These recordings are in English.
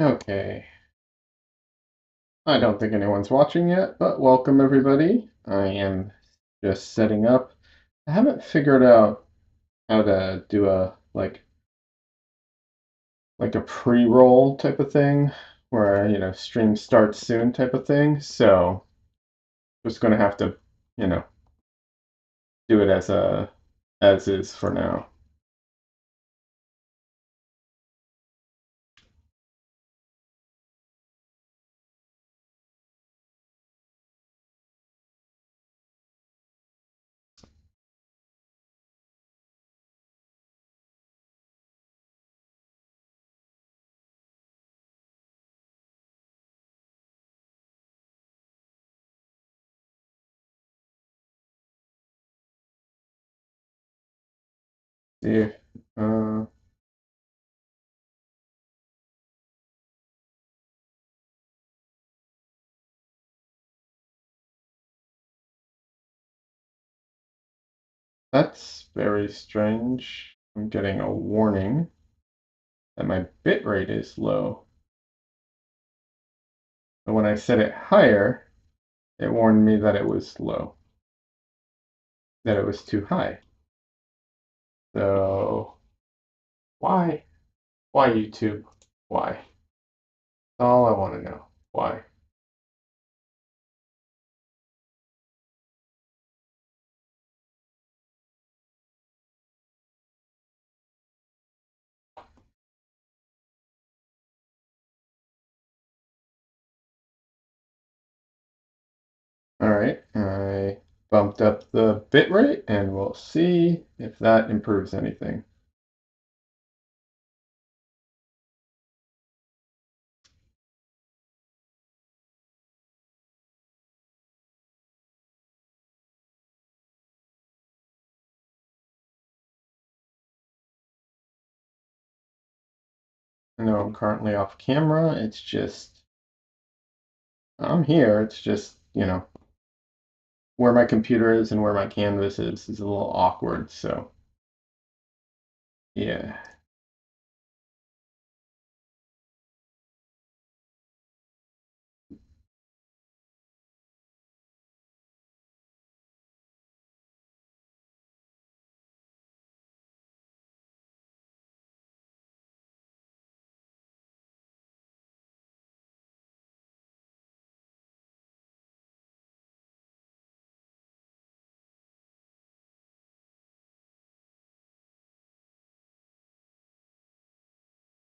Okay. I don't think anyone's watching yet, but welcome everybody. I am just setting up. I haven't figured out how to do a like a pre-roll type of thing where, stream starts soon type of thing. So, just going to have to, you know, do it as is for now. See, uh, that's very strange. I'm getting a warning that my bitrate is low. But when I set it higher, it warned me that it was low, that it was too high. So why? Why YouTube? Why? That's all I want to know. Why? All right, I bumped up the bitrate and we'll see if that improves anything. I know I'm currently off camera. It's just, I'm here. It's just, where my computer is and where my canvas is a little awkward. So, yeah.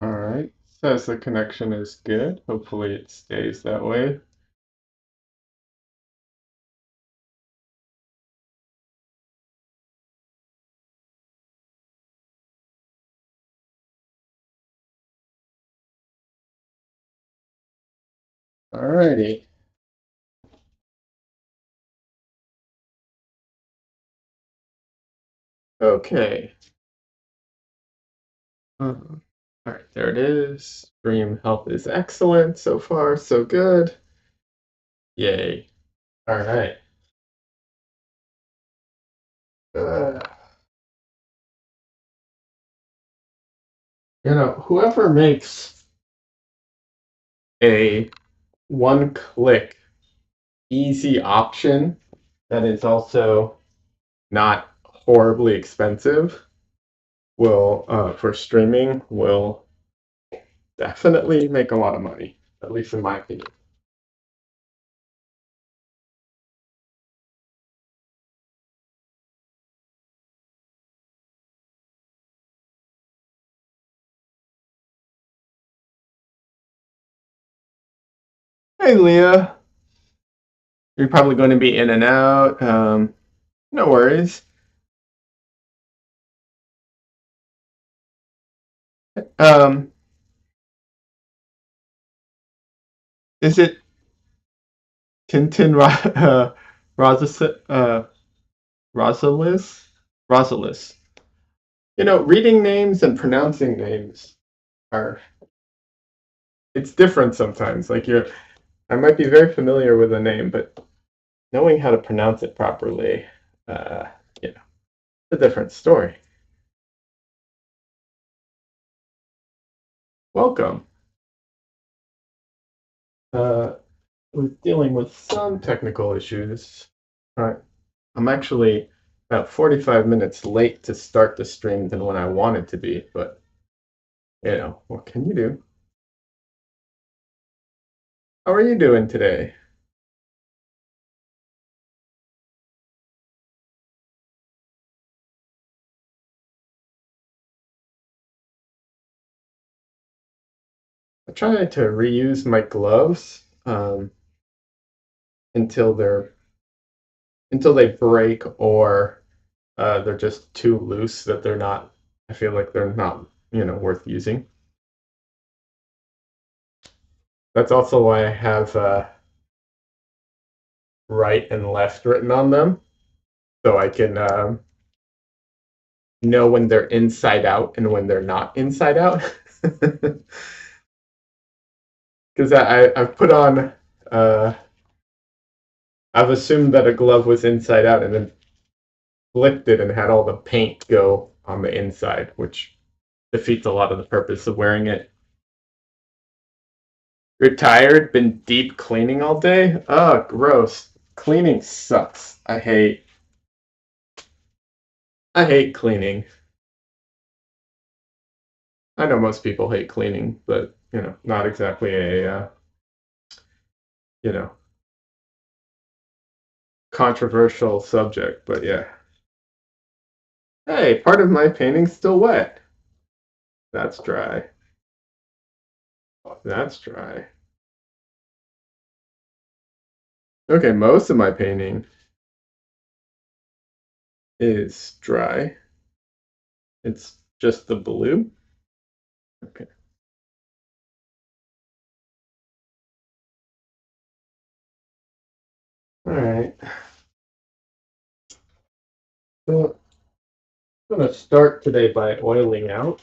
All right. Says the connection is good. Hopefully it stays that way. All righty. Okay. All right, there it is. Stream health is excellent. So far, so good. Yay. All right. Uh, whoever makes a one-click easy option that is also not horribly expensive will, for streaming, will definitely make a lot of money, at least in my opinion. Hey, Leah. You're probably going to be in and out. No worries. Um, is it Tintin Rosalis? Rosalis? Rosalis. Reading names and pronouncing names are it's different sometimes. I might be very familiar with a name, but knowing how to pronounce it properly, uh, you know, it's a different story. Welcome. was dealing with some technical issues. I'm actually about 45 minutes late to start the stream than when I wanted to be, but what can you do? How are you doing today? I try to reuse my gloves until they break or they're just too loose that they're not. I feel like they're not worth using. That's also why I have right and left written on them, so I can know when they're inside out and when they're not inside out. Because I've put on, I've assumed that a glove was inside out and then flipped it and had all the paint go on the inside, which defeats a lot of the purpose of wearing it. You're tired? Been deep cleaning all day? Oh, gross. Cleaning sucks. I hate cleaning. I know most people hate cleaning, but not exactly a you know, controversial subject, but yeah. Hey, part of my painting's still wet. That's dry. That's dry. Okay, most of my painting is dry. It's just the blue. Okay. All right. So I'm going to start today by oiling out.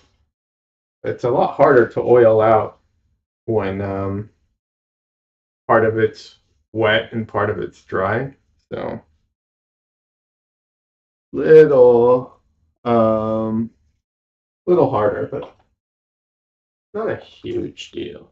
It's a lot harder to oil out when part of it's wet and part of it's dry. So little um little harder, but not a huge deal.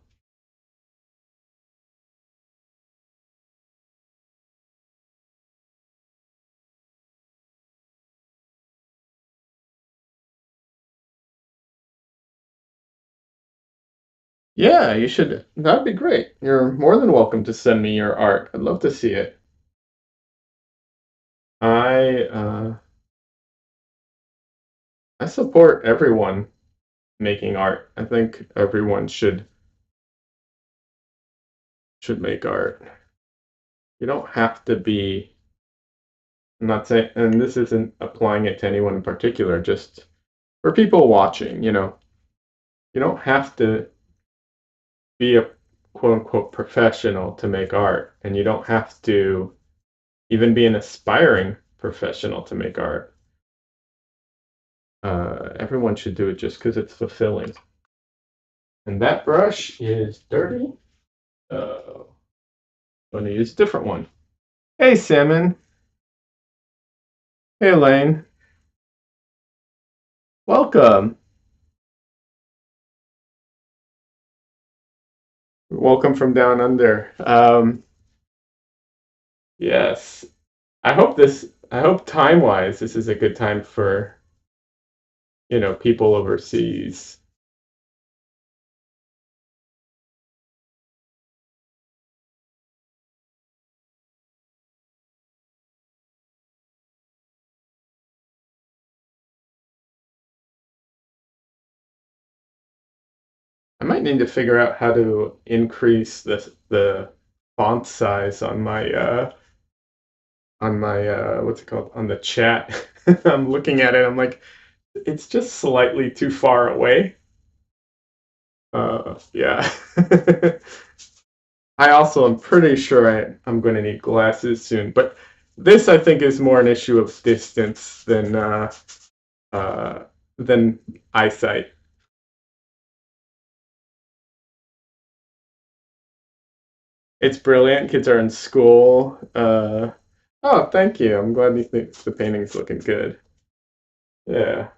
Yeah, you should. That'd be great. You're more than welcome to send me your art. I'd love to see it. I uh, I support everyone making art. I think everyone should make art. You don't have to be. I'm not saying, and this isn't applying it to anyone in particular. Just for people watching, you don't have to be a quote unquote professional to make art, and you don't have to even be an aspiring professional to make art. Everyone should do it just because it's fulfilling. And that brush is dirty. I'm going to use a different one. Hey, Salmon. Hey, Elaine. Welcome. Welcome from down under. Yes. I hope time-wise, this is a good time for, people overseas. I might need to figure out how to increase the font size on my what's it called on the chat. I'm looking at it. I'm like, it's just slightly too far away. Yeah. I also am pretty sure I'm going to need glasses soon, but this I think is more an issue of distance uh, than eyesight. It's brilliant. Kids are in school. Oh, thank you. I'm glad you think the painting's looking good. Yeah.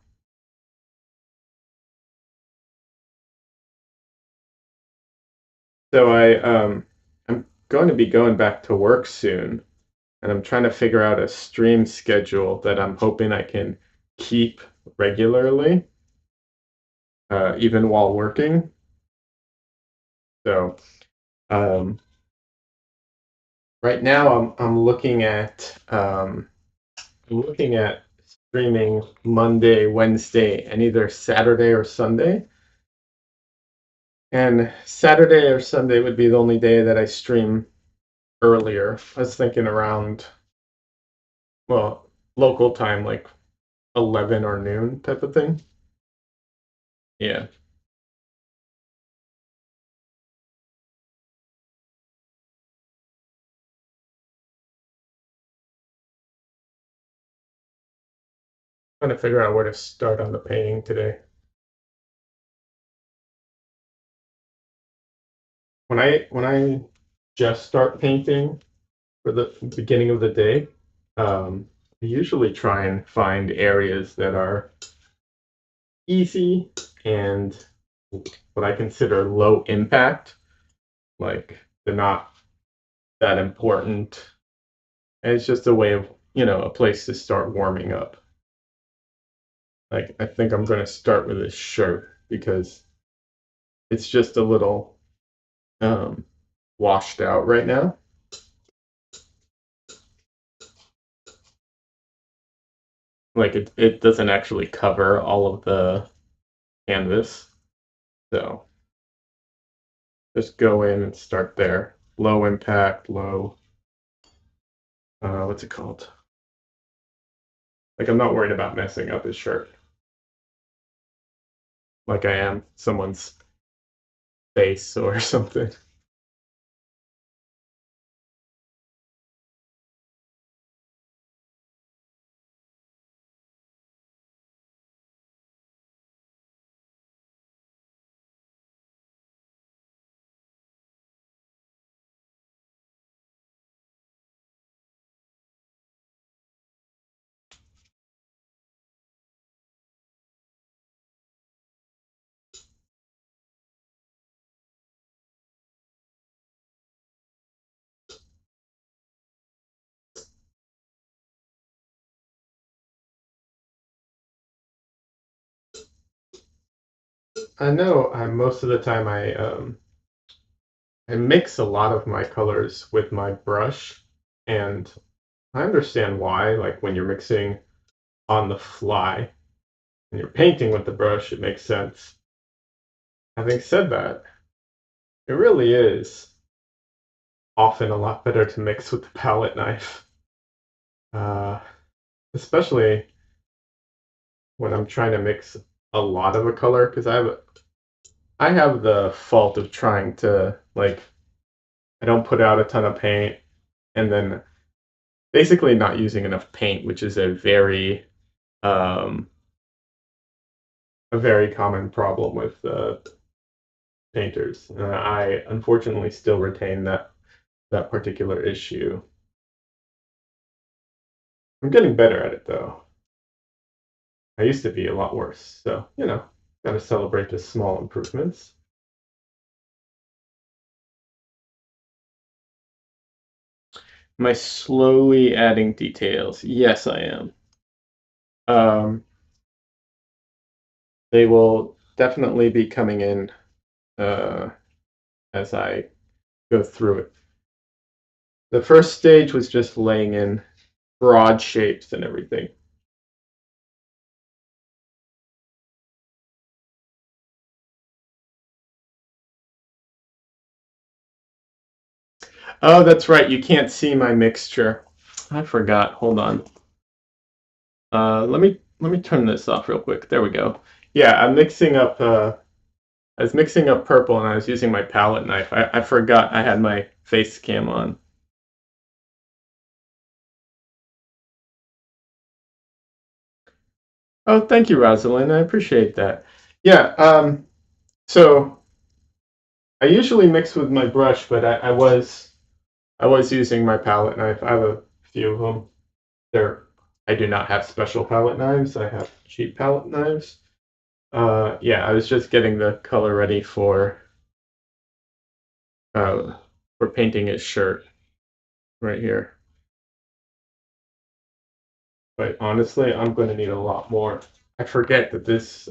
So going to be going back to work soon, and I'm trying to figure out a stream schedule that I'm hoping I can keep regularly, even while working. So, um, right now I'm looking at streaming Monday, Wednesday, and either Saturday or Sunday. And Saturday or Sunday would be the only day that I stream earlier. I was thinking around, well, local time, like 11 or noon type of thing. Yeah. Trying to figure out where to start on the painting today. When I just start painting for the beginning of the day, I usually try and find areas that are easy and what I consider low impact. Like they're not that important. And it's just a way of, a place to start warming up. Like I think I'm going to start with this shirt because it's just a little um, washed out right now. Like it doesn't actually cover all of the canvas. So just go in and start there. Low impact, low, what's it called? Like I'm not worried about messing up his shirt. Like I am someone's face or something. I know most of the time I mix a lot of my colors with my brush, and I understand why. Like when you're mixing on the fly and you're painting with the brush, it makes sense. Having said that, it really is often a lot better to mix with the palette knife, uh, especially when I'm trying to mix a lot of a color because I have the fault of trying to like I don't put out a ton of paint and then basically not using enough paint, which is um, a very common problem with painters. I unfortunately still retain that particular issue. I'm getting better at it though. I used to be a lot worse, so gotta celebrate the small improvements. Am I slowly adding details? Yes, I am. Um, they will definitely be coming in uh, as I go through it. The first stage was just laying in broad shapes and everything. Oh, that's right. You can't see my mixture. I forgot. Hold on. Let me turn this off real quick. There we go. Yeah, I'm mixing up. I was mixing up purple and I was using my palette knife. I forgot I had my face cam on. Oh, thank you, Rosalind. I appreciate that. Yeah. So I usually mix with my brush, but I was using my palette knife. I have a few of them. I do not have special palette knives. I have cheap palette knives. Yeah, I was just getting the color ready for for painting his shirt right here. But honestly, I'm going to need a lot more. I forget that this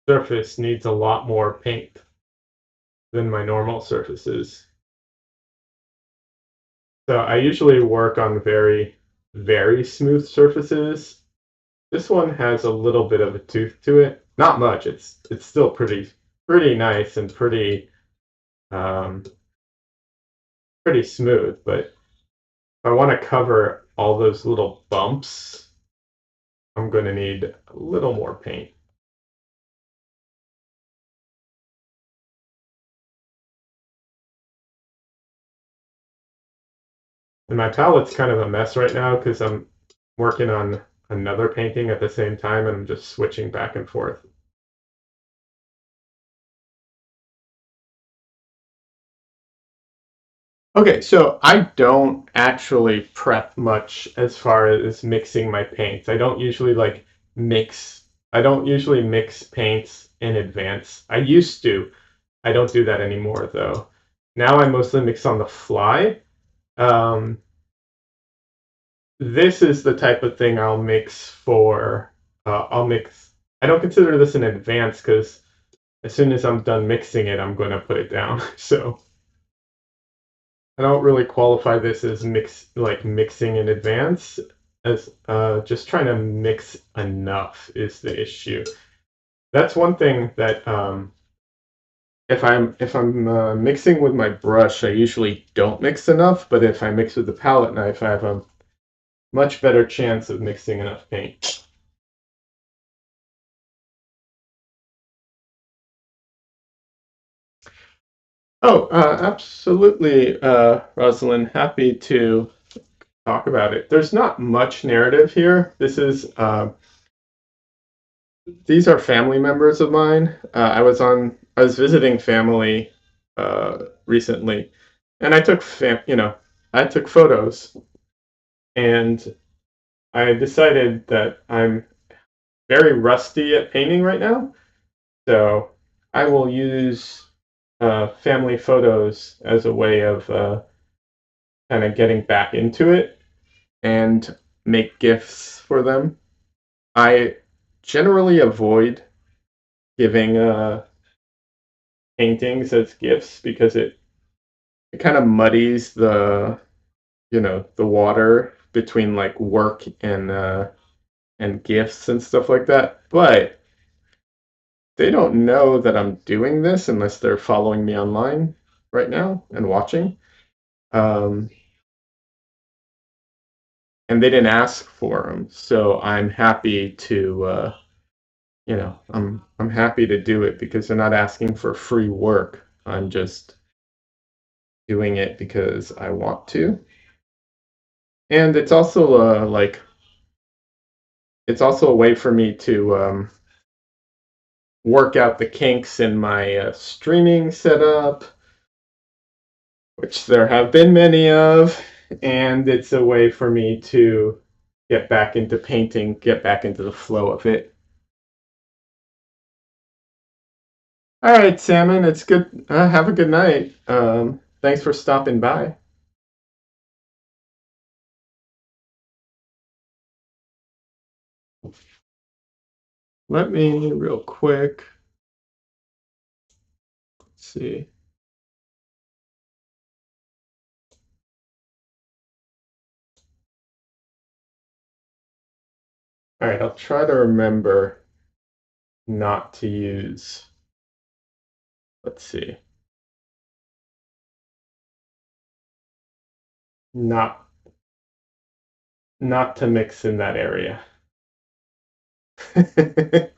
surface needs a lot more paint than my normal surfaces. So I usually work on very, very smooth surfaces. This one has a little bit of a tooth to it. Not much. It's still pretty nice and um, pretty smooth. But if I want to cover all those little bumps, I'm going to need a little more paint. And my palette's kind of a mess right now because I'm working on another painting at the same time and I'm just switching back and forth. Okay, so I don't actually prep much as far as mixing my paints. I don't usually I don't usually mix paints in advance. I used to. I don't do that anymore though. Now I mostly mix on the fly. Um, this is the type of thing I'll mix for, I'll mix, I don't consider this in advance because as soon as I'm done mixing it, I'm going to put it down. So I don't really qualify this as mixing in advance, as just trying to mix enough is the issue. That's one thing that if I'm mixing with my brush, I usually don't mix enough, but if I mix with the palette knife, I have a much better chance of mixing enough paint. Oh, absolutely, Rosalind. Happy to talk about it. There's not much narrative here. These are family members of mine. I was visiting family recently, and I took photos, and I decided that I'm very rusty at painting right now, so I will use family photos as a way of kind of getting back into it and make gifts for them. I generally avoid giving paintings as gifts because it kind of muddies the water between like work and gifts and stuff like that. But they don't know that I'm doing this unless they're following me online right now and watching. Um, and they didn't ask for them, so I'm happy to I'm happy to do it because they're not asking for free work. I'm just doing it because I want to. And it's also a way for me to work out the kinks in my streaming setup, which there have been many of, and it's a way for me to get back into painting, get back into the flow of it. All right, Salmon, it's good. Have a good night. Thanks for stopping by. Let me real quick. Let's see. All right, I'll try to remember not to use. Let's see. Not not to mix in that area. At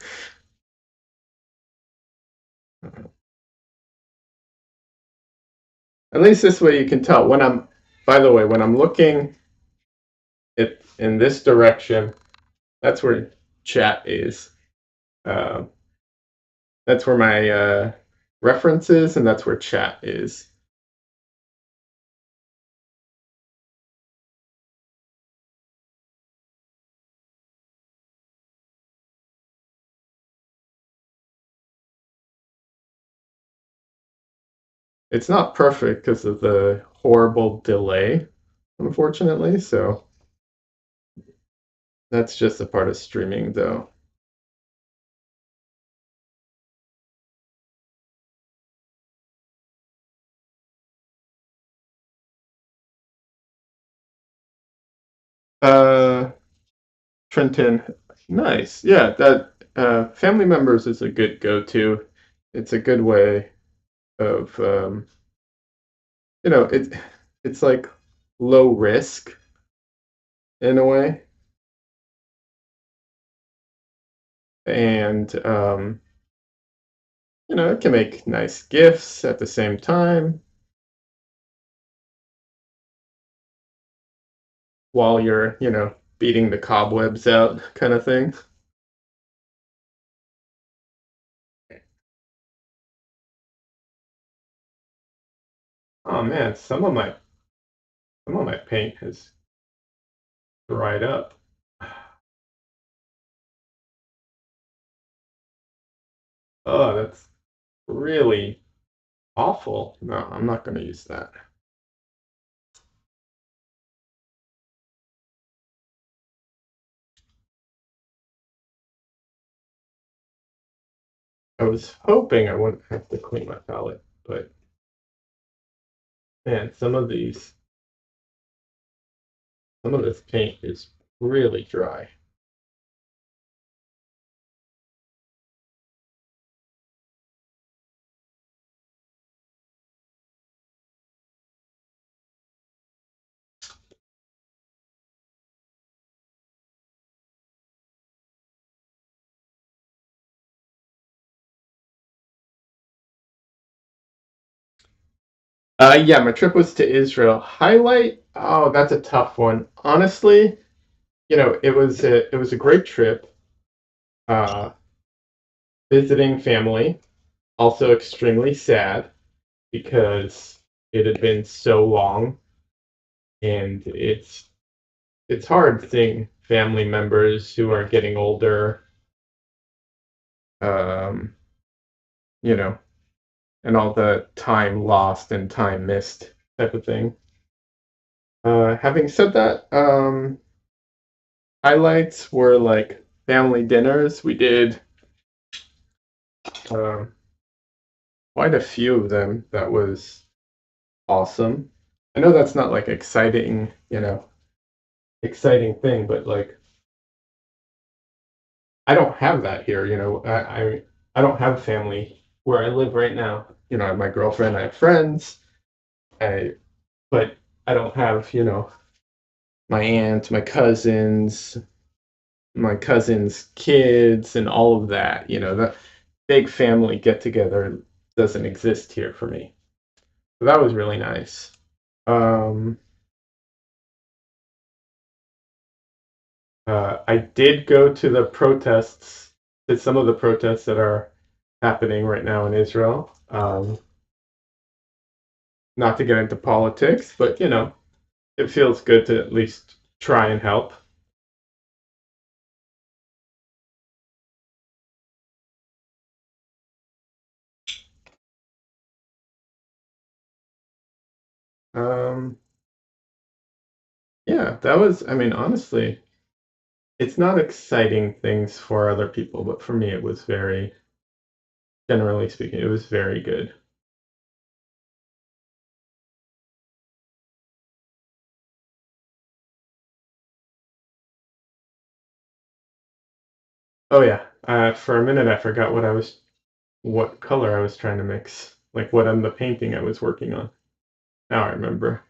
least this way you can tell when by the way, when I'm looking in this direction, that's where chat is. Uh, that's where my reference is, and that's where chat is. It's not perfect because of the horrible delay, unfortunately. So that's just a part of streaming, though. Uh, Trenton, nice. Yeah, that family members is a good go-to. It's a good way of it's like low risk in a way, and it can make nice gifts at the same time while you're beating the cobwebs out, kind of thing. Oh man, some of my paint has dried up. Oh, that's really awful. No, I'm not going to use that. I was hoping I wouldn't have to clean my palette, but man, some of this paint is really dry. Yeah, my trip was to Israel. Highlight? Oh, that's a tough one. Honestly, it was a great trip. Uh, Visiting family, also extremely sad because it had been so long, and it's hard seeing family members who are getting older, um, you know, and all the time lost and time missed type of thing. Having said that, highlights were like family dinners. We did um, quite a few of them. That was awesome. I know that's not like exciting thing, but like I don't have that here. I don't have family where I live right now. I have my girlfriend, I have friends, I but I don't have my aunt, my cousins' kids, and all of that. The big family get together doesn't exist here for me. So that was really nice. Um, I did go to some of the protests that are happening right now in Israel. Not to get into politics, but it feels good to at least try and help. Um, yeah, that was, I mean, honestly, it's not exciting things for other people, but for me, it was generally speaking, it was very good. Oh yeah, for a minute I forgot what color I was trying to mix, like what on the painting I was working on. Now I remember.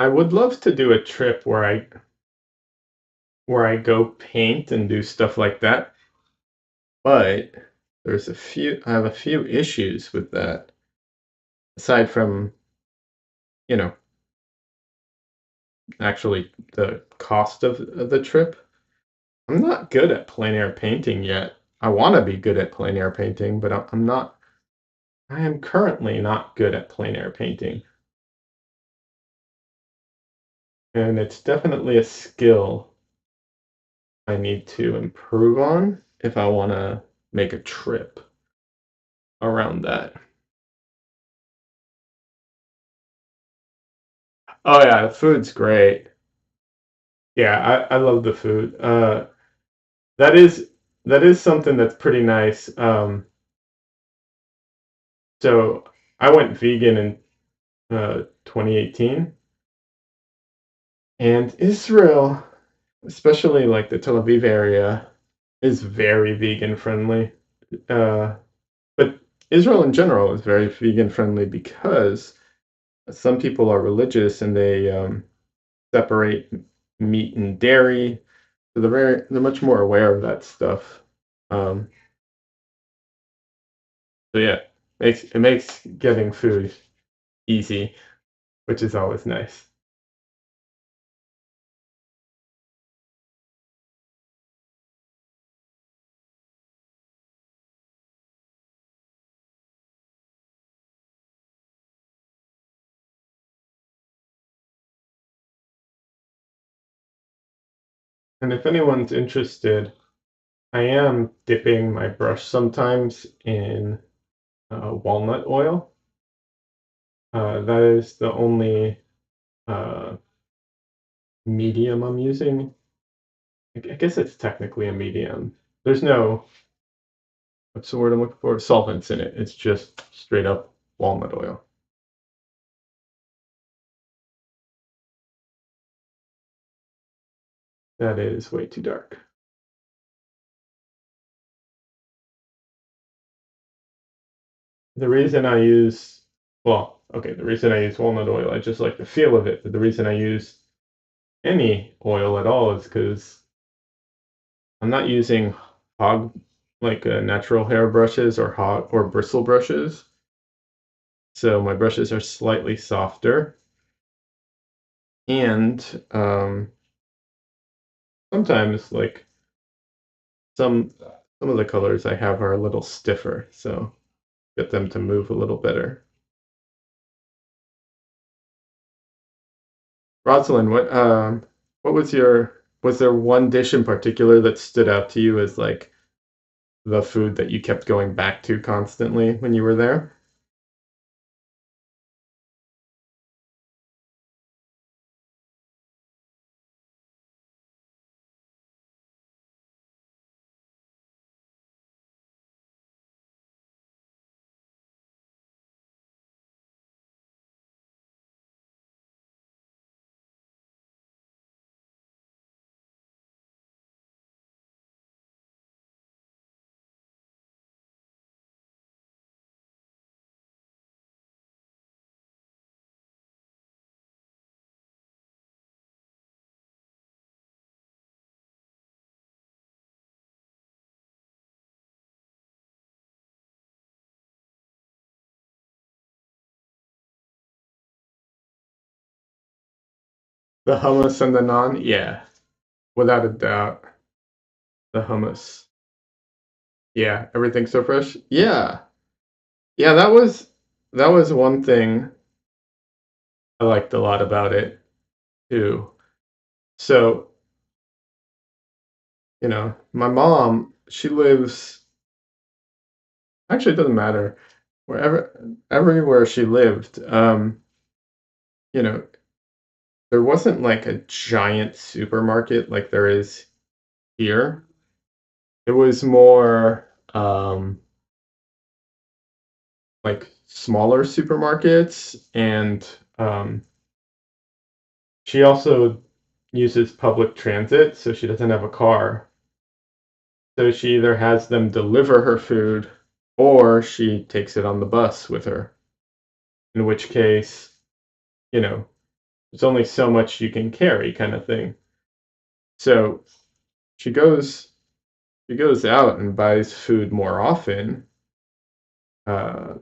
I would love to do a trip where I go paint and do stuff like that, but I have a few issues with that. Aside from, you know, actually the cost of the trip. I'm not good at plein air painting yet. I want to be good at plein air painting, but I'm not. I am currently not good at plein air painting, and it's definitely a skill I need to improve on if I want to make a trip around that. Oh yeah, the food's great. Yeah, I love the food. That is that is something that's pretty nice. So I went vegan in 2018, and Israel, especially like the Tel Aviv area, is very vegan friendly. Uh, but Israel in general is very vegan friendly because some people are religious and they separate meat and dairy. So they're much more aware of that stuff. Um, so yeah, it makes getting food easy, which is always nice. And if anyone's interested, I am dipping my brush sometimes in walnut oil. That is the only uh, medium I'm using. I guess it's technically a medium. There's no, what's the word I'm looking for? Solvents in it. It's just straight up walnut oil. That is way too dark. The reason I use, well, okay, the reason I use walnut oil, I just like the feel of it. But the reason I use any oil at all is because I'm not using hog, like natural hair brushes or hog or bristle brushes. So my brushes are slightly softer, and sometimes like some some of the colors I have are a little stiffer, so get them to move a little better. Rosalind, what was your was there one dish in particular that stood out to you as like the food that you kept going back to constantly when you were there? The hummus and the naan? Yeah, without a doubt. The hummus. Yeah, everything's so fresh. Yeah. Yeah, that was one thing I liked a lot about it too. So, my mom, she lives actually it doesn't matter wherever everywhere she lived. You know, there wasn't like a giant supermarket like there is here. It was more like smaller supermarkets, and she also uses public transit, so she doesn't have a car. So she either has them deliver her food or she takes it on the bus with her. In which case, you know, there's only so much you can carry kind of thing. So she goes she goes out and buys food more often, uh,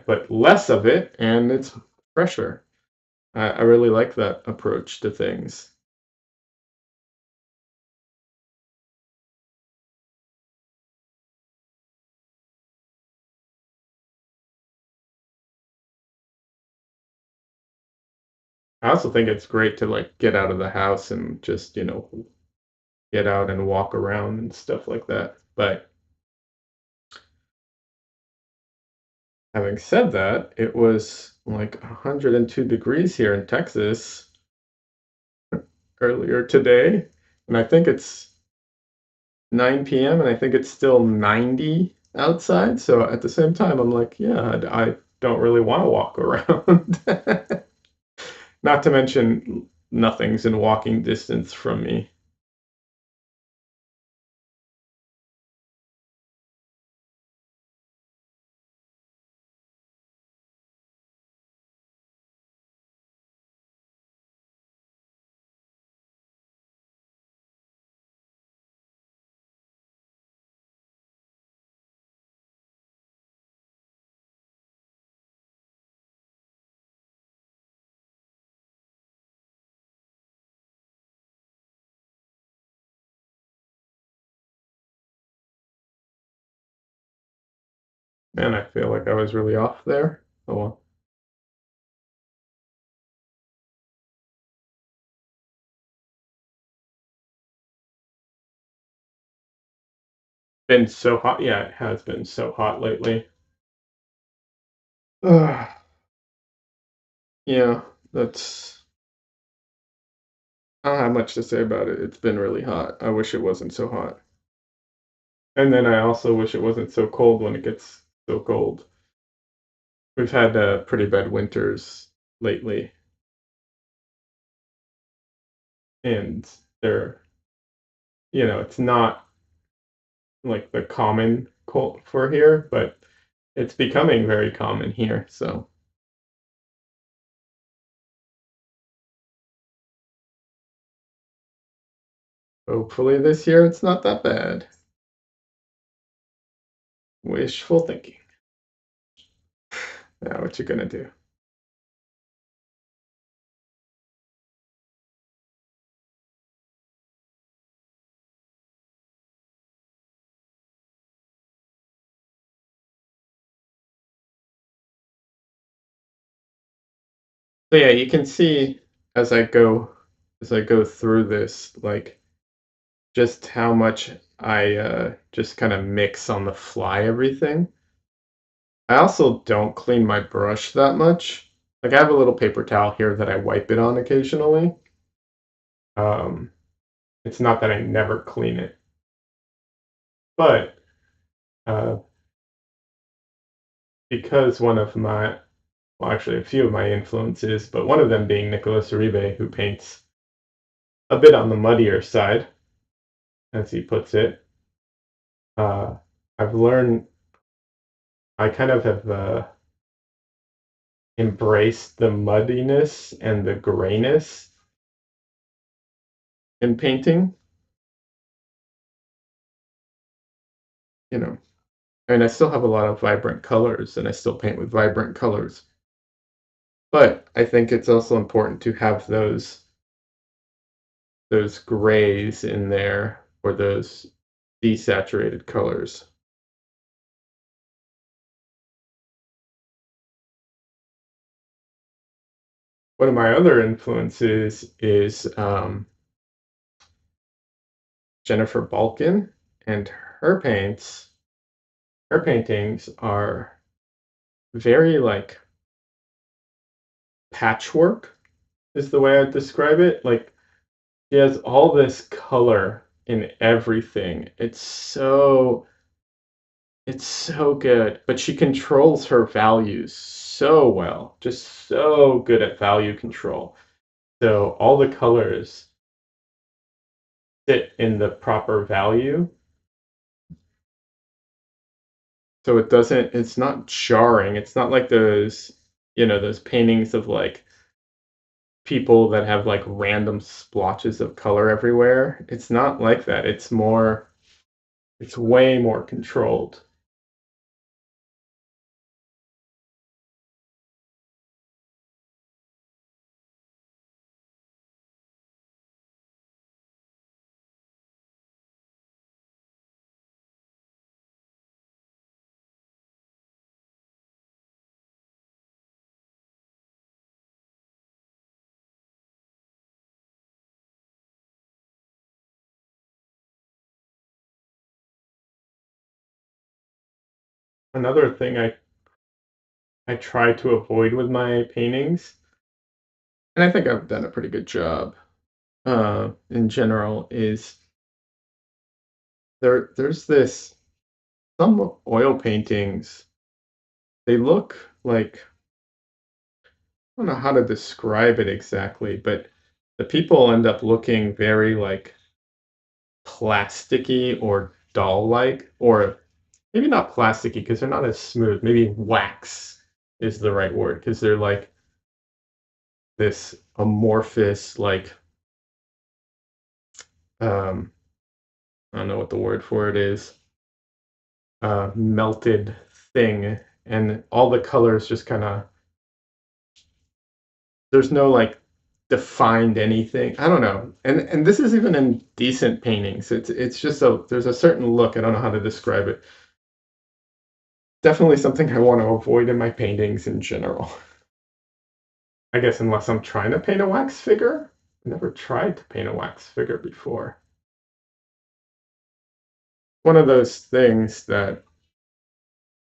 but less of it, and it's fresher. I really like that approach to things. I also think it's great to like get out of the house and just, get out and walk around and stuff like that. But having said that, it was like 102 degrees here in Texas earlier today, and I think it's 9 p.m. and I think it's still 90 outside. So at the same time, I'm like, yeah, I don't really want to walk around. Not to mention, nothing's in walking distance from me. Man, I feel like I was really off there. Oh well. Been so hot. Yeah, it has been so hot lately. Ugh, yeah, that's. I don't have much to say about it. It's been really hot. I wish it wasn't so hot. And then I also wish it wasn't so cold when it gets so cold. We've had pretty bad winters lately, and they're, it's not like the common cold for here, but it's becoming very common here. So hopefully this year it's not that bad. Wishful thinking. Now what you gonna do? So yeah, you can see as I go as I go through this, like just how much I just kind of mix on the fly everything. I also don't clean my brush that much. Like I have a little paper towel here that I wipe it on occasionally. Um, it's not that I never clean it, but uh, because one of my, well, actually a few of my influences, but one of them being Nicolas Uribe, who paints a bit on the muddier side, as he puts it. Uh, I've learned, I kind of have embraced the muddiness and the grayness in painting, you know. And I still have a lot of vibrant colors and I still paint with vibrant colors. But I think it's also important to have those grays in there or those desaturated colors. One of my other influences is Jennifer Balkin, and her paintings are very like patchwork is the way I'd describe it. Like she has all this color in everything. It's so good, but she controls her values so well. Just so good at value control. So all the colors sit in the proper value. So it's not jarring. It's not like those paintings of like people that have like random splotches of color everywhere. It's not like that. It's way more controlled. another thing I try to avoid with my paintings, and I think I've done a pretty good job in general, is there's this some oil paintings, they look like, I don't know how to describe it exactly, but the people end up looking very like plasticky or doll-like, or maybe not plasticky because they're not as smooth. Maybe wax is the right word because they're like this amorphous, like um, I don't know what the word for it is, melted thing, and all the colors just kind of, there's no like defined anything. I don't know. And this is even in decent paintings. It's just there's a certain look. I don't know how to describe it. Definitely something I want to avoid in my paintings in general. I guess unless I'm trying to paint a wax figure. I never tried to paint a wax figure before. One of those things that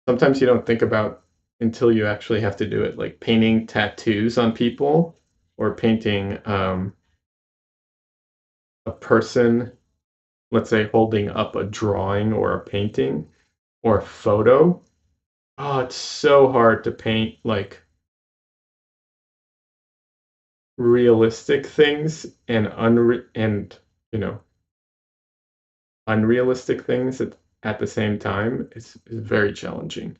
sometimes you don't think about until you actually have to do it, like painting tattoos on people or painting a person, let's say holding up a drawing or a painting or a photo. Oh, it's so hard to paint like realistic things and you know unrealistic things at the same time. It's very challenging.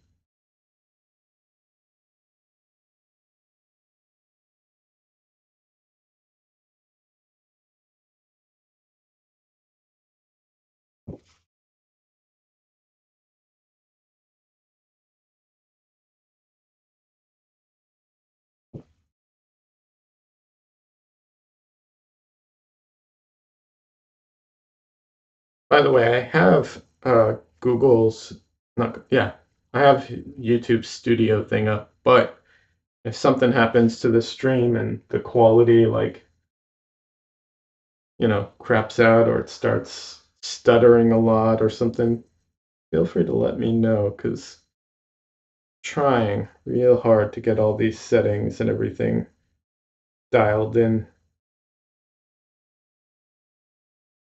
By the way, I have Google's, not, yeah, I have YouTube Studio thing up, but if something happens to the stream and the quality, like, craps out or it starts stuttering a lot or something, feel free to let me know because trying real hard to get all these settings and everything dialed in.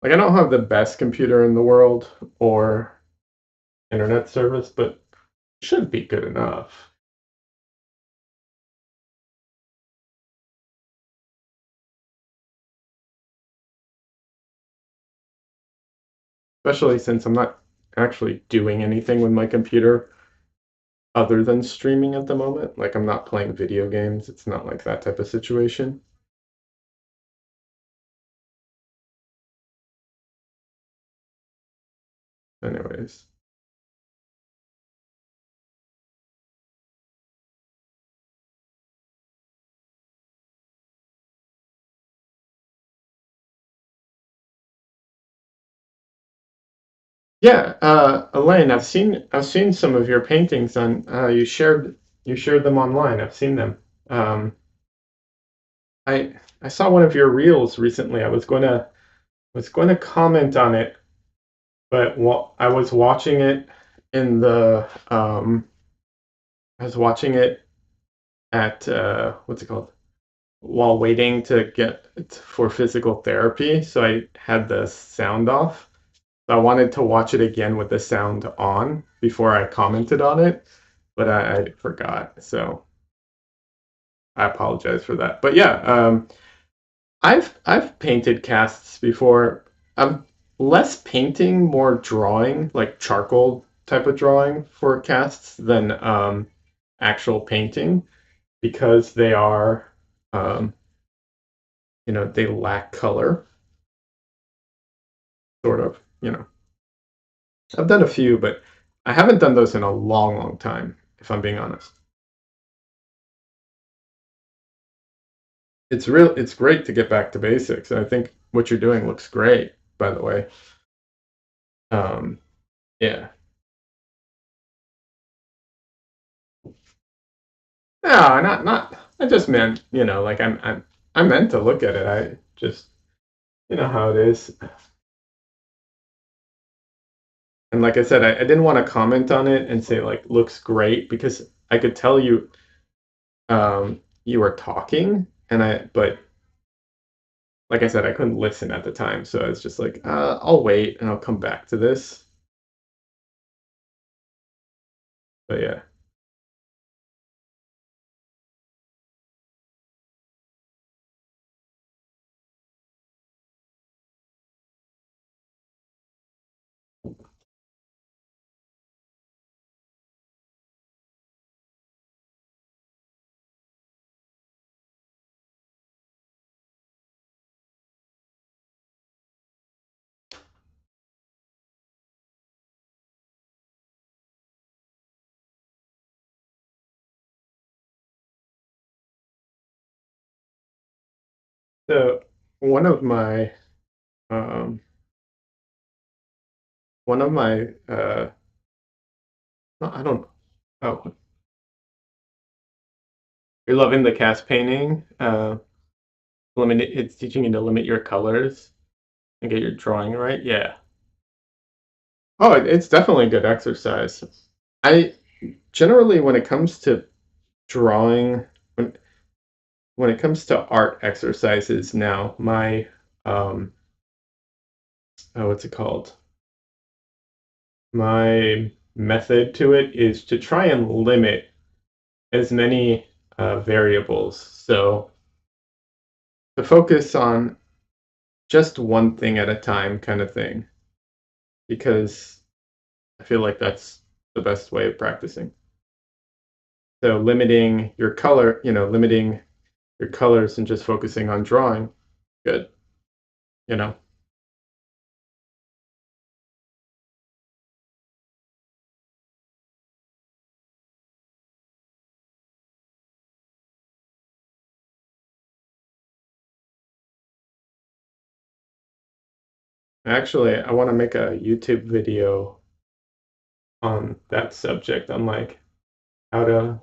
Like, I don't have the best computer in the world or internet service, but it should be good enough. Especially since I'm not actually doing anything with my computer other than streaming at the moment. Like, I'm not playing video games. It's not like that type of situation. Anyways. Yeah, Elaine, I've seen some of your paintings on you shared them online. I've seen them. Um, I saw one of your reels recently. I was going to comment on it, but I was watching it in the I was watching it at what's it called? While waiting to get for physical therapy, so I had the sound off. So I wanted to watch it again with the sound on before I commented on it, but I forgot. So I apologize for that. But yeah, I've painted casts before. I'm less painting, more drawing, like charcoal type of drawing for casts than actual painting because they are, um, they lack color, sort of. I've done a few, but I haven't done those in a long, long time, if I'm being honest. It's great to get back to basics, and I think what you're doing looks great, by the way. Um, yeah. No, not. I just meant, like I meant to look at it. I just, how it is. And like I said, I didn't want to comment on it and say like looks great because I could tell you you were talking and but like I said, I couldn't listen at the time, so I was just like, I'll wait and I'll come back to this. But yeah. So one of my um one of my I don't oh, you're loving the cast painting. It's teaching you to limit your colors and get your drawing right. Yeah. Oh, it's definitely a good exercise. I generally when it comes to drawing when when it comes to art exercises now, my what's it called? My method to it is to try and limit as many variables. So to focus on just one thing at a time, kind of thing, because I feel like that's the best way of practicing. So limiting your color, limiting your colors and just focusing on drawing, good, you know. Actually, I want to make a YouTube video on that subject, on like how to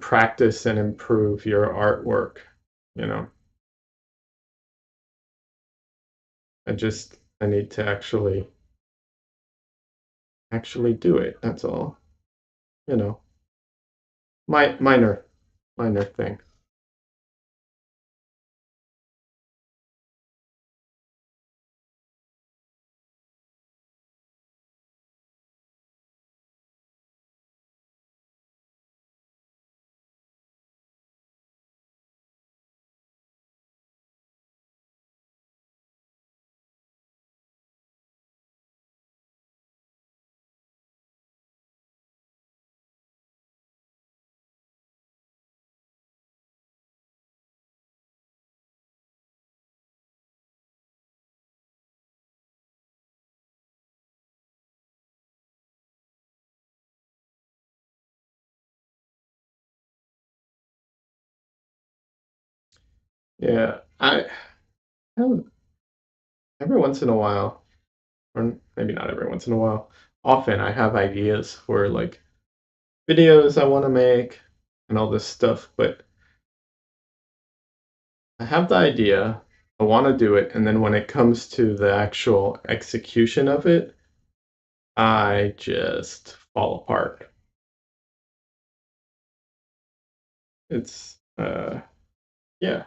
practice and improve your artwork, you know. I need to actually do it. That's all. You know. Minor thing. Yeah, I every once in a while, or maybe not every once in a while, often I have ideas for like videos I want to make and all this stuff, but I have the idea, I want to do it, and then when it comes to the actual execution of it, I just fall apart. It's yeah,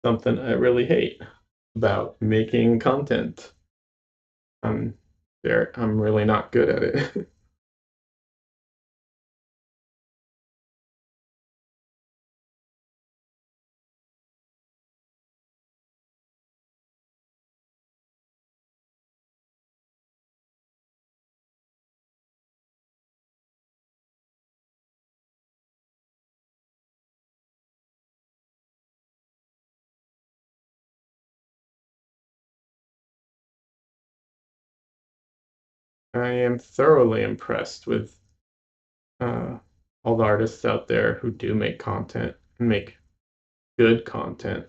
something I really hate about making content. I'm I'm really not good at it. I am thoroughly impressed with uh, all the artists out there who do make content and make good content.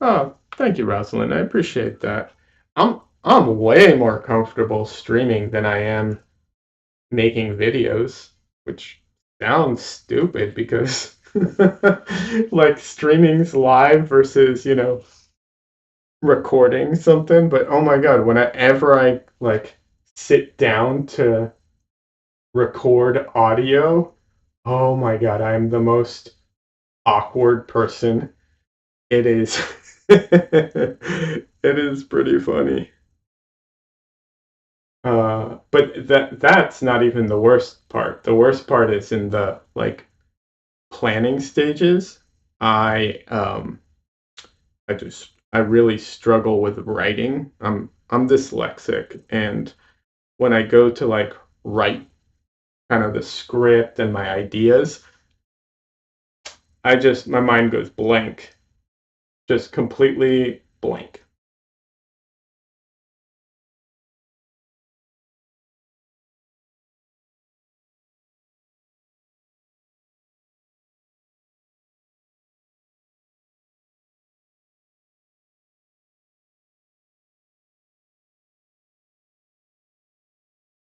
Oh, thank you, Rosalind. I appreciate that. I'm way more comfortable streaming than I am making videos. which sounds stupid because like streaming's live versus, recording something, but oh my God, whenever I like sit down to record audio, oh my God, I'm the most awkward person. It is it is pretty funny. But that's not even the worst part. The worst part is in the like planning stages. I I really struggle with writing. I'm dyslexic, and when I go to like write kind of the script and my ideas, my mind goes blank, just completely blank.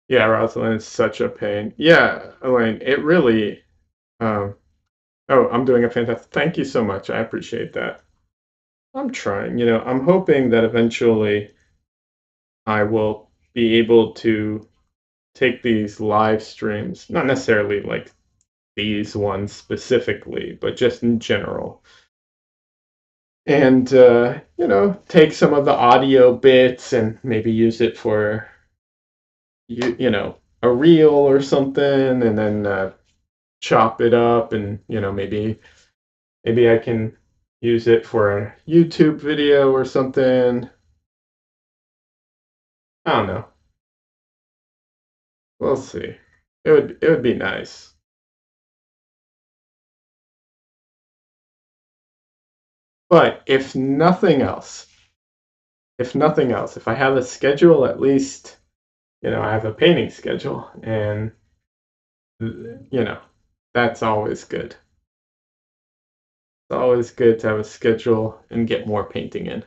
Yeah, Rosalind is such a pain. Yeah, Elaine, it really. Um, oh, I'm doing a fantastic. Thank you so much. I appreciate that. I'm trying. I'm hoping that eventually I will be able to take these live streams, not necessarily like these ones specifically, but just in general. And, take some of the audio bits and maybe use it for, a reel or something, and then chop it up and, maybe I can use it for a YouTube video or something. I don't know. We'll see. It would be nice. But if I have a schedule, at least, I have a painting schedule, and you know, that's always good. It's always good to have a schedule and get more painting in.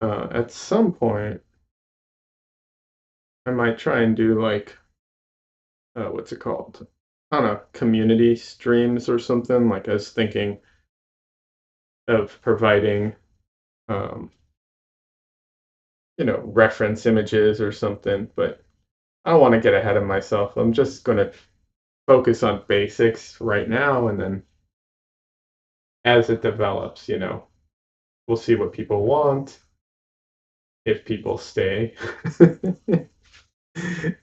At some point, I might try and do like, what's it called? I don't know, community streams or something. Like I was thinking of providing, um, reference images or something, but I don't want to get ahead of myself. I'm just going to focus on basics right now, and then as it develops, we'll see what people want, if people stay.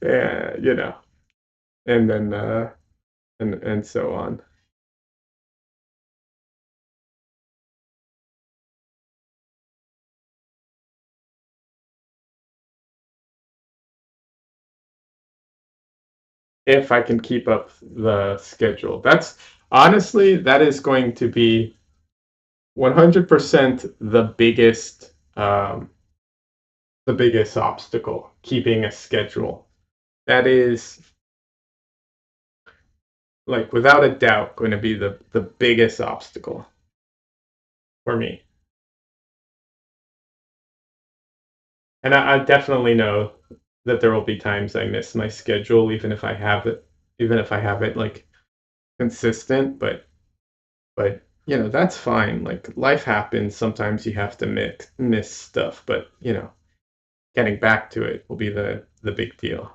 Yeah, and then and so on. If I can keep up the schedule. That's honestly, that is going to be 100% the biggest obstacle, keeping a schedule. That is, like, without a doubt, going to be the biggest obstacle for me. And I definitely know that there will be times I miss my schedule, even if I have it like consistent. But that's fine. Like life happens. Sometimes you have to miss stuff, but getting back to it will be the big deal.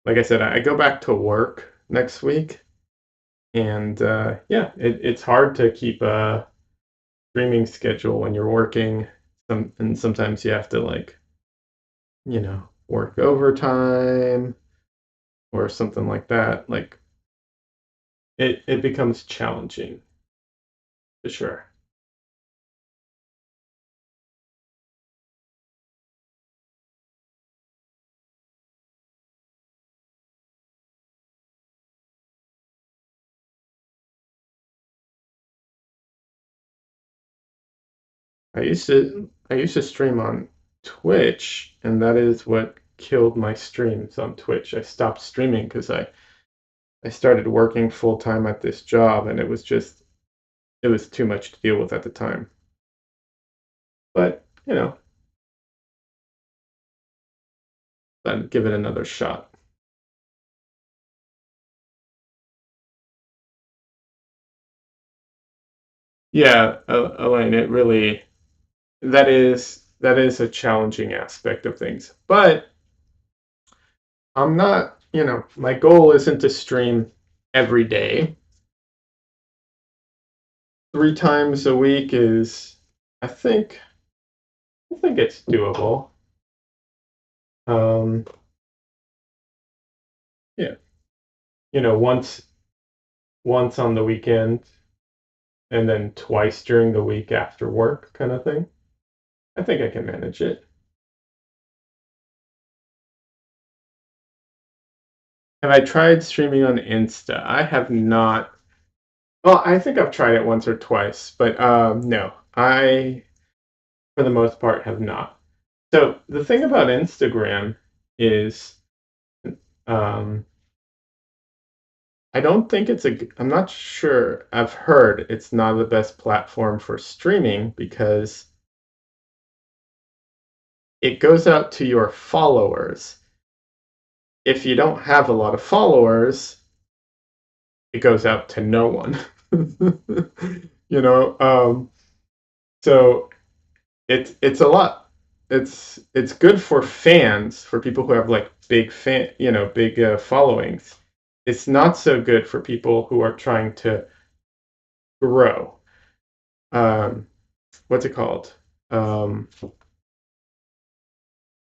Like I said, I go back to work next week, and yeah, it's hard to keep a streaming schedule when you're working. And sometimes you have to like work overtime or something like that. Like it becomes challenging for sure. I used to stream on Twitch, and that is what killed my streams on Twitch. I stopped streaming because I started working full time at this job, and it was too much to deal with at the time. But I'd give it another shot. Yeah, Elaine, it really that is a challenging aspect of things. But I'm not, my goal isn't to stream every day. 3 times a week is, I think, I think it's doable. Um, yeah, once on the weekend, and then twice during the week after work, kind of thing. I think I can manage it. Have I tried streaming on Insta? I have not. Well, I think I've tried it once or twice, but no, I, for the most part, have not. So the thing about Instagram is, um, I don't think I'm not sure. I've heard it's not the best platform for streaming because it goes out to your followers. If you don't have a lot of followers, it goes out to no one. you know, um, so it's a lot. It's good for fans, for people who have like big followings. It's not so good for people who are trying to grow. Um, what's it called? Um,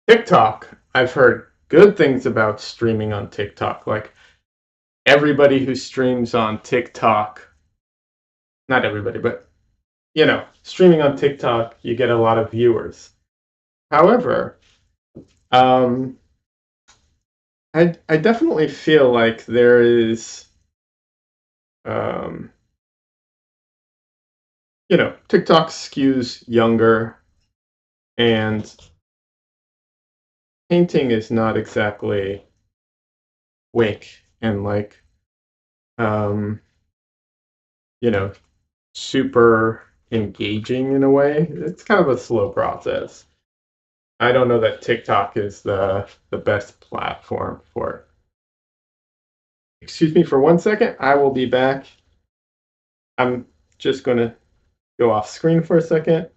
TikTok. I've heard good things about streaming on TikTok. Like everybody who streams on TikTok, not everybody, but streaming on TikTok, you get a lot of viewers. However, um, I definitely feel like there is, um, TikTok skews younger, and painting is not exactly quick and like, um, you know, super engaging in a way. It's kind of a slow process. I don't know that TikTok is the best platform for it. Excuse me for 1 second. I will be back. I'm just going to go off screen for a second.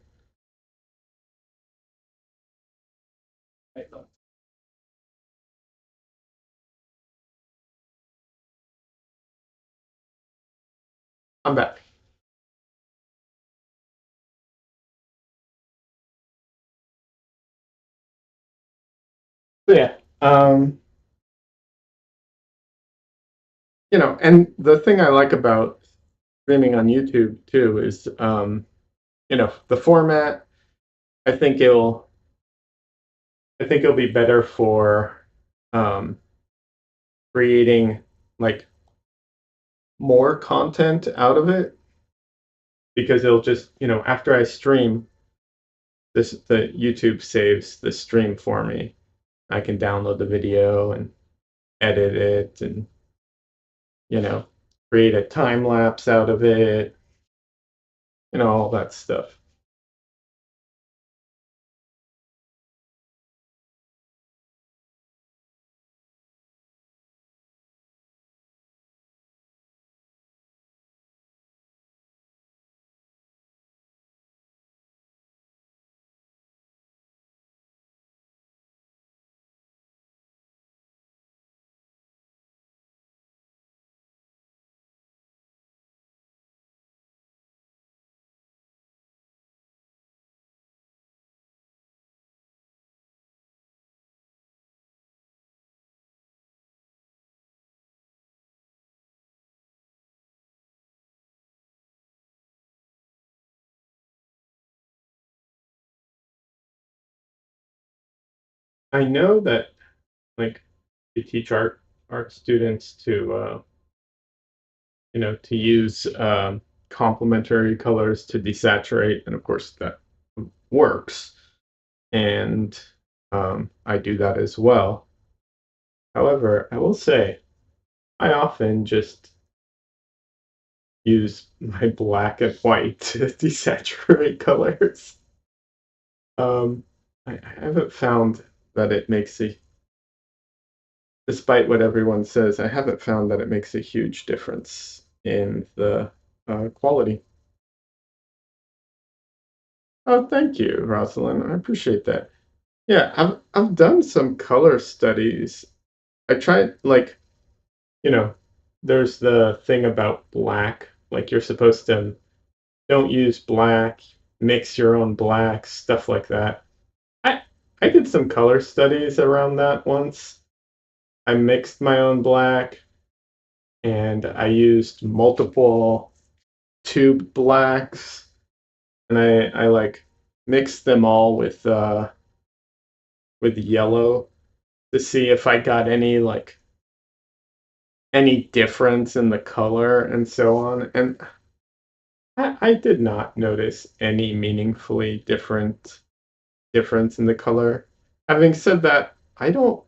I'm back. So yeah, and the thing I like about streaming on YouTube too is, the format. I think it'll, I think it'll be better for, um, creating like more content out of it, because it'll just, after I stream the YouTube saves the stream for me. I can download the video and edit it, and you know create a time lapse out of it, all that stuff. I know that, like, we teach art students to, to use, complementary colors to desaturate, and of course that works, and I do that as well. However, I will say I often just use my black and white to desaturate colors. Um, I haven't found that it makes a, despite what everyone says, I haven't found that it makes a huge difference in the quality. Oh, thank you, Rosalind. I appreciate that. Yeah, I've done some color studies. I tried like, you know, there's the thing about black, like you're supposed to don't use black, mix your own black, stuff like that. I I did some color studies around that once. I mixed my own black and I used multiple tube blacks and I like mixed them all with yellow to see if I got any like any difference in the color and so on. And I did not notice any meaningfully difference in the color. Having said that, I don't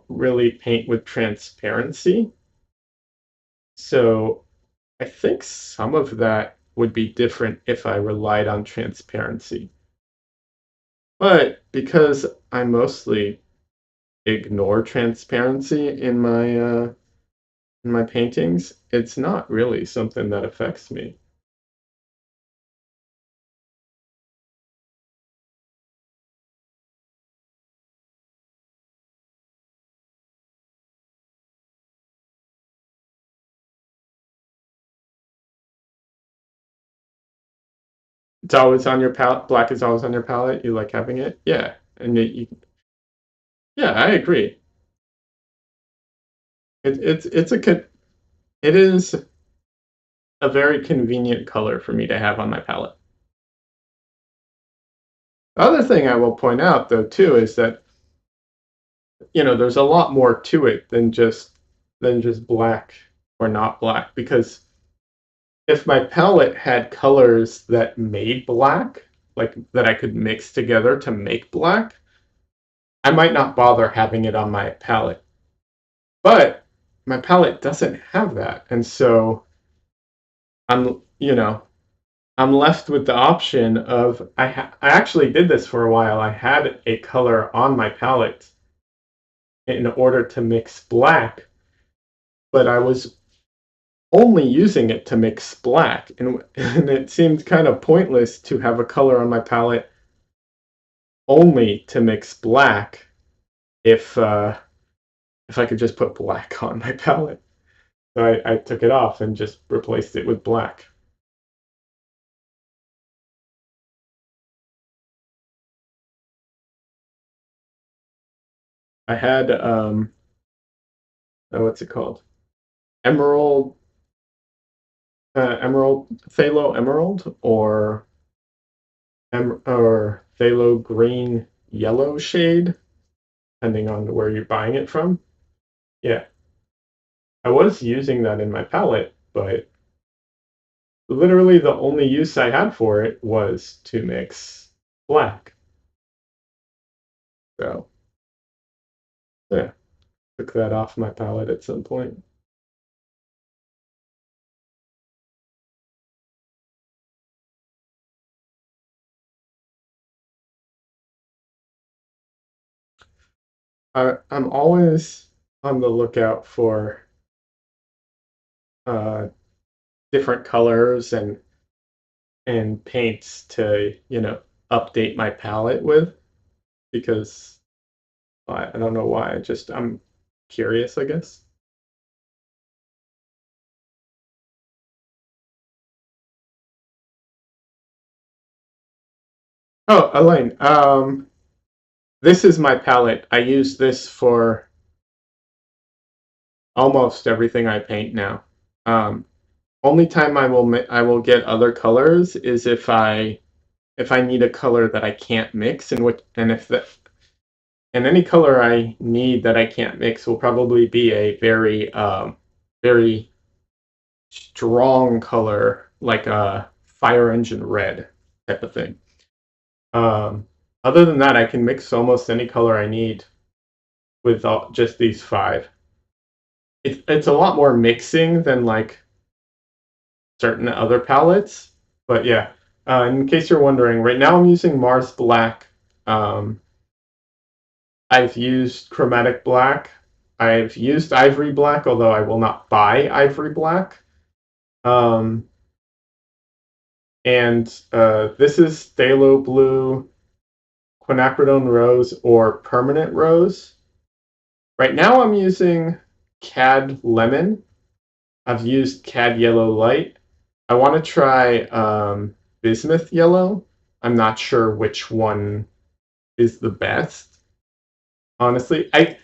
really paint with transparency. So I think some of that would be different if I relied on transparency. But because I mostly ignore transparency in my paintings, it's not really something that affects me. It's always on your palette. Black is always on your palette. You like having it, yeah. And yeah, I agree. It's it is a very convenient color for me to have on my palette. The other thing I will point out, though, too, is that there's a lot more to it than just black or not black. Because if my palette had colors that made black, like that I could mix together to make black, I might not bother having it on my palette. But my palette doesn't have that, and so I'm left with the option of I actually did this for a while. I had a color on my palette in order to mix black, but I was only using it to mix black, and it seemed kind of pointless to have a color on my palette only to mix black if I could just put black on my palette. So I took it off and just replaced it with black. I had what's it called? Emerald, emerald, phthalo emerald, or phthalo green yellow shade, depending on where you're buying it from. Yeah, I was using that in my palette, but literally the only use I had for it was to mix black. So yeah, took that off my palette at some point. I'm always on the lookout for uh, different colors and paints to update my palette with, because I don't know why. I'm curious, I guess. Oh, Elaine, this is my palette. I use this for almost everything I paint now. Um, Only time I will get other colors is if I need a color that I can't mix, and if the and any color I need that I can't mix will probably be a very strong color like a fire engine red type of thing. Um, Other than that, I can mix almost any color I need with just these five. It's a lot more mixing than like certain other palettes, but yeah. In case you're wondering, right now I'm using Mars Black. Um, I've used Chromatic Black. I've used Ivory Black, although I will not buy Ivory Black. Um, and this is Phthalo Blue, Quinacridone Rose, or Permanent Rose. Right now I'm using Cad Lemon. I've used Cad Yellow Light. I want to try Bismuth Yellow. I'm not sure which one is the best. Honestly, I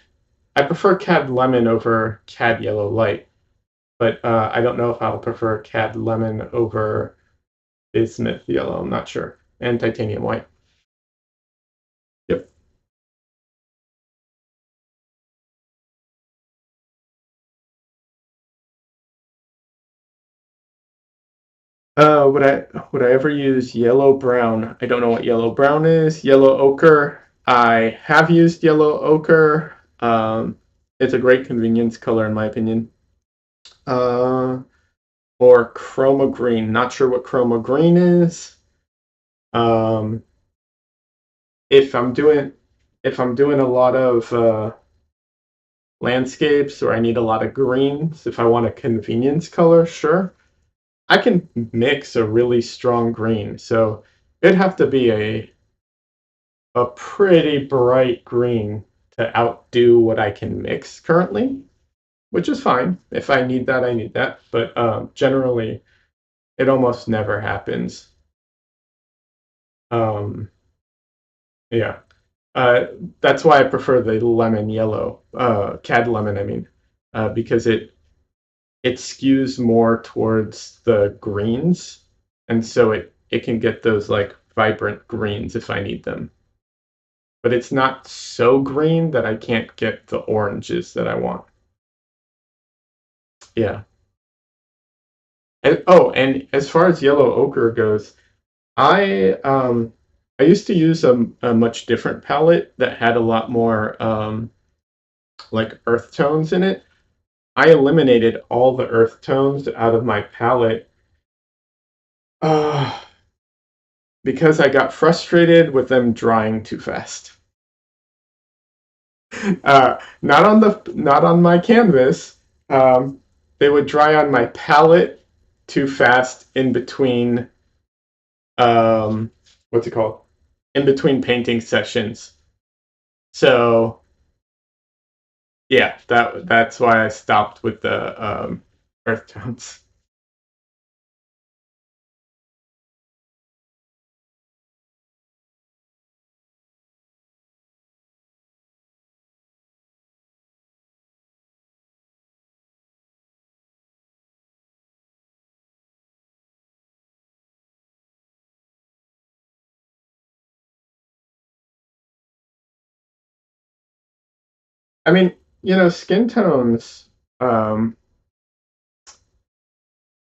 prefer Cad Lemon over Cad Yellow Light, but I don't know if I'll prefer Cad Lemon over Bismuth Yellow. I'm not sure. And Titanium White. Yep. Would I ever use yellow brown? I don't know what yellow brown is. Yellow ochre. I have used yellow ochre. It's a great convenience color in my opinion. Uh, or chroma green. Not sure what chroma green is. Um, if I'm doing a lot of landscapes or I need a lot of greens, if I want a convenience color, sure. I can mix a really strong green. So it'd have to be a pretty bright green to outdo what I can mix currently, which is fine. If I need that, I need that. But generally, it almost never happens. Um, yeah. Uh, that's why I prefer the lemon yellow, cad lemon, I mean, because it skews more towards the greens, and so it can get those like vibrant greens if I need them. But it's not so green that I can't get the oranges that I want. Yeah. And oh, and as far as yellow ochre goes, I used to use a much different palette that had a lot more like earth tones in it. I eliminated all the earth tones out of my palette uh, because I got frustrated with them drying too fast. Not on my canvas. Um, they would dry on my palette too fast in between um, what's it called? In between painting sessions. So yeah, that's why I stopped with the earth tones. I mean, skin tones, um,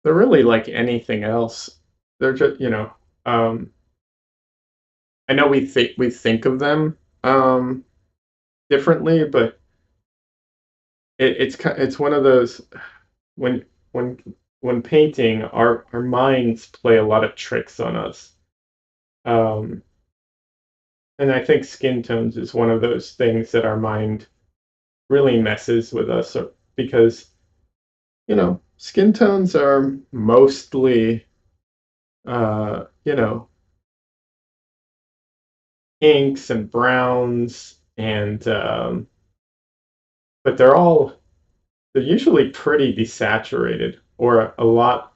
they're really like anything else. They're just, um, I know we think of them differently, but it's one of those when when when painting, our minds play a lot of tricks on us. Um, and I think skin tones is one of those things that our mind really messes with us because skin tones are mostly you know inks and browns and but they're usually pretty desaturated or a lot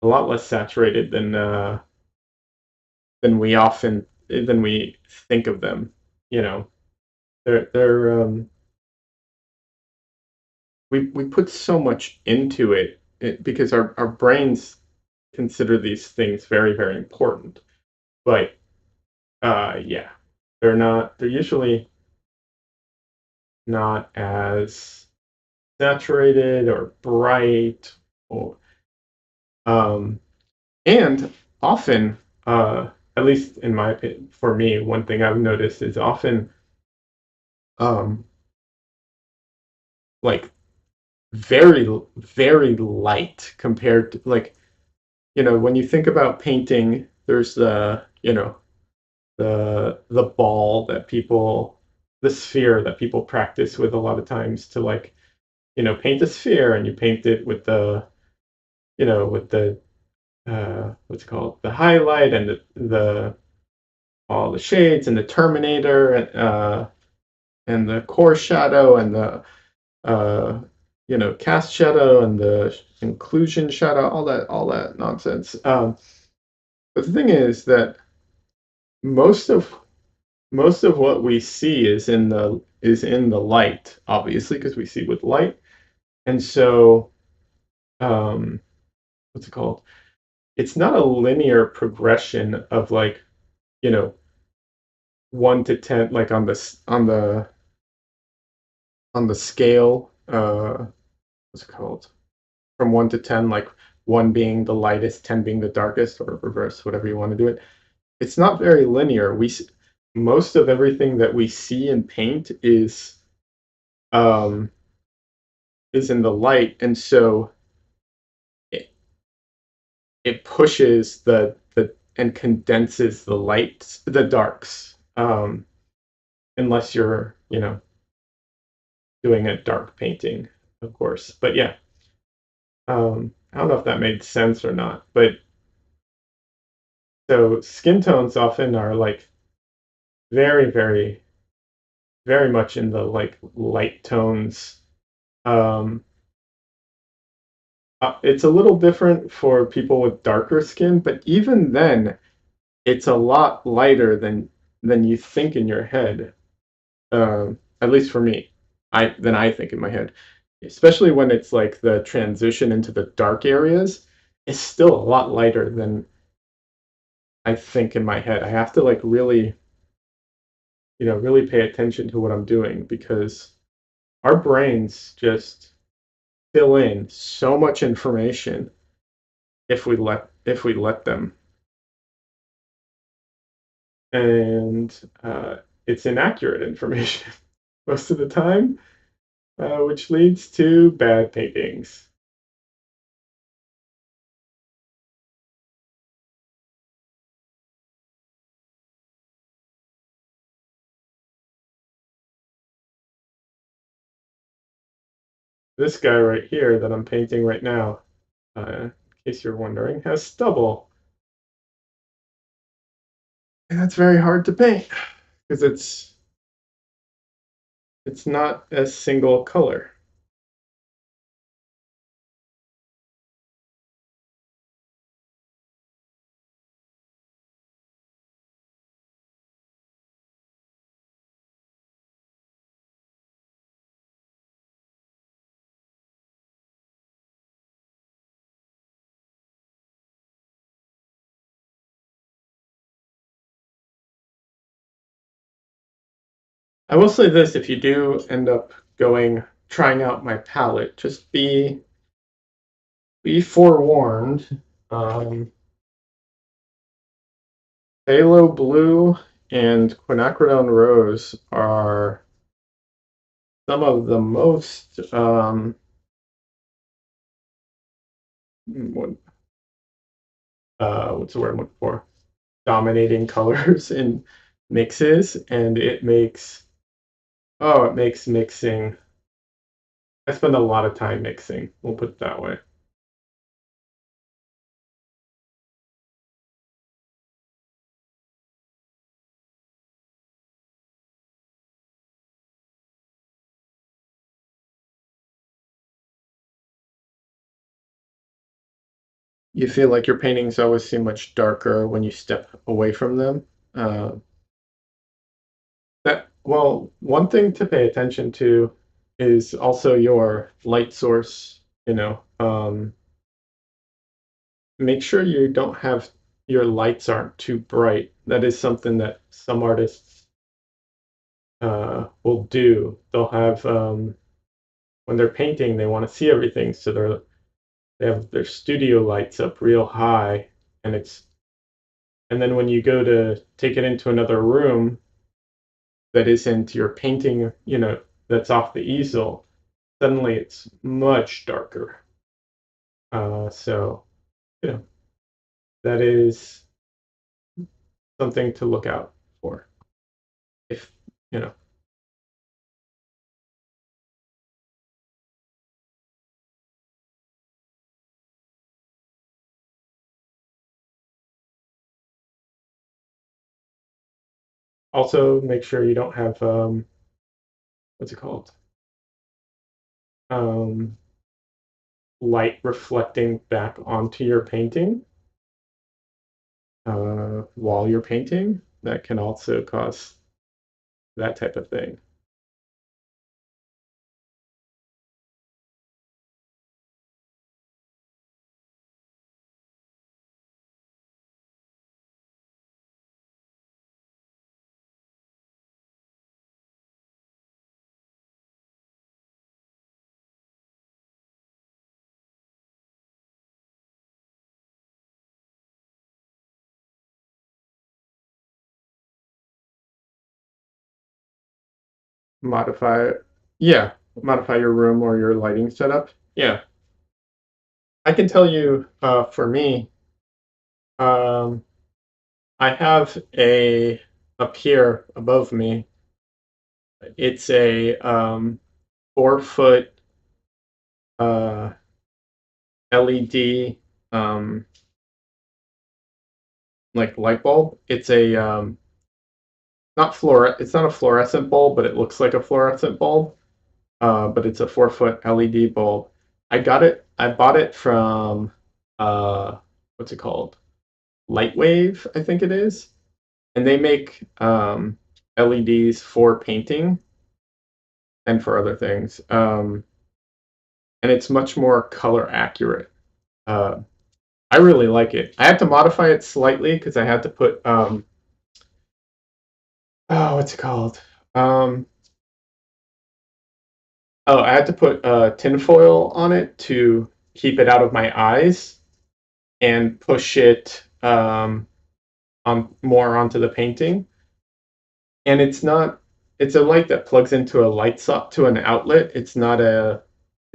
less saturated than we think of them. You know, they're we put so much into it because our brains consider these things very, very important. But yeah, they're usually not as saturated or bright or um And often, at least in my opinion, for me, one thing I've noticed is often um, like very, very light compared to like, when you think about painting, there's the ball that people, the sphere that people practice with a lot of times to like, paint a sphere, and you paint it with the what's it called, the highlight and the all the shades and the terminator and the core shadow and the cast shadow and the inclusion shadow, all that nonsense. But the thing is that most of most of what we see is in the light, obviously, because we see with light. And so, um, what's it called? It's not a linear progression of like, you know, 1 to 10, like on the scale. What's it called? From 1 to 10, like one being the lightest, 10 being the darkest, or reverse, whatever you want to do it. It's not very linear. Most of everything that we see in paint um, is in the light, and so it, it pushes the and condenses the lights, the darks, unless you're doing a dark painting, of course. But yeah, I don't know if that made sense or not. But so skin tones often are like very, very, very much in the like light tones. Um, it's a little different for people with darker skin, but even then, it's a lot lighter than you think in your head. At least for me, I think in my head, especially when it's like the transition into the dark areas, it's still a lot lighter than I think in my head. I have to like really, really pay attention to what I'm doing because our brains just fill in so much information if we let them, and it's inaccurate information most of the time, which leads to bad paintings. This guy right here that I'm painting right now, in case you're wondering, has stubble, and that's very hard to paint because it's not a single color. I will say this: if you do end up trying out my palette, just be forewarned. Um, Phthalo Blue and Quinacridone Rose are some of the most what what's the word I'm looking for? Dominating colors in mixes, and it makes mixing. I spend a lot of time mixing. We'll put it that way. You feel like your paintings always seem much darker when you step away from them. Uh, one thing to pay attention to is also your light source. Make sure you don't have your lights aren't too bright. That is something that some artists will do. They'll have when they're painting, they want to see everything, so they have their studio lights up real high, and then when you go to take it into another room that isn't your painting, that's off the easel, suddenly it's much darker. So, you know, that is something to look out for. If, you know, also make sure you don't have, what's it called? Um, Light reflecting back onto your painting while you're painting. That can also cause that type of thing. Modify, yeah, modify your room or your lighting setup. Yeah, I can tell you for me, um, I have a up here above me. It's a 4 foot uh, LED like light bulb. It's a it's not a fluorescent bulb, but it looks like a fluorescent bulb. But it's a 4 foot LED bulb. I bought it from what's it called? Lightwave, I think it is. And they make LEDs for painting and for other things. And it's much more color accurate. Uh, I really like it. I had to modify it slightly because I had to put what's it called? Um, I had to put tinfoil on it to keep it out of my eyes and push it on more onto the painting. And it's a light that plugs into a light sock to an outlet. It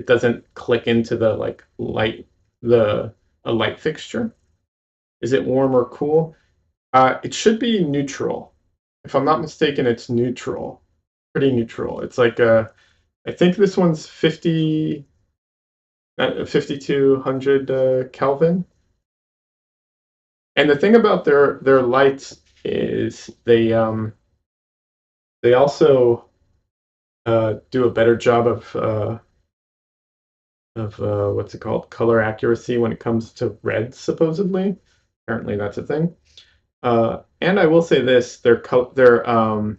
doesn't click into the like light the a light fixture. Is it warm or cool? It should be neutral. If I'm not mistaken, it's neutral. Pretty neutral. It's like I think this one's 5200 Kelvin. And the thing about their lights is they also do a better job of what's it called, color accuracy when it comes to red, supposedly. Apparently, that's a thing. And I will say this: their customer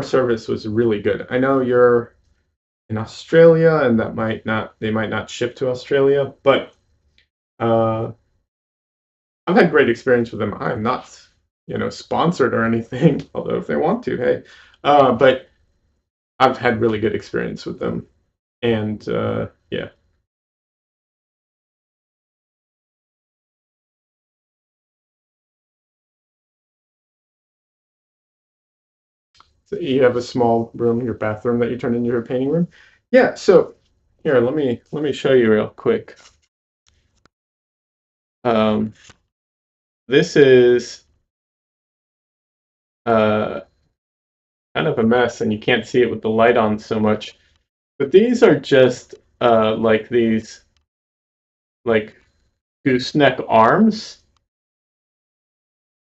service was really good. I know you're in Australia, and they might not ship to Australia, but uh, I've had great experience with them. I'm not, sponsored or anything, although if they want to, hey. But I've had really good experience with them, and yeah. So you have a small room, your bathroom that you turn into your painting room. Yeah. So here, let me show you real quick. Um, this is uh, kind of a mess, and you can't see it with the light on so much. But these are just like these like gooseneck arms,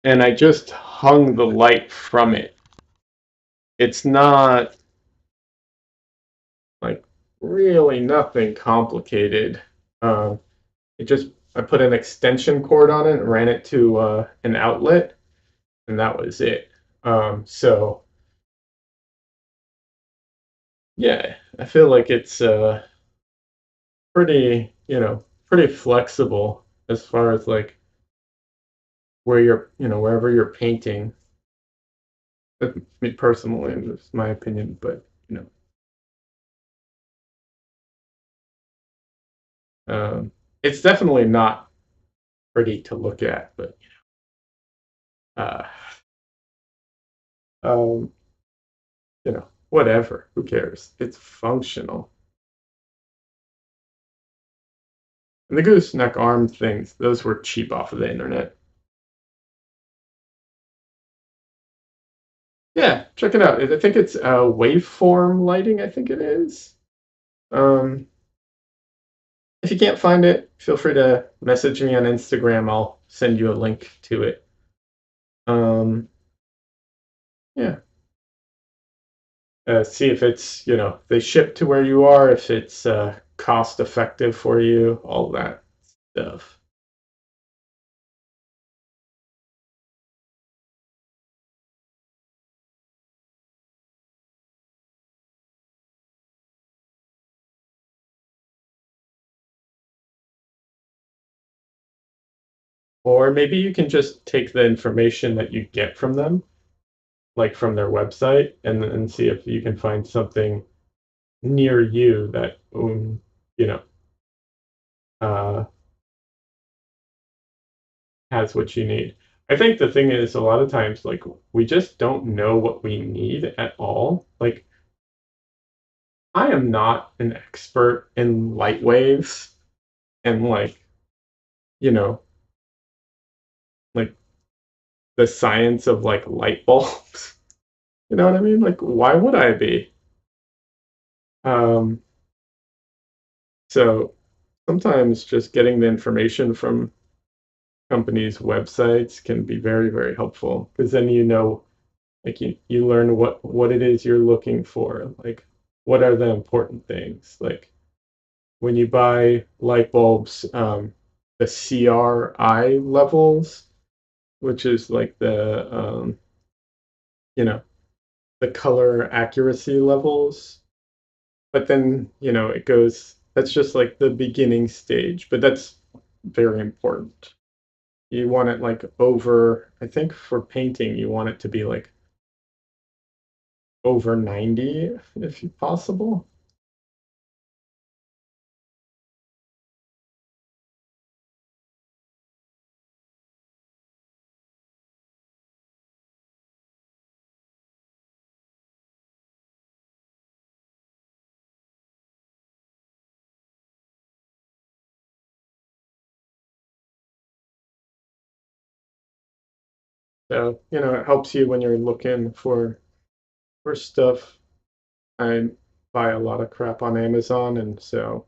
and I just hung the light from it. It's not like really nothing complicated. Um, it just I put an extension cord on it and ran it to an outlet, and that was it. So yeah, I feel like it's pretty, pretty flexible as far as like wherever you're painting. Me personally, it's my opinion, but um, it's definitely not pretty to look at, but uh, um, whatever. Who cares? It's functional. And the gooseneck arm things, those were cheap off of the internet. Yeah, check it out. I think it's waveform lighting, I think it is. Um, if you can't find it, feel free to message me on Instagram. I'll send you a link to it. Um, yeah. See if it's, they ship to where you are, if it's cost effective for you, all that stuff. Or maybe you can just take the information that you get from them, like from their website, and see if you can find something near you that, you know, uh, has what you need. I think the thing is, a lot of times, like, we just don't know what we need at all. Like, I am not an expert in light waves and, like, you know, like the science of like light bulbs. You know what I mean? Like, why would I be? Um, so sometimes just getting the information from companies' websites can be very, very helpful because then like you learn what it is you're looking for. Like, what are the important things? Like when you buy light bulbs, the CRI levels, which is like you know, the color accuracy levels. But then, it goes, that's just like the beginning stage, but that's very important. You want it like over, I think for painting, you want it to be like over 90 if possible. So, it helps you when you're looking for stuff. I buy a lot of crap on Amazon, and so,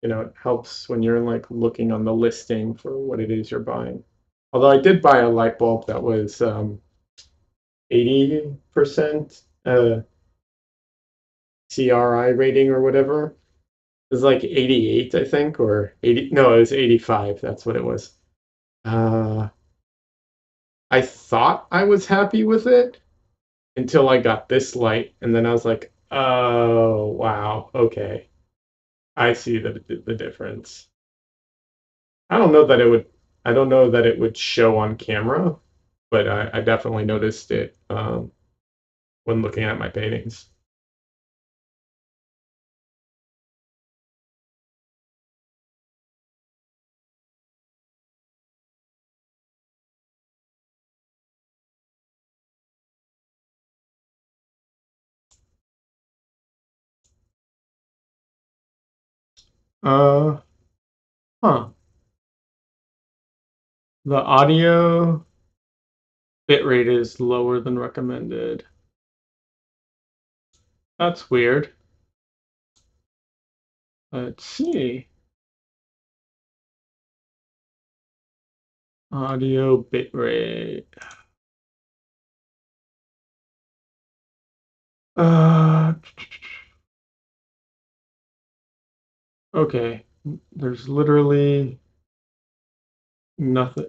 it helps when you're like looking on the listing for what it is you're buying. Although I did buy a light bulb that was 80% CRI rating or whatever. It was like 88, I think, or 80. No, it was 85. That's what it was. Uh, I thought I was happy with it until I got this light, and then I was like, oh, wow, okay. I see the difference. I don't know that it would. I don't know that it would show on camera, but I definitely noticed it when looking at my paintings. Uh, huh. The audio bitrate is lower than recommended. That's weird. Let's see. Audio bitrate. Uh, okay. There's literally nothing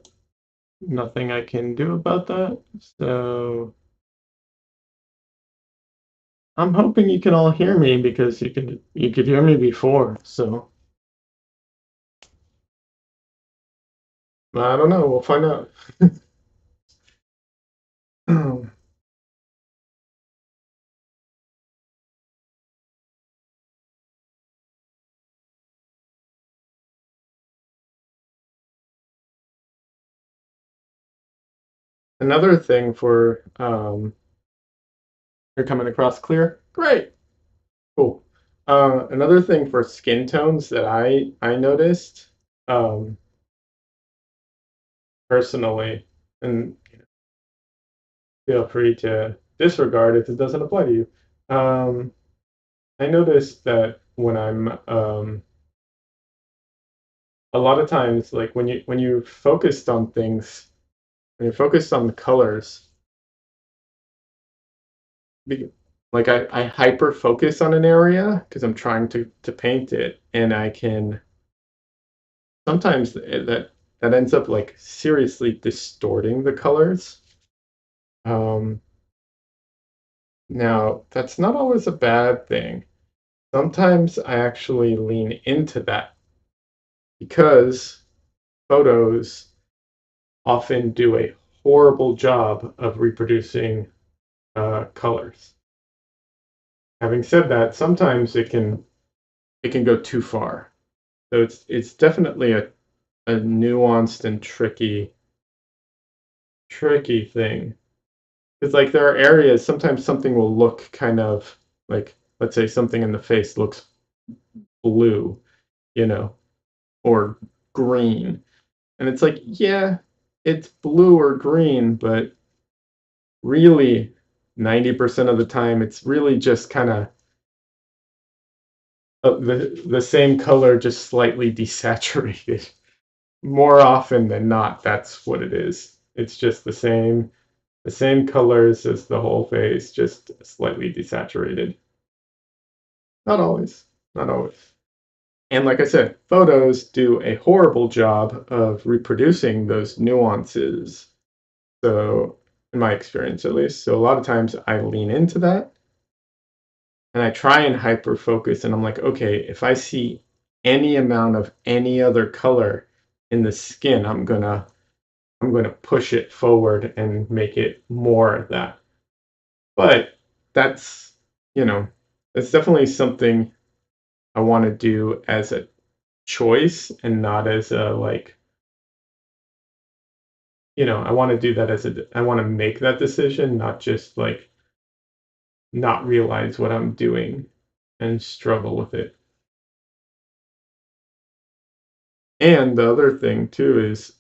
nothing I can do about that. So I'm hoping you can all hear me because you could hear me before. So I don't know. We'll find out. Another thing for you're coming across clear? Great. Cool. Another thing for skin tones that I noticed personally, and feel free to disregard if it doesn't apply to you. Um, I noticed that when I'm a lot of times, like when you focused on things, when you're focused on the colors, like I hyper focus on an area because I'm trying to paint it, and I can sometimes that ends up like seriously distorting the colors. Um, Now that's not always a bad thing. Sometimes I actually lean into that because photos often do a horrible job of reproducing colors. Having said that, sometimes it can go too far. So it's definitely a nuanced and tricky thing. It's like there are areas sometimes something will look kind of like, let's say something in the face looks blue, you know, or green. And it's like, yeah, it's blue or green, but really 90% of the time it's really just kind of the same color just slightly desaturated. More often than not, that's what it is. It's just the same colors as the whole face, just slightly desaturated. Not always. Not always. And like I said, photos do a horrible job of reproducing those nuances. So, in my experience at least, so a lot of times I lean into that and I try and hyper focus and I'm like, okay, if I see any amount of any other color in the skin, I'm gonna push it forward and make it more of that. But that's, you know, that's definitely something I want to do as a choice and not as a like, I want to do that as I want to make that decision, not just like not realize what I'm doing and struggle with it. And the other thing too is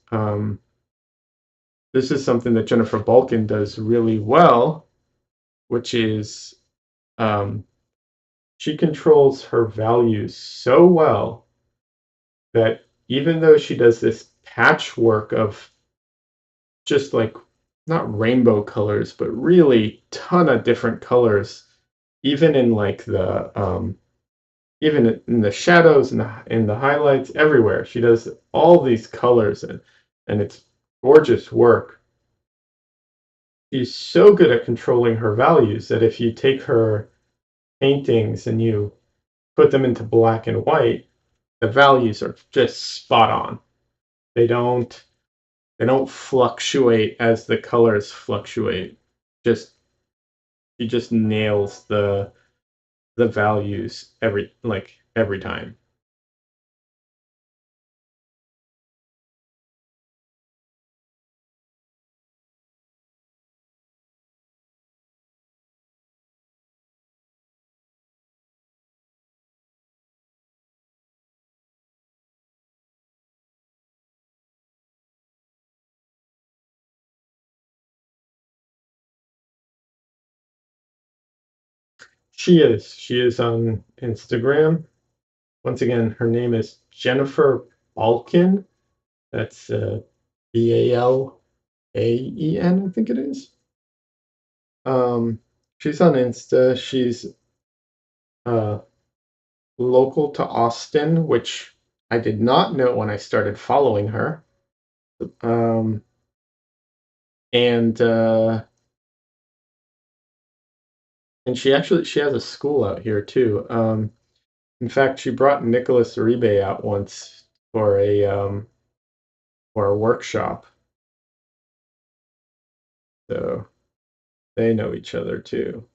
this is something that Jennifer Balkin does really well, which is um, she controls her values so well that even though she does this patchwork of just like not rainbow colors, but really ton of different colors, even in like the even in the shadows and in the highlights everywhere. She does all these colors and it's gorgeous work. She's so good at controlling her values that if you take her paintings and you put them into black and white, the values are just spot on. They don't they don't fluctuate as the colors fluctuate. Just he just nails the values every time. She is on Instagram. Once again, her name is Jennifer Balkin. That's Balkaen, I think it is. Um, she's on Insta. She's uh, local to Austin, which I did not know when I started following her. Um, and she has a school out here too. In fact, she brought Nicholas Uribe out once for a workshop, so they know each other too.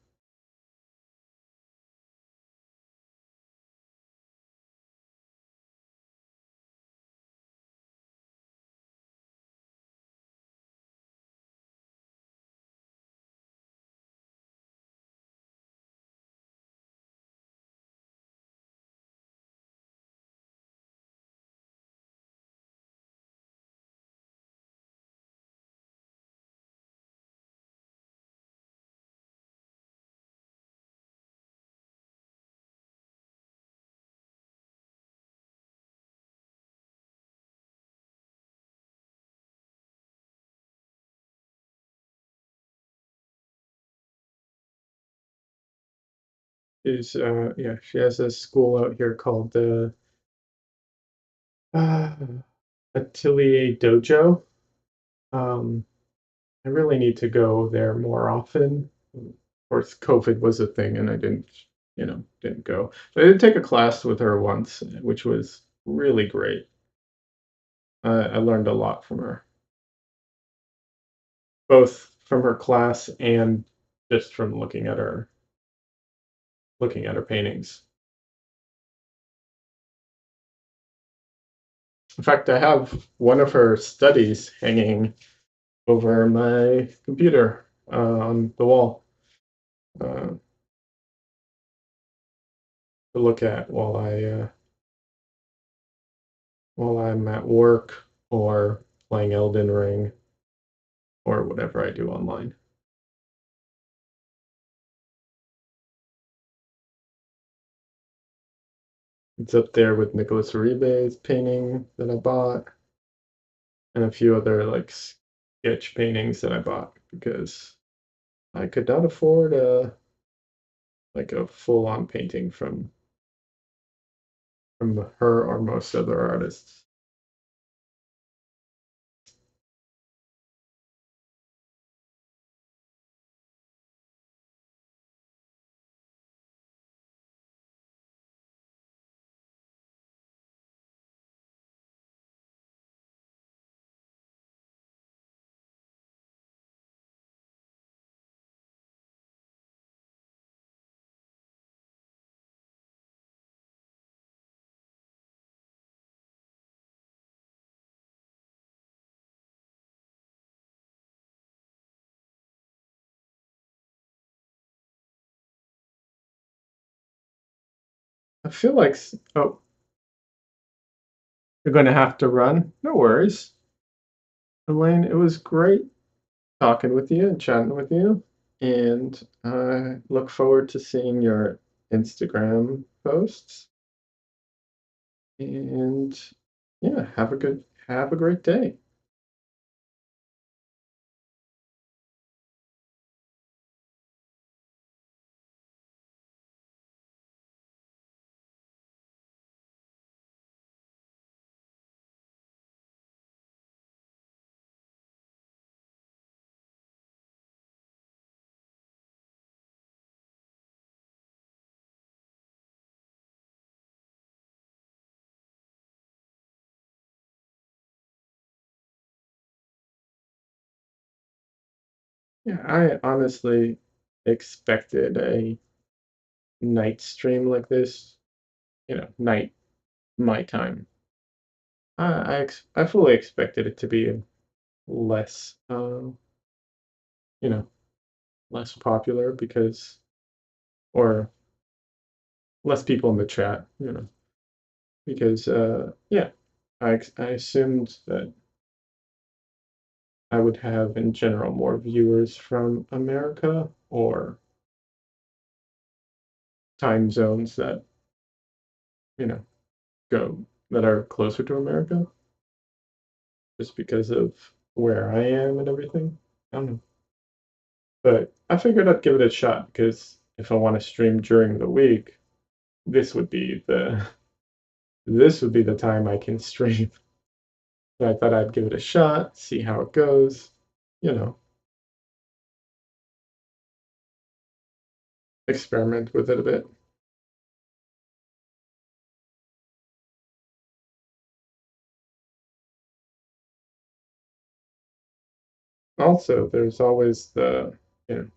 Is yeah, she has a school out here called uh, Atelier Dojo. Um, I really need to go there more often. Of course, COVID was a thing, and I didn't go. But I did take a class with her once, which was really great. I learned a lot from her, both from her class and just from looking at her paintings. In fact, I have one of her studies hanging over my computer on the wall uh, to look at while I'm at work or playing Elden Ring or whatever I do online. It's up there with Nicholas Uribe's painting that I bought and a few other like sketch paintings that I bought because I could not afford a full-on painting from her or most other artists. I feel like oh, you're going to have to run. No worries. Elaine, it was great talking with you and chatting with you. And I look forward to seeing your Instagram posts. And yeah, have a great day. Yeah, I honestly expected a night stream like this, night my time. I fully expected it to be less, you know, less popular because, or less people in the chat, because, yeah, I assumed that I would have in general more viewers from America or time zones that, you know, go that are closer to America just because of where I am and everything. I don't know. But I figured I'd give it a shot because if I want to stream during the week, this would be the this would be the time I can stream. So I thought I'd give it a shot, see how it goes, you know, experiment with it a bit. Also, there's always the, you know,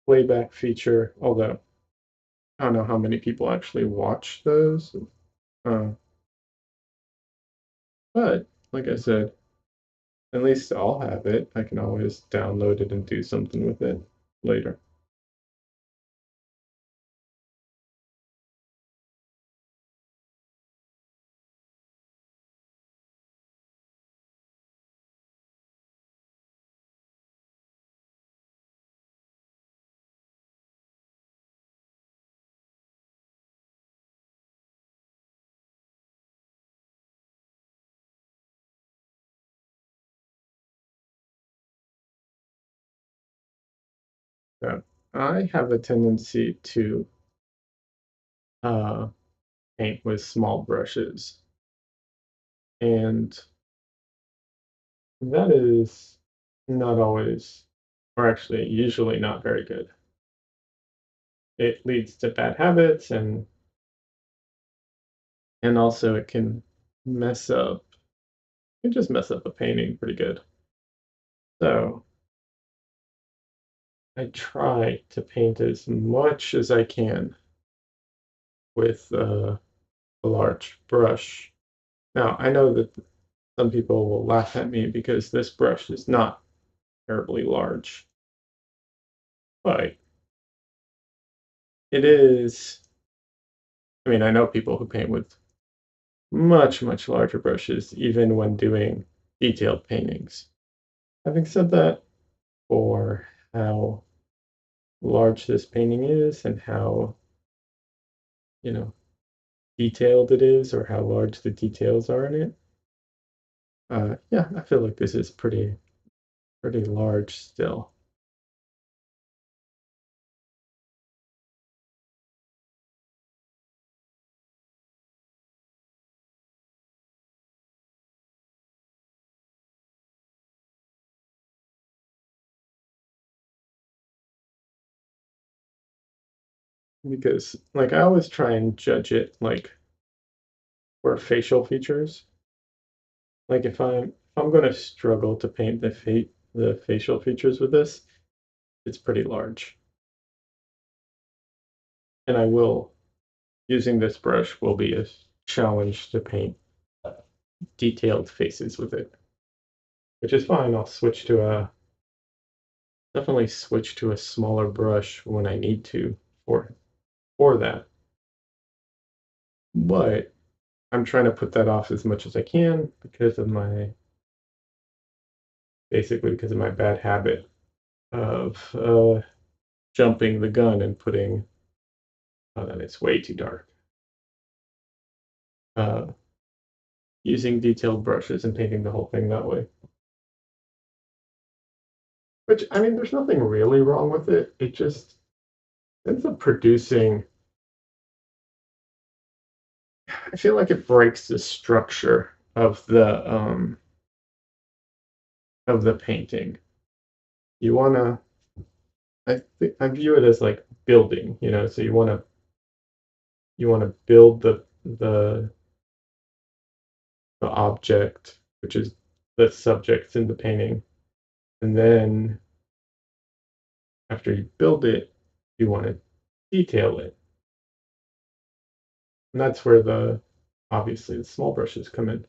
playback feature, although I don't know how many people actually watch those. Uh, but like I said, at least I'll have it. I can always download it and do something with it later. Yeah. I have a tendency to uh, paint with small brushes, and that is not always, or actually usually not very good. It leads to bad habits, and also it can mess up, it can just mess up a painting pretty good. So I try to paint as much as I can with a large brush. Now, I know that some people will laugh at me because this brush is not terribly large, but it is. I mean, I know people who paint with much, much larger brushes, even when doing detailed paintings. Having said that, for how large this painting is and how, you know, detailed it is or how large the details are in it, yeah, I feel like this is pretty large still. Because like I always try and judge it like for facial features. Like if I'm gonna struggle to paint the facial features with this, it's pretty large. And I will using this brush will be a challenge to paint detailed faces with it, which is fine. I'll switch to a definitely switch to a smaller brush when I need to for for that. But I'm trying to put that off as much as I can because of my basically because of my bad habit of jumping the gun and putting and it's way too dark. Uh, Using detailed brushes and painting the whole thing that way. Which I mean, there's nothing really wrong with it. It just ends up producing. I feel like it breaks the structure of the painting. You wanna. I view it as like building. So you wanna build the object, which is the subject in the painting, and then after you build it, you want to detail it. And that's where obviously the small brushes come in.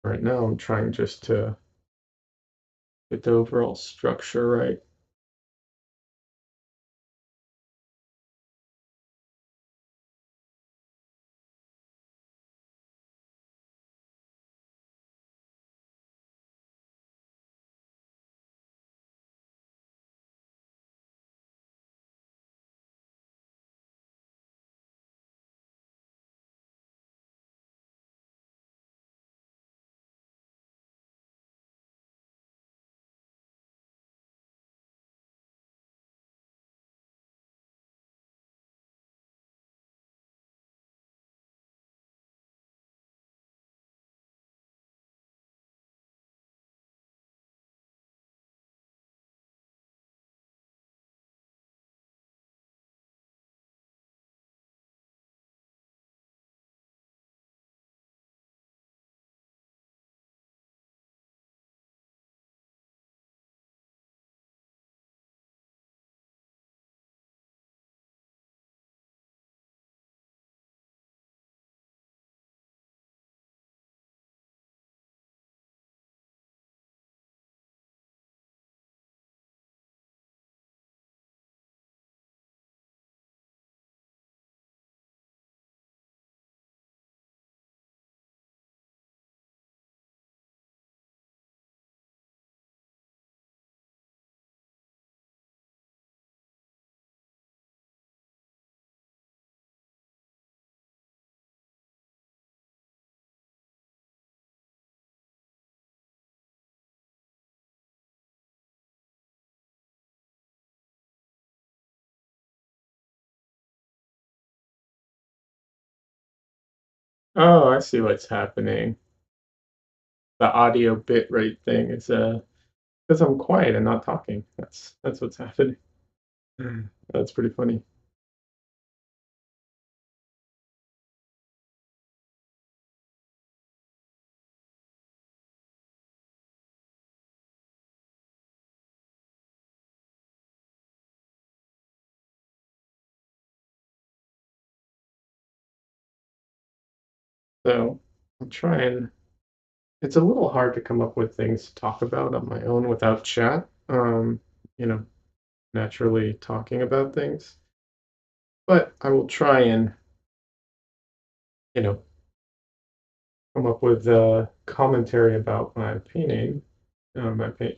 Right now, I'm trying just to get the overall structure right. Oh, I see what's happening. The audio bit rate thing is because I'm quiet and not talking. That's what's happening. That's pretty funny. So I'm trying. It's a little hard to come up with things to talk about on my own without chat. You know, naturally talking about things. But I will try and, you know, come up with commentary about my painting, my paint,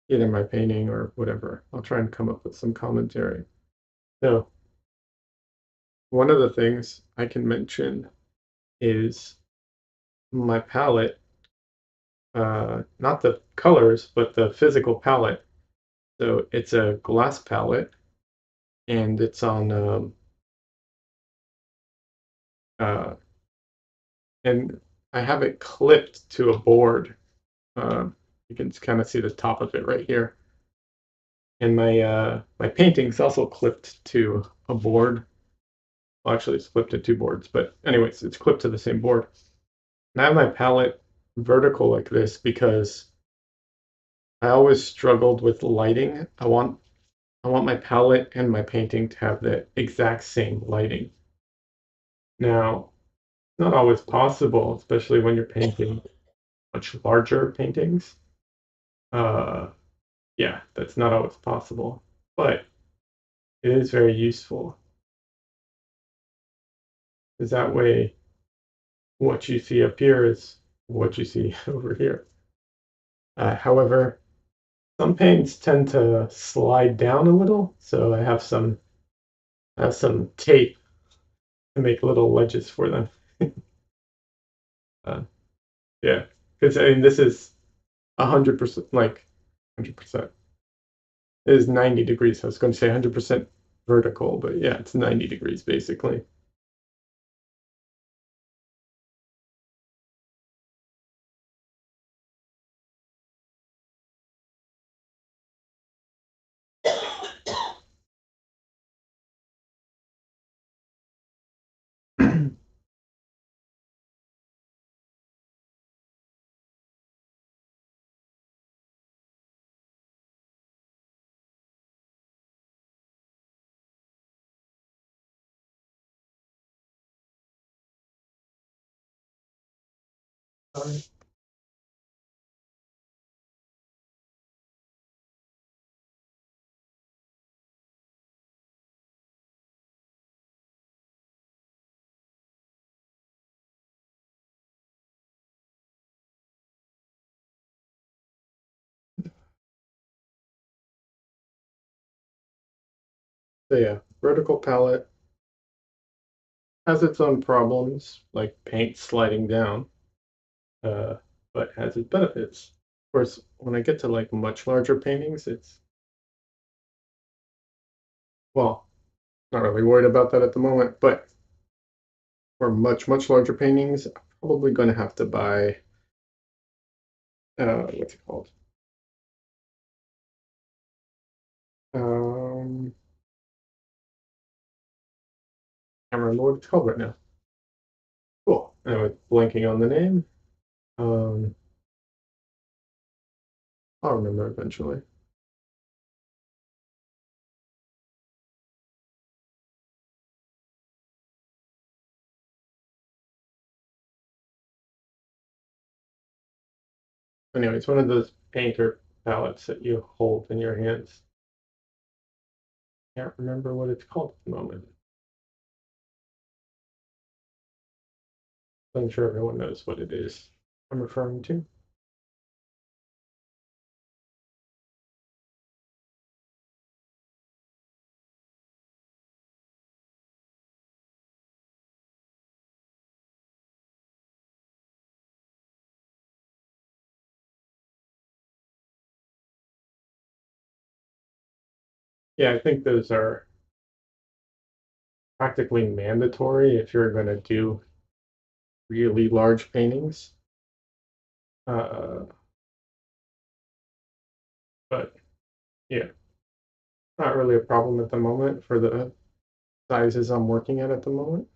either my painting or whatever. I'll try and come up with some commentary. So one of the things I can mention is my palette, not the colors, but the physical palette. So it's a glass palette, and it's on, uh, and I have it clipped to a board. You can kind of see the top of it right here. And my painting's also clipped to a board. Well, actually, it's clipped to two boards, but anyways, it's clipped to the same board. And I have my palette vertical like this because I always struggled with lighting. I want my palette and my painting to have the exact same lighting. Now, not always possible, especially when you're painting much larger paintings. Uh, yeah, that's not always possible, but it is very useful. Because that way, what you see up here is what you see over here. However, some paints tend to slide down a little, so I have some tape to make little ledges for them. Uh, yeah, because I mean this is 100%, like 100%. It is 90 degrees. I was going to say 100% vertical, but yeah, it's 90 degrees basically. So yeah, vertical palette has its own problems, like paint sliding down, uh, but has its benefits. Of course, when I get to like much larger paintings, it's, well, not really worried about that at the moment, but for much larger paintings, I'm probably going to have to buy, what's it called? Um, I can't remember what it's called right now. Cool. Anyway, blanking on the name. Um, I'll remember eventually. Anyway, it's one of those painter palettes that you hold in your hands. Can't remember what it's called at the moment. I'm sure everyone knows what it is I'm referring to. Yeah, I think those are practically mandatory if you're going to do really large paintings. Uh, but yeah, not really a problem at the moment for the sizes I'm working at the moment.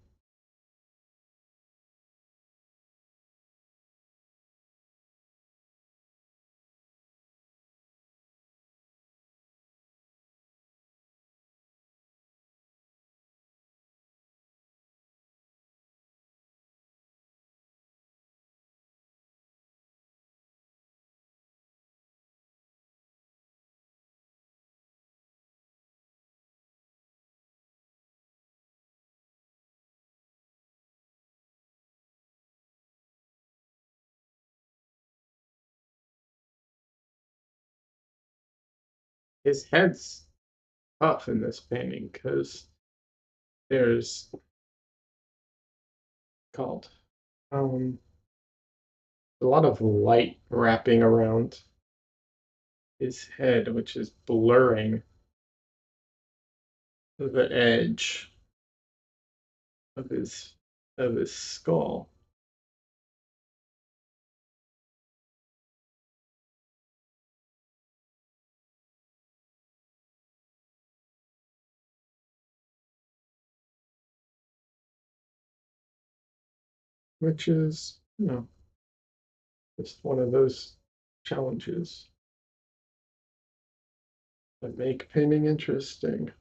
His head's tough in this painting because there's called um, a lot of light wrapping around his head, which is blurring the edge of his skull. Which is, just one of those challenges that make painting interesting.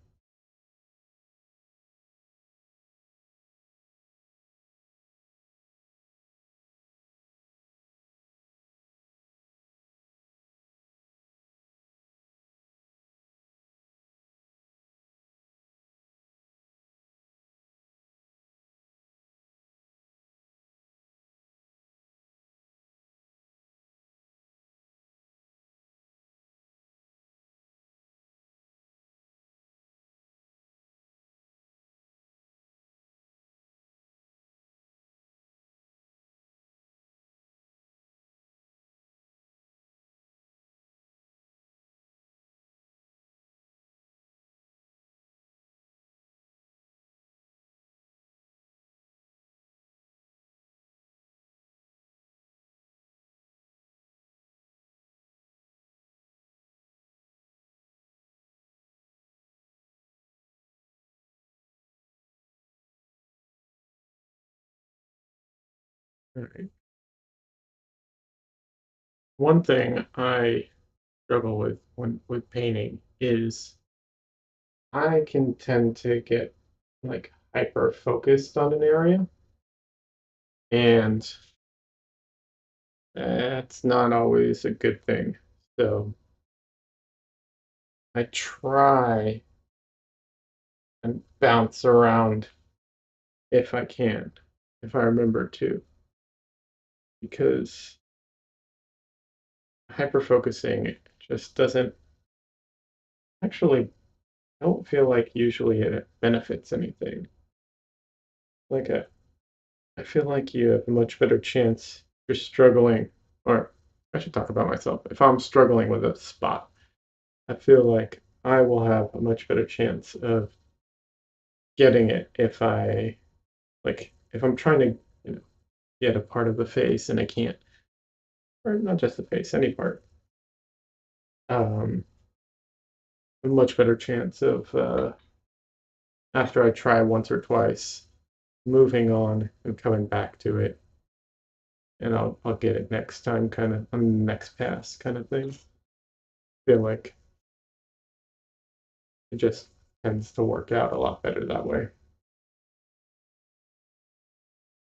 All right. One thing I struggle with when with painting is I can tend to get like hyper focused on an area, and that's not always a good thing. So I try and bounce around if I can, if I remember to, because hyper focusing just doesn't actually, I don't feel like usually it benefits anything. Like I feel like you have a much better chance if you're struggling, or I should talk about myself. If I'm struggling with a spot, I feel like I will have a much better chance of getting it if if I'm trying to, get a part of the face and I can't, or not just the face, any part. Um, a much better chance of after I try once or twice, moving on and coming back to it, and I'll get it next time, kind of on the next pass, kind of thing. Feel like it just tends to work out a lot better that way.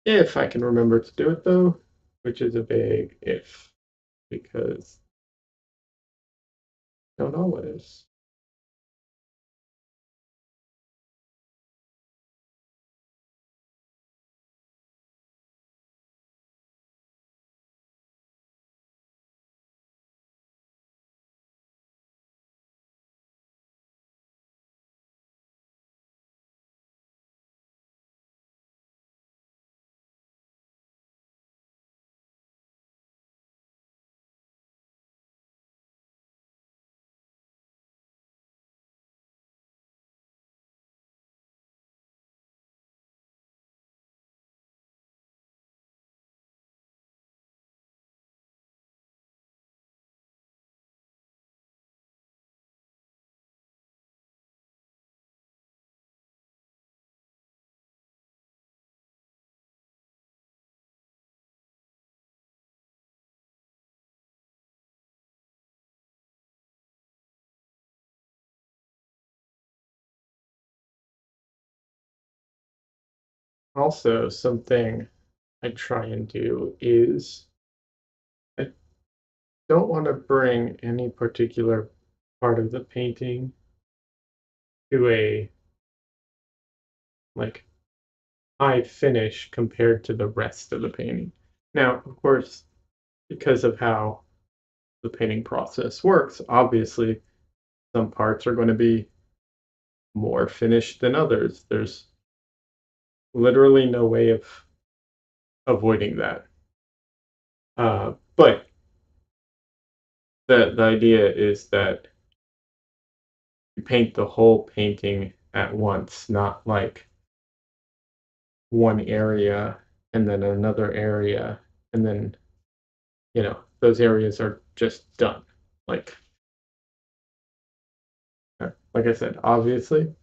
If I can remember to do it though, which is a big if, because I don't always. also something I try and do is I don't want to bring any particular part of the painting to a like high finish compared to the rest of the painting. Now, of course, because of how the painting process works, obviously some parts are going to be more finished than others. There's literally no way of avoiding that. But the idea is that you paint the whole painting at once, not like one area and then another area, and then, those areas are just done. Like, like I said, obviously,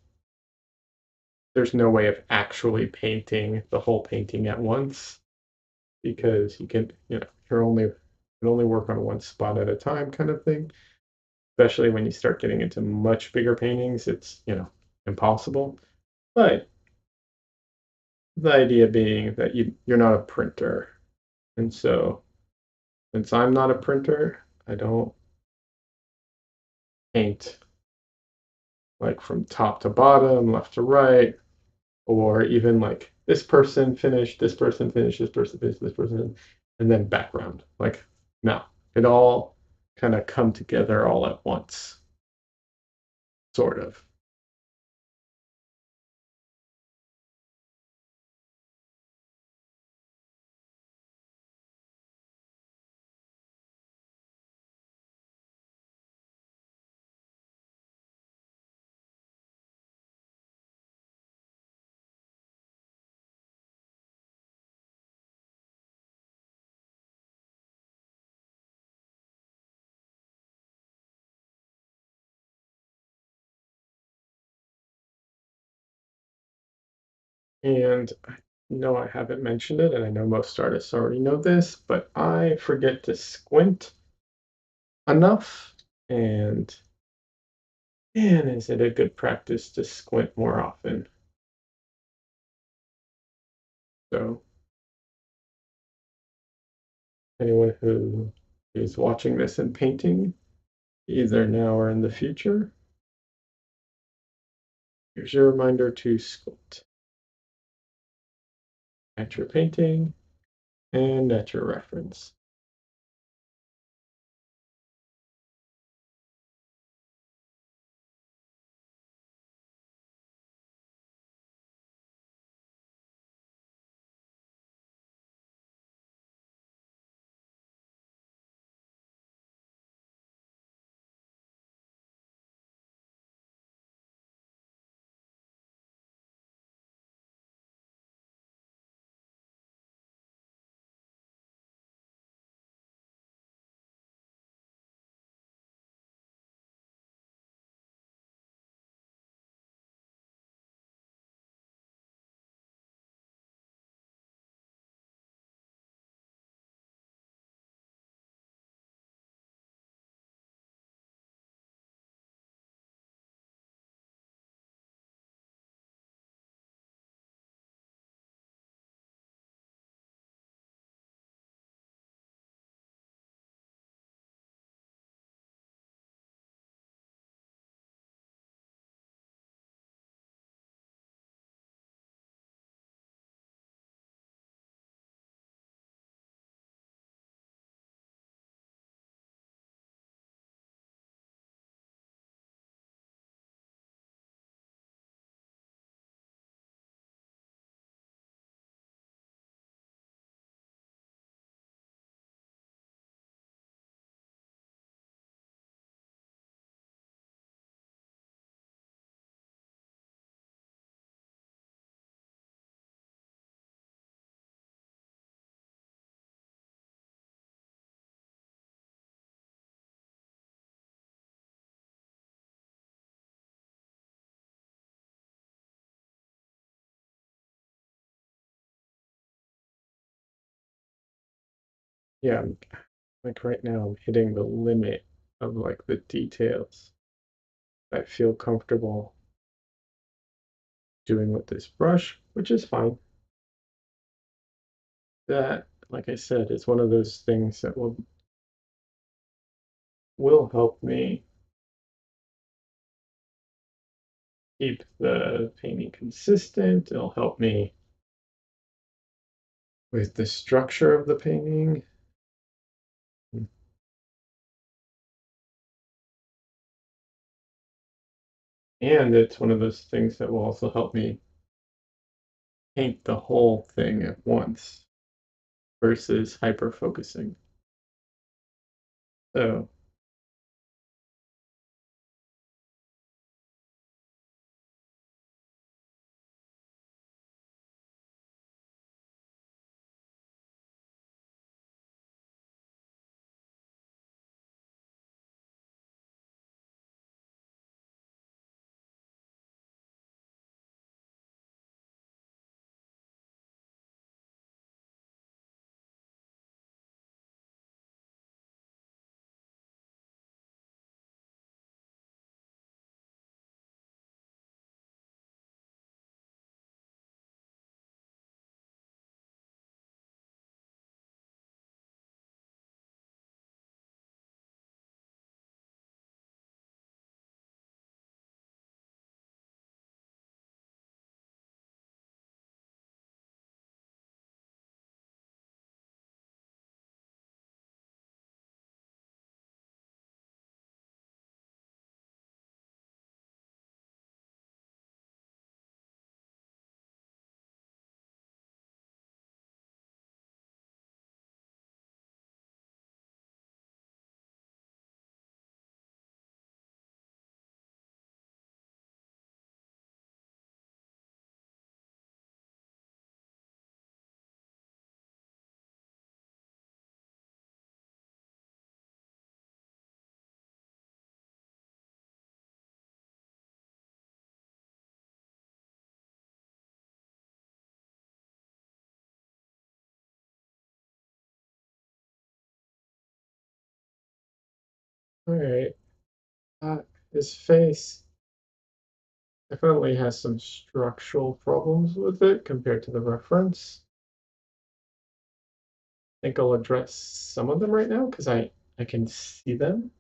there's no way of actually painting the whole painting at once because you can only work on one spot at a time kind of thing. Especially when you start getting into much bigger paintings, it's, impossible. But the idea being that you're not a printer. And so since I'm not a printer, I don't paint like from top to bottom, left to right, or even like this person finished, this person finished, this person finished, this person, and then background. Like, no, it all kind of come together all at once, sort of. And I know I haven't mentioned it, and I know most artists already know this, but I forget to squint enough. And man, is it a good practice to squint more often? So, anyone who is watching this and painting, either now or in the future, here's your reminder to squint at your painting and at your reference. Yeah, like right now, I'm hitting the limit of like the details I feel comfortable doing with this brush, which is fine. that, like I said, is one of those things that will help me keep the painting consistent. It'll help me with the structure of the painting. And it's one of those things that will also help me paint the whole thing at once versus hyper focusing. So, all right. His face definitely has some structural problems with it compared to the reference. I think I'll address some of them right now because I can see them.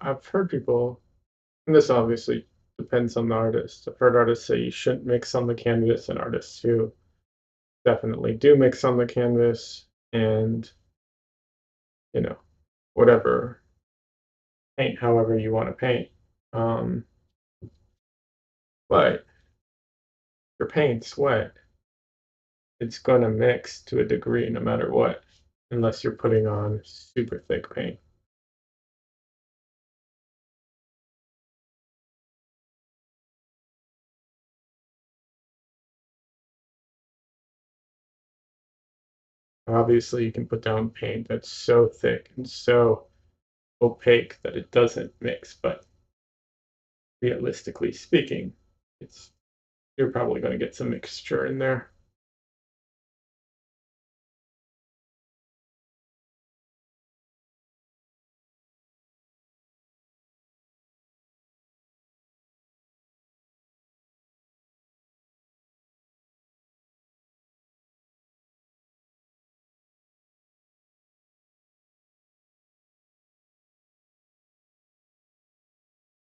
I've heard people, and this obviously depends on the artist. I've heard artists say you shouldn't mix on the canvas, and artists who definitely do mix on the canvas, and you know, whatever, paint however you want to paint. Um, but your paint's wet, it's gonna mix to a degree no matter what, unless you're putting on super thick paint. Obviously, you can put down paint that's so thick and so opaque that it doesn't mix, but realistically speaking, it's you're probably going to get some mixture in there.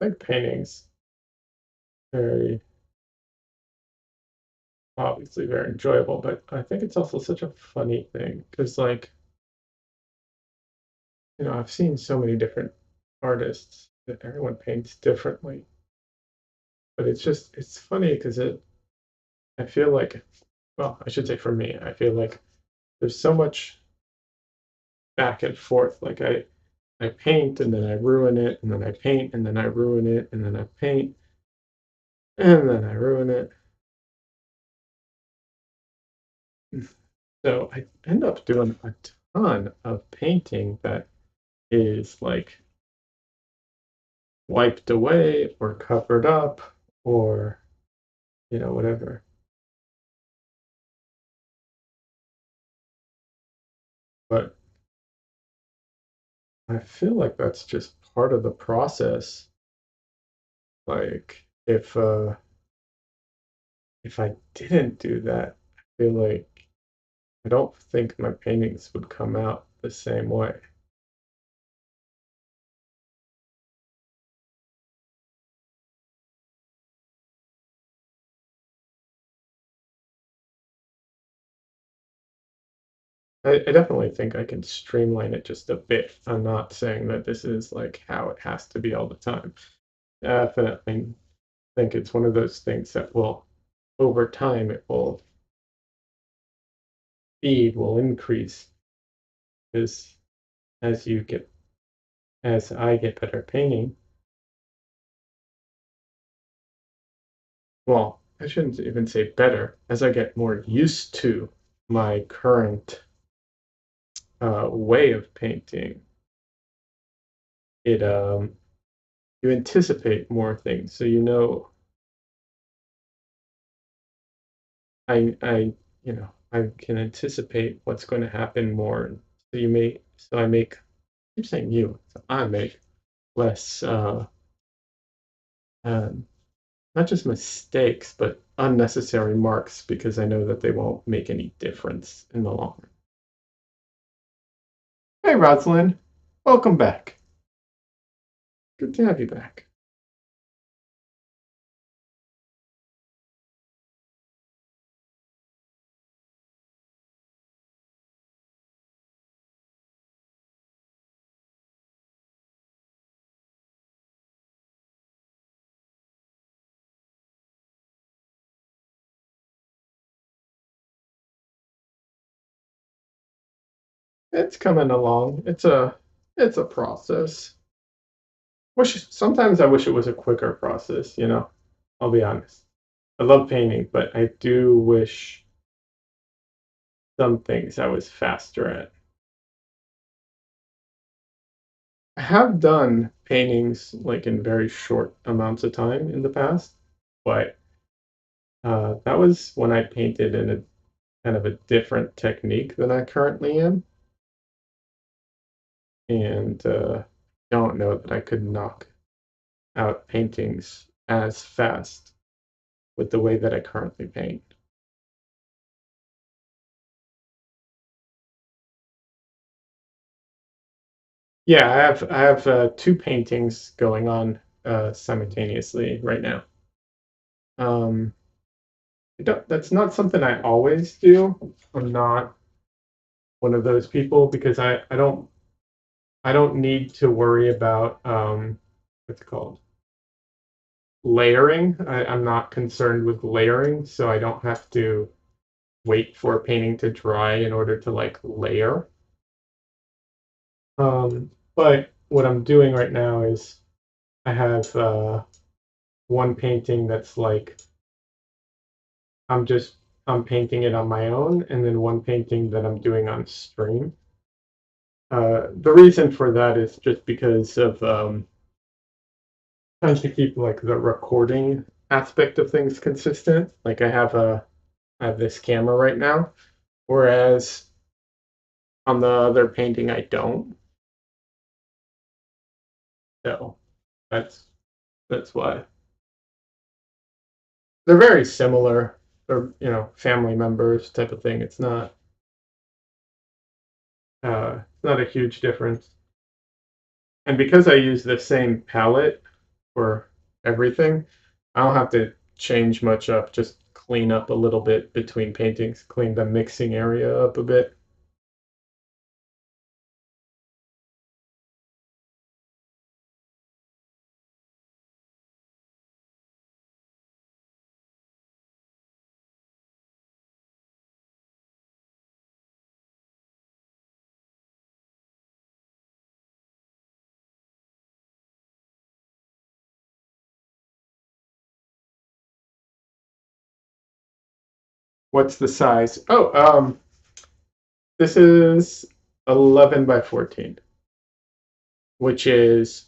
I think painting's very obviously very enjoyable, but I think it's also such a funny thing because, like, I've seen so many different artists that everyone paints differently, but it's funny because I feel like, well, I should say for me, I feel like there's so much back and forth. Like I paint and then I ruin it, and then I paint and then I ruin it, and then I paint and then I ruin it. So I end up doing a ton of painting that is like wiped away or covered up or whatever. But I feel like that's just part of the process. Like if I didn't do that, I feel like I don't think my paintings would come out the same way. I definitely think I can streamline it just a bit. I'm not saying that this is like how it has to be all the time. Definitely think it's one of those things that will, over time, it will speed will increase as as you get as I get better at painting. Well, I shouldn't even say better, as I get more used to my current way of painting. It You anticipate more things, so I can anticipate what's going to happen more. So I make. I'm saying you. So I make less, um, not just mistakes, but unnecessary marks because I know that they won't make any difference in the long run. Hey, Rosalind, welcome back. Good to have you back. It's coming along. It's a process. Sometimes I wish it was a quicker process. I'll be honest. I love painting, but I do wish some things I was faster at. I have done paintings like in very short amounts of time in the past, but that was when I painted in a kind of a different technique than I currently am, and don't know that I could knock out paintings as fast with the way that I currently paint. Yeah, I have two paintings going on simultaneously right now. Um, that's not something I always do. I'm not one of those people because I don't need to worry about what's it called, layering. I'm not concerned with layering, so I don't have to wait for a painting to dry in order to like layer. But what I'm doing right now is I have one painting that's like I'm just I'm painting it on my own, and then one painting that I'm doing on stream. The reason for that is just because of trying to keep like the recording aspect of things consistent. Like I have this camera right now, whereas on the other painting I don't. So that's that's why they're very similar. They're family members type of thing. It's not a huge difference. And because I use the same palette for everything. I don't have to change much up, just clean up a little bit between paintings, clean the mixing area up a bit. What's the size? Oh, this is 11 by 14, which is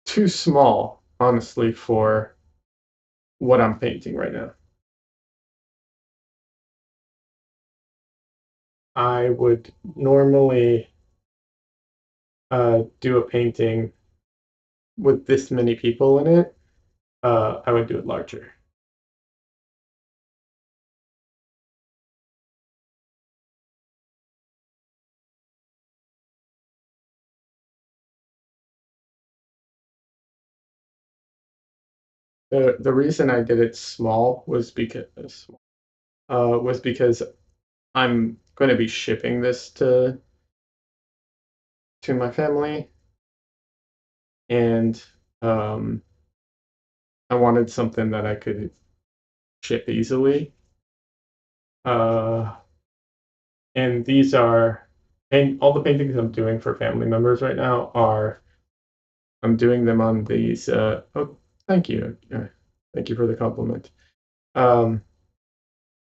too small, honestly, for what I'm painting right now. I would normally do a painting with this many people in it. I would do it larger. The reason I did it small was because I'm going to be shipping this to my family, and um, I wanted something that I could ship easily. Uh, and these are, and all the paintings I'm doing for family members right now are, I'm doing them on these. Oh, thank you. Thank you for the compliment. Um,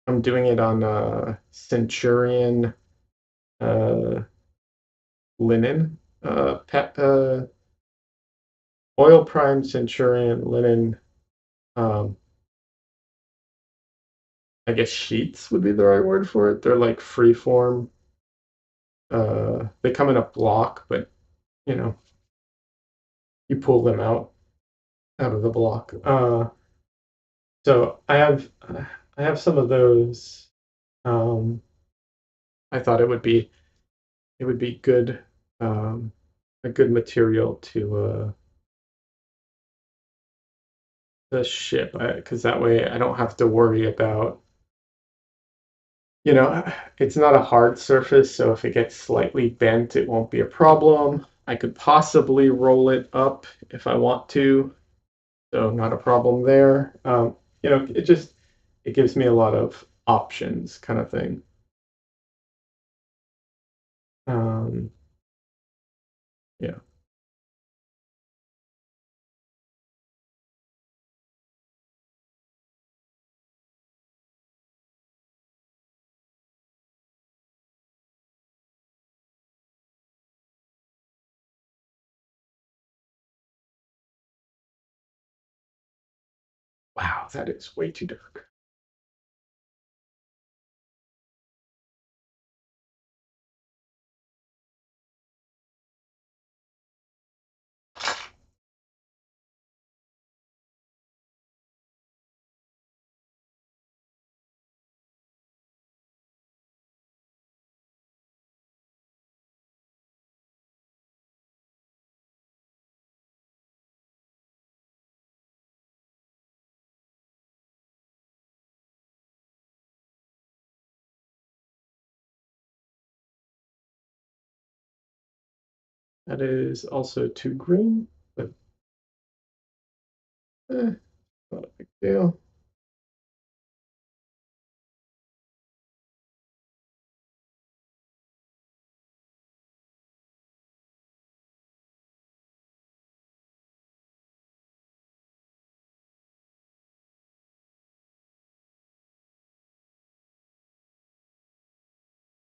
I'm doing it on Centurion uh, linen, oil prime Centurion linen. Um, I guess sheets would be the right word for it. They're like free form. They come in a block, but you know, you pull them out of the block. So I have some of those. Um, I thought it would be good, um, a good material to ship, because that way I don't have to worry about, it's not a hard surface, so if it gets slightly bent, it won't be a problem. I could possibly roll it up if I want to, so not a problem there. It gives me a lot of options, kind of thing. Um, yeah. Wow, that is way too dark. That is also too green, but not a big deal.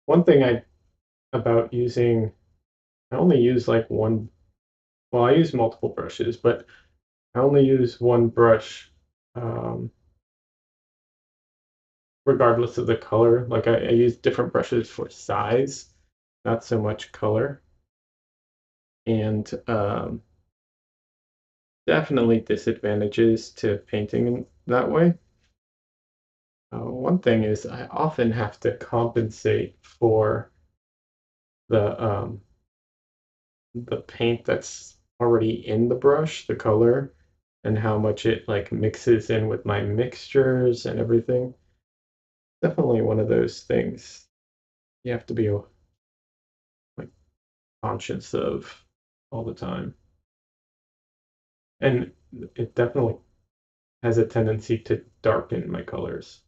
One thing I about using, I only use like one, well, I use multiple brushes, but I only use one brush, um, regardless of the color. Like I use different brushes for size, not so much color. And definitely disadvantages to painting in that way. One thing is I often have to compensate for the paint that's already in the brush, the color, and how much it like mixes in with my mixtures and everything. Definitely one of those things you have to be like conscious of all the time. And it definitely has a tendency to darken my colors.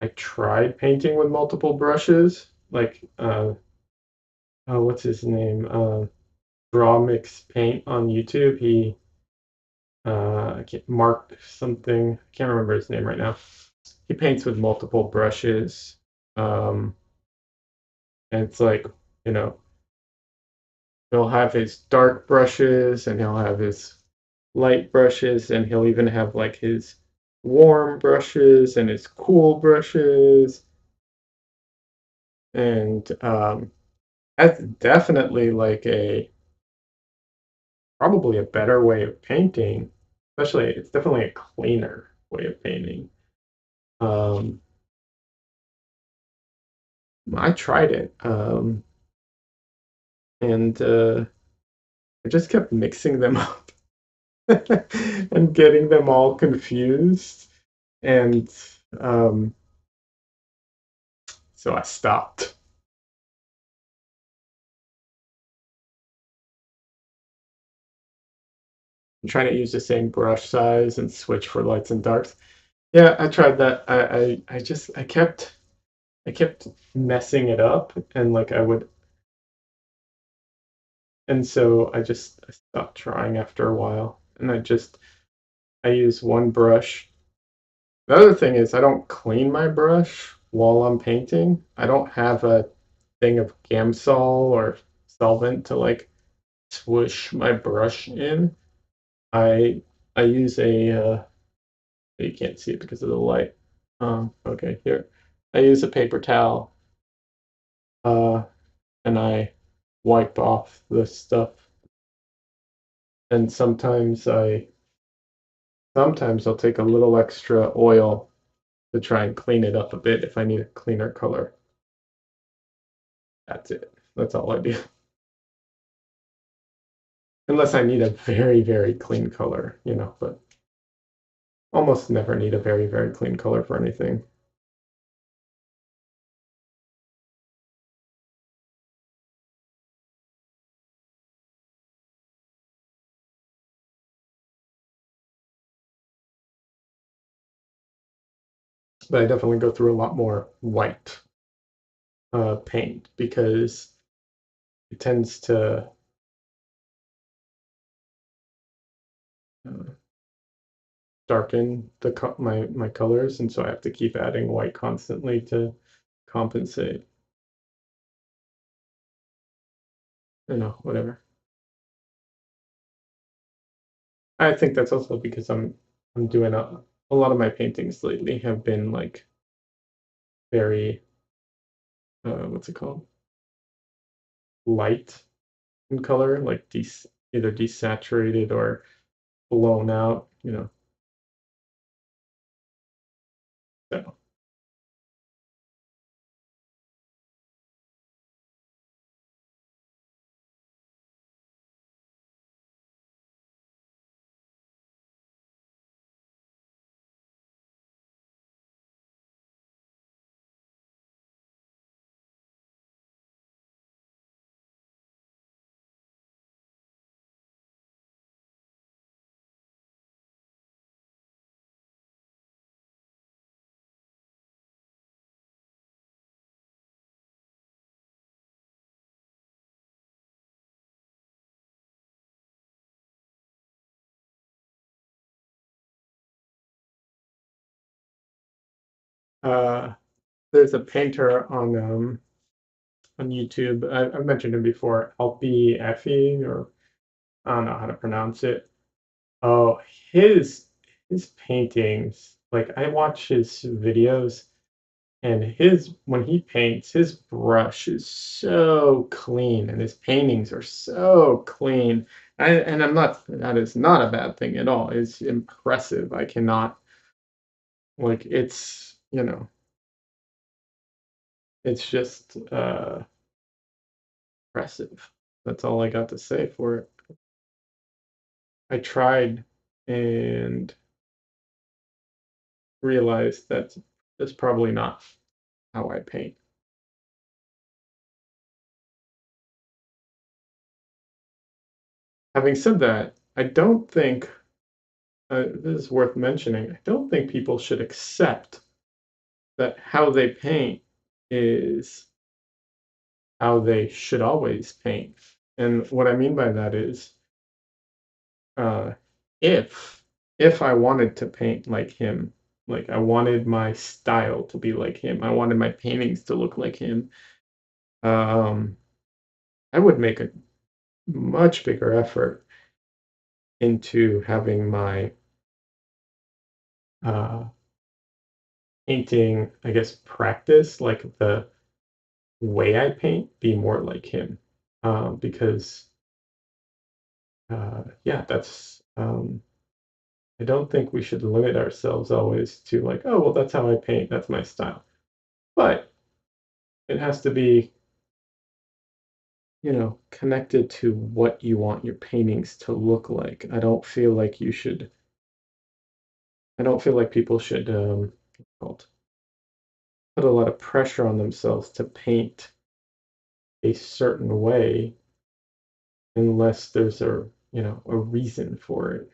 I tried painting with multiple brushes, like oh, what's his name? Draw Mix Paint on YouTube. He I can't, Mark something. I can't remember his name right now. He paints with multiple brushes. Um, and it's like, you know, he'll have his dark brushes and he'll have his light brushes and he'll even have like his warm brushes and his cool brushes. And that's definitely like a probably a better way of painting. Especially, it's definitely a cleaner way of painting. Um, I tried it, and I just kept mixing them up and getting them all confused, and um, so I stopped. I'm trying to use the same brush size and switch for lights and darks. Yeah, I tried that. I kept messing it up, and like I would, and so I stopped trying after a while, and I use one brush. The other thing is I don't clean my brush while I'm painting. I don't have a thing of Gamsol or solvent to like swoosh my brush in. I I use you can't see it because of the light. Okay, here. I use a paper towel, uh, and I wipe off the stuff. And sometimes I'll take a little extra oil to try and clean it up a bit if I need a cleaner color. That's it. That's all I do. Unless I need a very, very clean color, but almost never need a very, very clean color for anything. But I definitely go through a lot more white paint because it tends to uh, darken my colors, and so I have to keep adding white constantly to compensate. Whatever. I think that's also because I'm doing a lot of my paintings lately have been like very what's it called, light in color, like either desaturated or blown out. So uh, there's a painter on YouTube. I've mentioned him before, Alpi Effie, or I don't know how to pronounce it. Oh, his paintings, like I watch his videos and his when he paints, his brush is so clean and his paintings are so clean. And that is not a bad thing at all. It's impressive. I cannot like it's, It's just impressive. That's all I got to say for it. I tried and realized that's probably not how I paint. Having said that, I don't think this is worth mentioning. I don't think people should accept that how they paint is how they should always paint. And what I mean by that is, uh, if if I wanted to paint like him, like I wanted my style to be like him, I wanted my paintings to look like him, um, I would make a much bigger effort into having my uh, painting, I guess, practice, like the way I paint, be more like him. Because, yeah, I don't think we should limit ourselves always to like, oh, well, that's how I paint, that's my style. But it has to be, connected to what you want your paintings to look like. I don't feel like people should called, put a lot of pressure on themselves to paint a certain way unless there's a reason for it.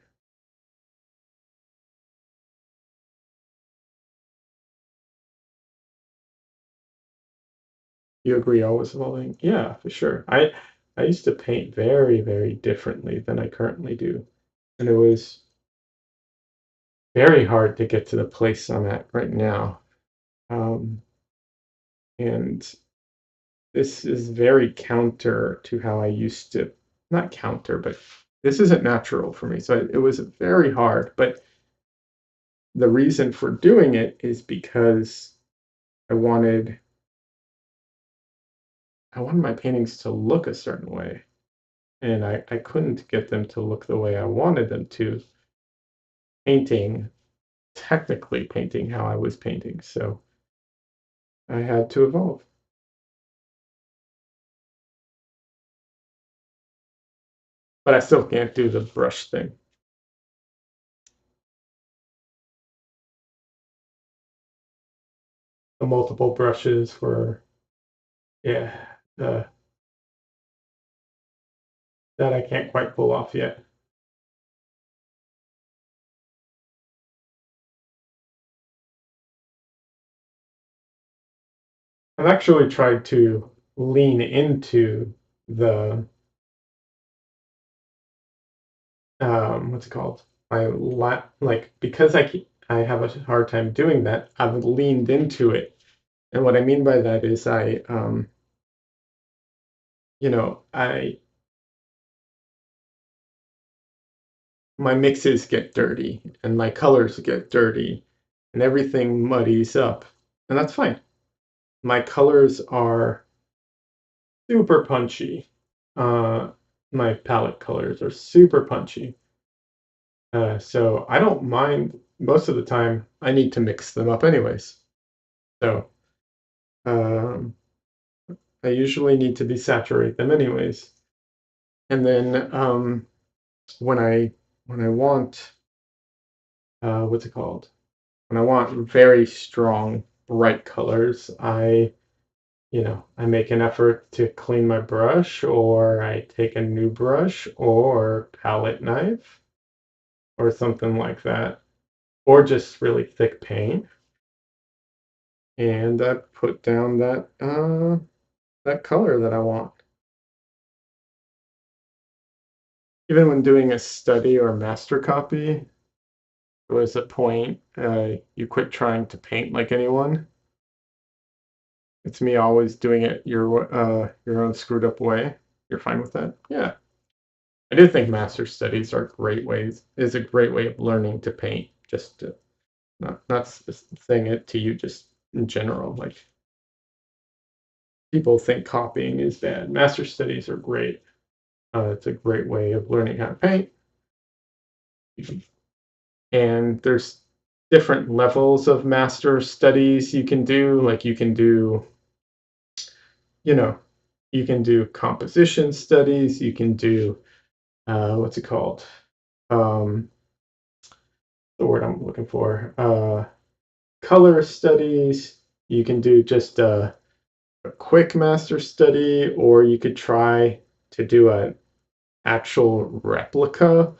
You agree always evolving? Yeah, for sure. I used to paint very, very differently than I currently do. And it was very hard to get to the place I'm at right now. Um, and this is very counter to how I used to, not counter, but this isn't natural for me. So it was very hard. But the reason for doing it is because I wanted I wanted my paintings to look a certain way. And I couldn't get them to look the way I wanted them to painting, technically painting how I was painting. So I had to evolve. But I still can't do the brush thing. The multiple brushes for, yeah, uh, that I can't quite pull off yet. I've actually tried to lean into the, what's it called? Like, because I have a hard time doing that, I've leaned into it. And what I mean by that is I my mixes get dirty and my colors get dirty and everything muddies up. And that's fine. My colors are super punchy. Uh, my palette colors are super punchy. So I don't mind most of the time. I need to mix them up anyways. So um, I usually need to desaturate them anyways. And then when I want what's it called? When I want very strong, bright colors, I make an effort to clean my brush, or I take a new brush or palette knife or something like that, or just really thick paint, and I put down that color that I want. Even when doing a study or master copy, there was a point you quit trying to paint like anyone. It's me always doing it your own screwed up way. You're fine with that? Yeah. I do think master studies are great ways is a great way of learning to paint, just to not saying it to you just in general. Like people think copying is bad. Master studies are great. It's a great way of learning how to paint. And there's different levels of master studies you can do. Like you can do you know, you can do composition studies, you can do what's it called? Um, the word I'm looking for. Color studies. You can do just a quick master study, or you could try to do an actual replica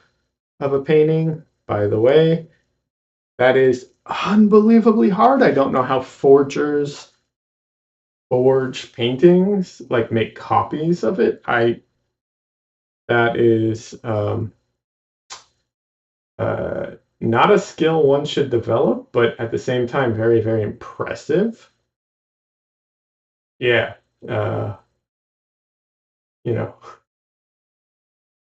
of a painting. By the way, that is unbelievably hard. I don't know how forgers forge paintings, like make copies of it. I That is not a skill one should develop, but at the same time, very, very impressive. Yeah, uh, you know,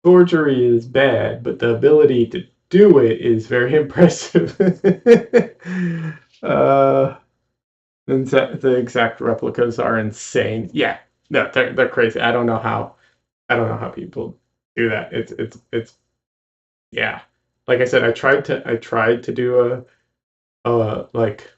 forgery is bad, but the ability to do it is very impressive. uh, and the exact replicas are insane. Yeah, no, they're crazy. I don't know how people do that. It's yeah. Like I said, I tried to do like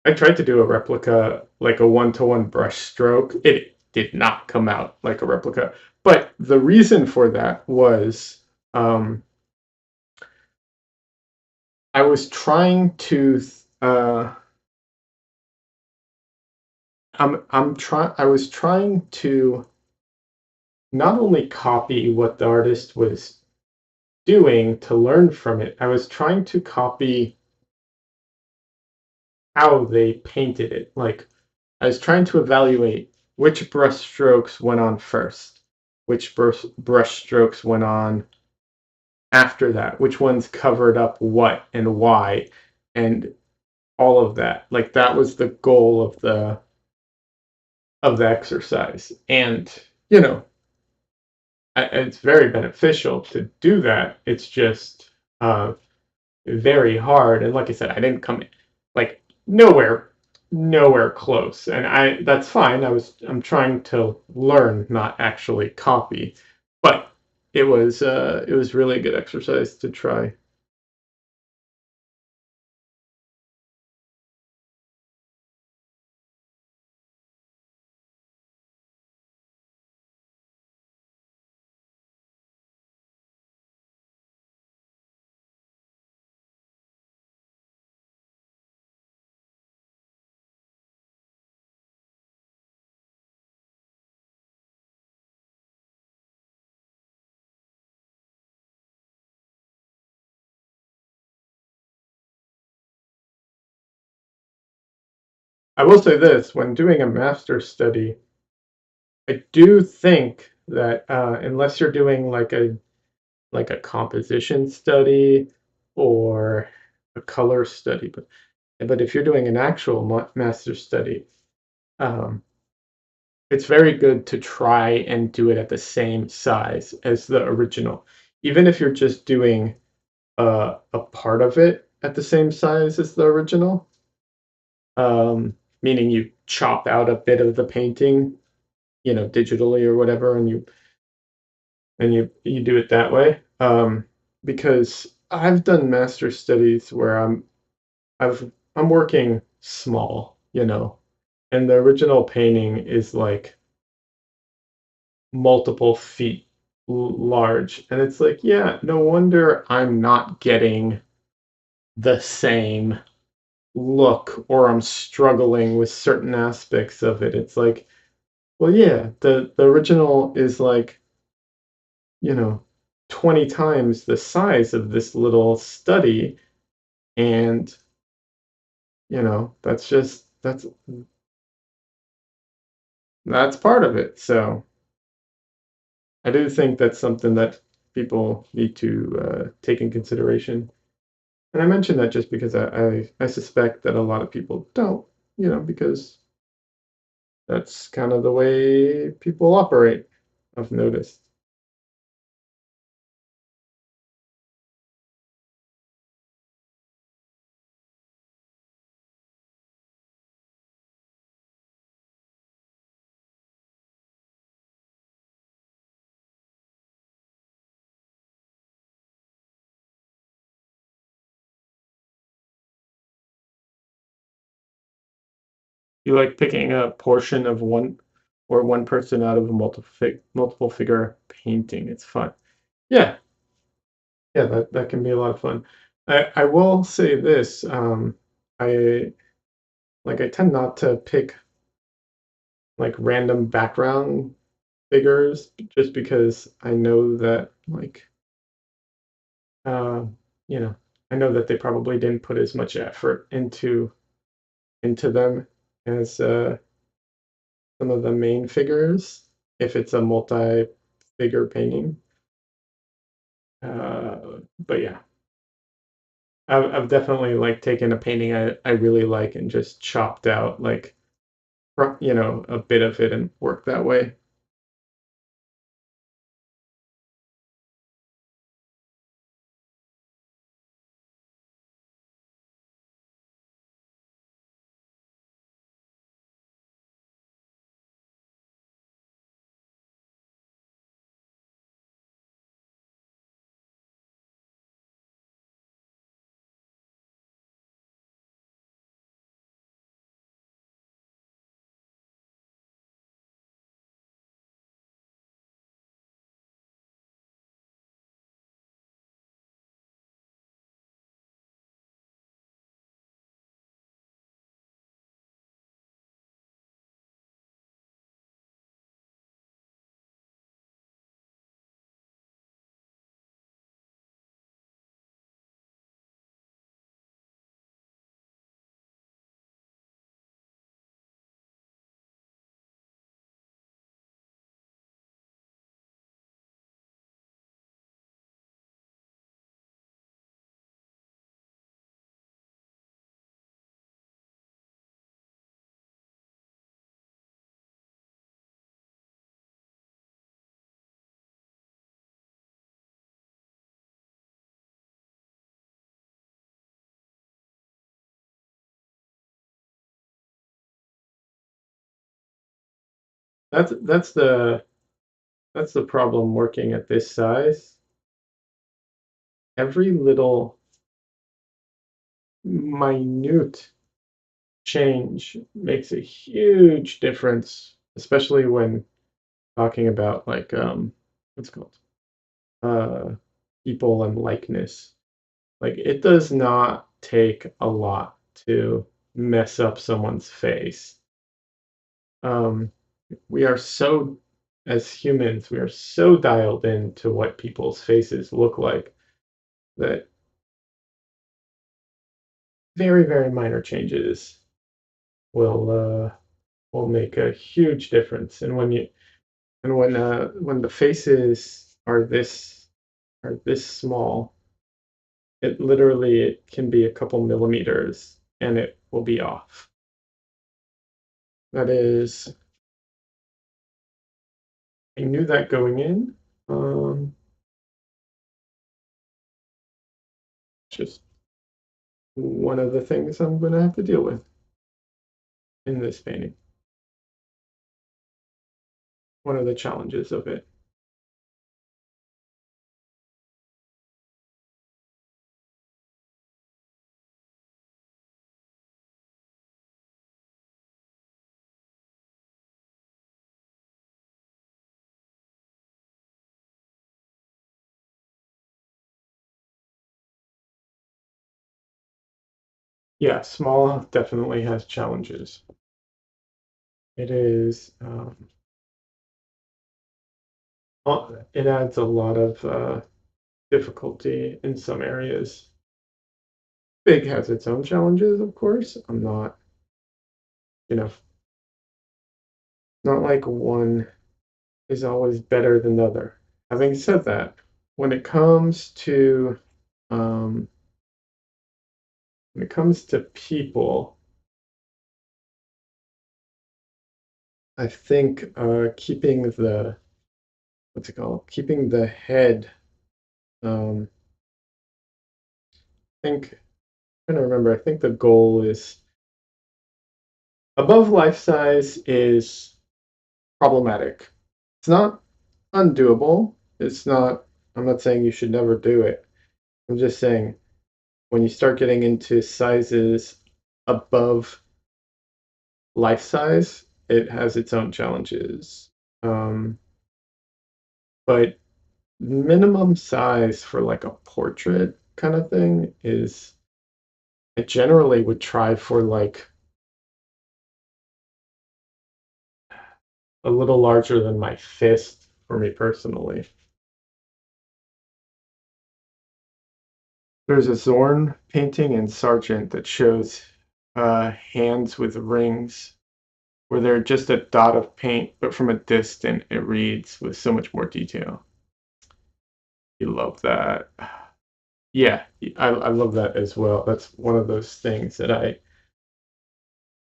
I tried to do a replica, like a one-to-one brush stroke. It did not come out like a replica. But the reason for that was um, I was trying to I was trying to not only copy what the artist was doing to learn from it, I was trying to copy how they painted it. Like I was trying to evaluate which brush strokes went on first, which brush strokes went on after that, which ones covered up what and why, and all of that. Like that was the goal of the exercise. And you know, it's very beneficial to do that. It's just very hard. And like I said, I didn't come like nowhere close. And I that's fine. I'm trying to learn, not actually copy. But it was really a good exercise to try. I will say this, when doing a master's study, I do think that unless you're doing like a composition study or a color study, but if you're doing an actual master's study, um, it's very good to try and do it at the same size as the original, even if you're just doing a part of it at the same size as the original. Meaning you chop out a bit of the painting, you know, digitally or whatever, and you do it that way. Because I've done master studies where I'm working small, you know, and the original painting is like multiple feet large, and it's like, yeah, no wonder I'm not getting the same look, or I'm struggling with certain aspects of it. It's like, well, yeah, the original is like, you know, 20 times the size of this little study, and you know, that's part of it. So I do think that's something that people need to take in consideration. And I mention that just because I suspect that a lot of people don't, you know, because that's kind of the way people operate, I've noticed. You like picking a portion of one or one person out of a multiple figure painting. It's fun. Yeah, yeah, that can be a lot of fun. I will say this, I I tend not to pick like random background figures just because I know that uh, you know, I know that they probably didn't put as much effort into them as some of the main figures if it's a multi-figure painting. But yeah, I've definitely like taken a painting I really like and just chopped out like a bit of it and worked that way. That's the problem working at this size. Every little minute change makes a huge difference, especially when talking about what's it called uh people and likeness. Like it does not take a lot to mess up someone's face. Um, we are so, as humans, we are so dialed into what people's faces look like that very, very minor changes will will make a huge difference. And when the faces are this small, it can be a couple millimeters and it will be off. That is, I knew that going in. Just one of the things I'm going to have to deal with in this painting. One of the challenges of it. Yeah, small definitely has challenges. It is, it adds a lot of difficulty in some areas. Big has its own challenges, of course. I'm not, you know, not like one is always better than the other. Having said that, when it comes to um, people, I think keeping the what's it called? Keeping the head. I think I'm trying to remember. I think the goal is above life size is problematic. It's not undoable. It's not. I'm not saying you should never do it. I'm just saying when you start getting into sizes above life size, it has its own challenges. Um, but minimum size for like a portrait kind of thing is I generally would try for like a little larger than my fist for me personally. There's a Zorn painting in Sargent that shows hands with rings where they're just a dot of paint, but from a distance it reads with so much more detail. You love that. Yeah, I love that as well. That's one of those things that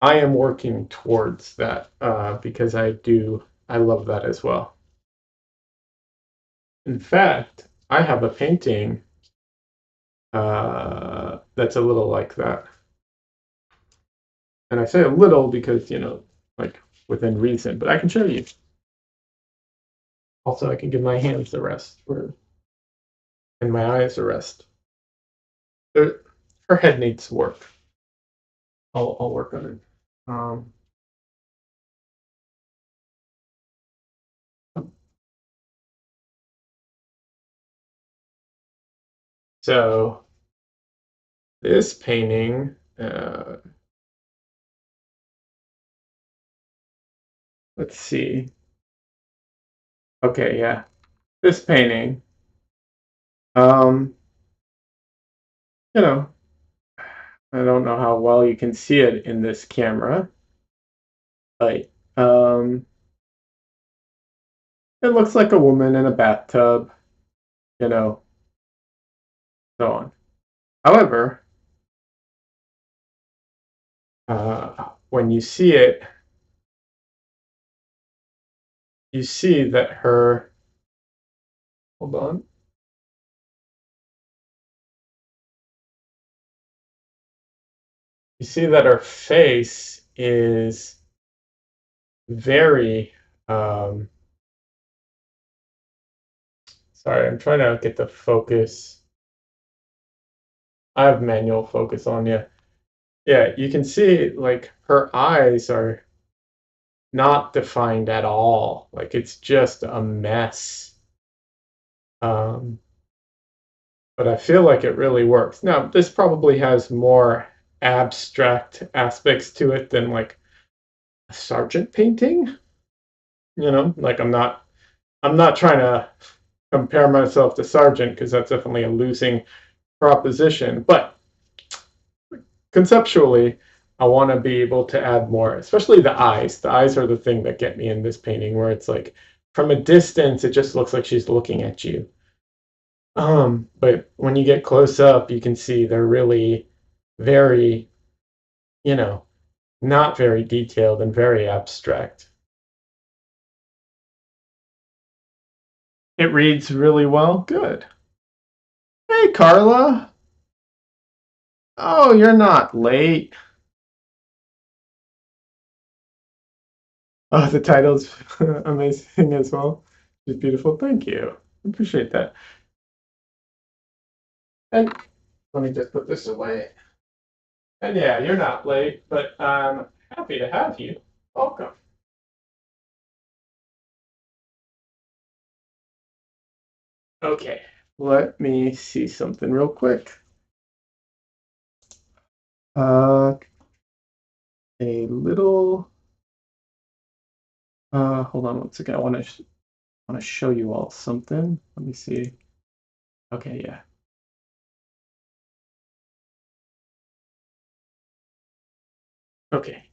I am working towards that because I love that as well. In fact, I have a painting that's a little like that. And I say a little because, like within reason, but I can show you. Also, I can give my hands a rest and my eyes a rest. Her, her head needs work. I'll work on it. Um, so this painting, let's see. Okay, yeah, this painting. Um, you know, I don't know how well you can see it in this camera, but it looks like a woman in a bathtub, you know, so on. However, when you see it, you see that hold on, you see that her face is very, sorry, I'm trying to get the focus. I have manual focus on, yeah. Yeah, you can see like her eyes are not defined at all. Like it's just a mess. Um, but I feel like it really works. Now, this probably has more abstract aspects to it than like a Sargent painting. Like I'm not trying to compare myself to Sargent because that's definitely a losing proposition. But conceptually, I want to be able to add more, especially the eyes. The eyes are the thing that get me in this painting, where it's like from a distance, it just looks like she's looking at you. But when you get close up, you can see they're really very, you know, not very detailed and very abstract. It reads really well. Good. Hey, Carla. Oh, you're not late. Oh, the title's amazing as well. It's beautiful. Thank you. Appreciate that. And let me just put this away. And yeah, you're not late, but I'm happy to have you. Welcome. Okay, let me see something real quick. Uh, a little. Hold on one second. I want to show you all something. Let me see. Okay, yeah. Okay.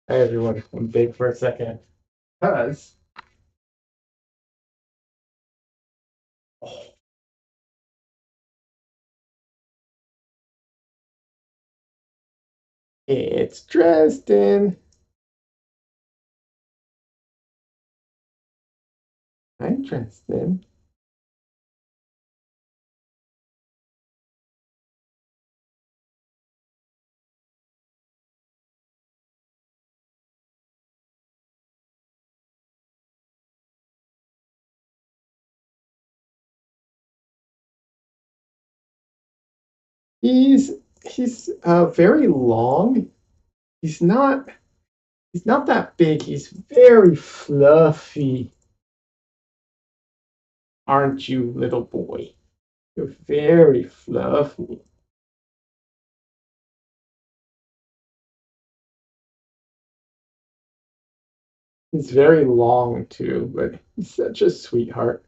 Hey everyone. I'm big for a second because oh, it's Dresden. Hi, Dresden. He's he's very long. He's not. He's not that big. He's very fluffy. Aren't you, little boy? You're very fluffy. He's very long too, but he's such a sweetheart.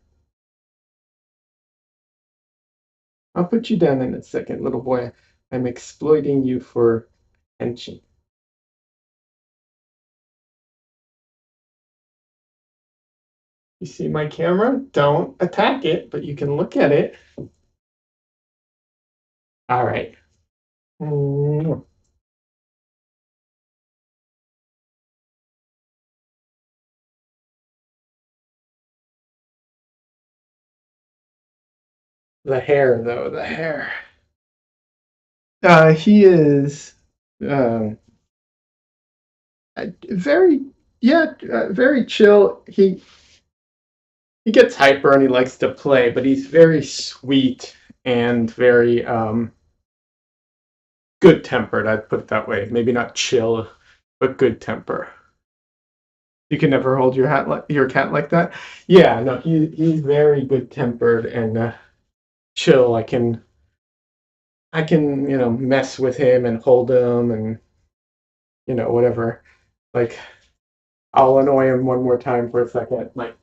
I'll put you down in a second, little boy. I'm exploiting you for attention. You see my camera? Don't attack it, but you can look at it. All right. The hair, though, the hair. He is um, very, yeah, very chill. He gets hyper and he likes to play, but he's very sweet and very good tempered. I'd put it that way. Maybe not chill, but good temper. You can never hold your cat like that. Yeah, no, he's very good tempered and chill. I can mess with him and hold him and whatever. Like I'll annoy him one more time for a second. Like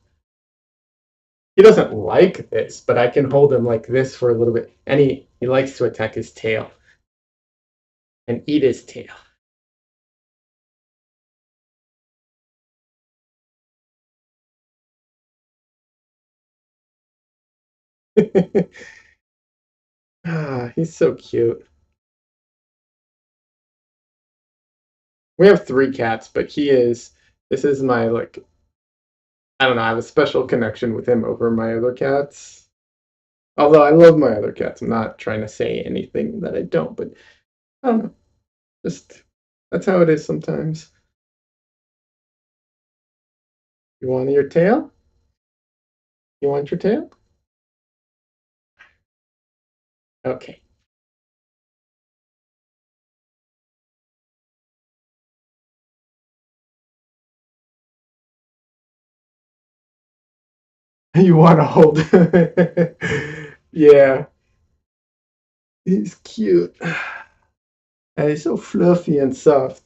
he doesn't like this, but I can hold him like this for a little bit, and he likes to attack his tail and eat his tail. He's so cute. We have three cats, but this is my like I don't know, I have a special connection with him over my other cats. Although I love my other cats. I'm not trying to say anything that I don't, but I don't know. Just that's how it is sometimes. You want your tail? You want your tail? Okay. You want to hold him? Yeah, he's cute. And he's so fluffy and soft.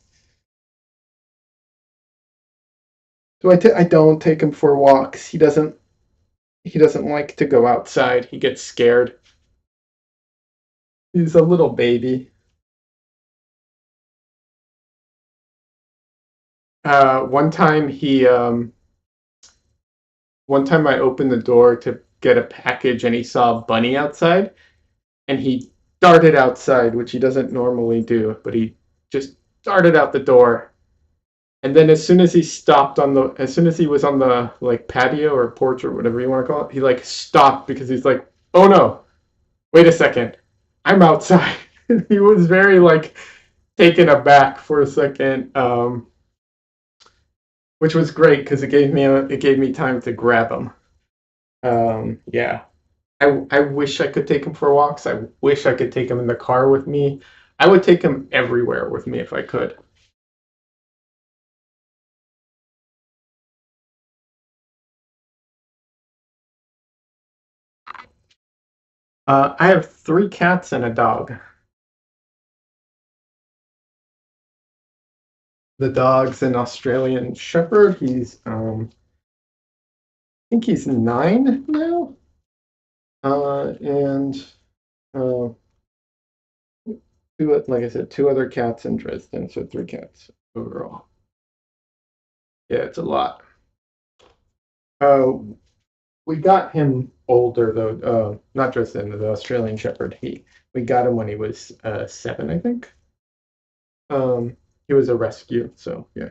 So I don't take him for walks. He doesn't like to go outside. He gets scared. He's a little baby. Uh, one time he one time I opened the door to get a package and he saw a bunny outside and he darted outside, which he doesn't normally do, but he just darted out the door. And then as soon as he was on the like patio or porch or whatever you want to call it, he like stopped because he's like, "Oh no, wait a second, I'm outside." He was very like taken aback for a second, which was great because it gave me time to grab him. Yeah, I wish I could take him for walks. I wish I could take him in the car with me. I would take him everywhere with me if I could. I have three cats and a dog. The dog's an Australian Shepherd. I think he's 9 now. And uh, like I said, two other cats in Dresden, so three cats overall. Yeah, it's a lot. Uh, we got him older though. Not Dresden, the Australian Shepherd. We got him when he was 7, I think. He was a rescue, so yeah.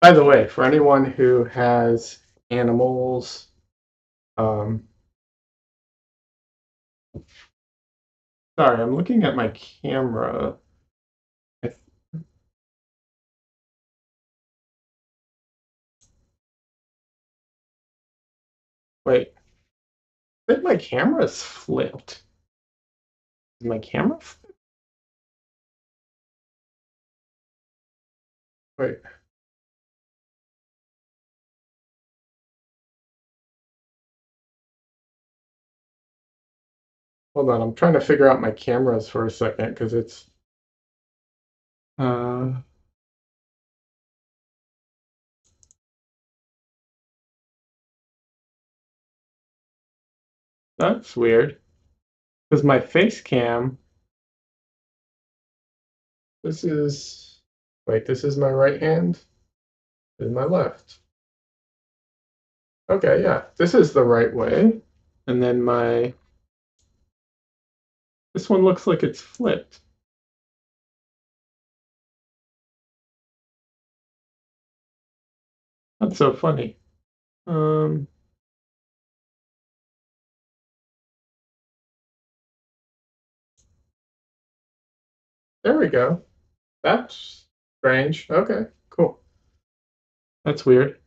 By the way, for anyone who has animals, um, sorry, I'm looking at my camera. I Wait, I think my camera's flipped. Is my camera? Wait, hold on. I'm trying to figure out my cameras for a second because it's uh that's weird. Because my face cam, this is wait, this is my right hand. This is my left. Okay, yeah. This is the right way. And then my this one looks like it's flipped. That's so funny. Um, there we go. That's strange. Okay, cool. That's weird.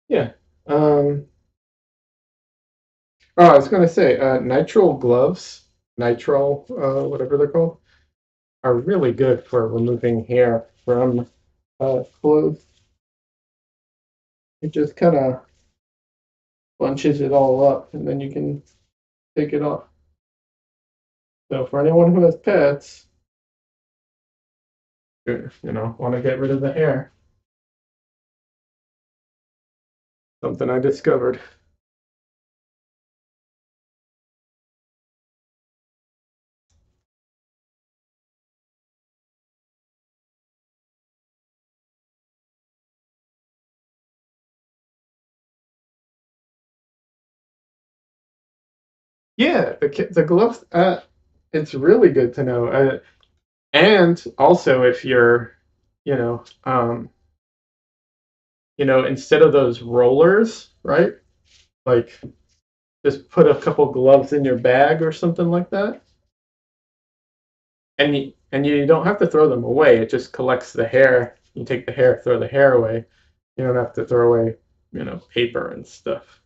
Yeah. Um, oh, I was gonna say, nitrile gloves, nitrile, whatever they're called, are really good for removing hair from clothes. It just kind of bunches it all up, and then you can take it off. So for anyone who has pets, want to get rid of the hair, something I discovered. Yeah, the gloves. It's really good to know. And also, if you're, you know, um, instead of those rollers, right? Like, just put a couple gloves in your bag or something like that, and you don't have to throw them away. It just collects the hair. You take the hair, throw the hair away. You don't have to throw away, paper and stuff.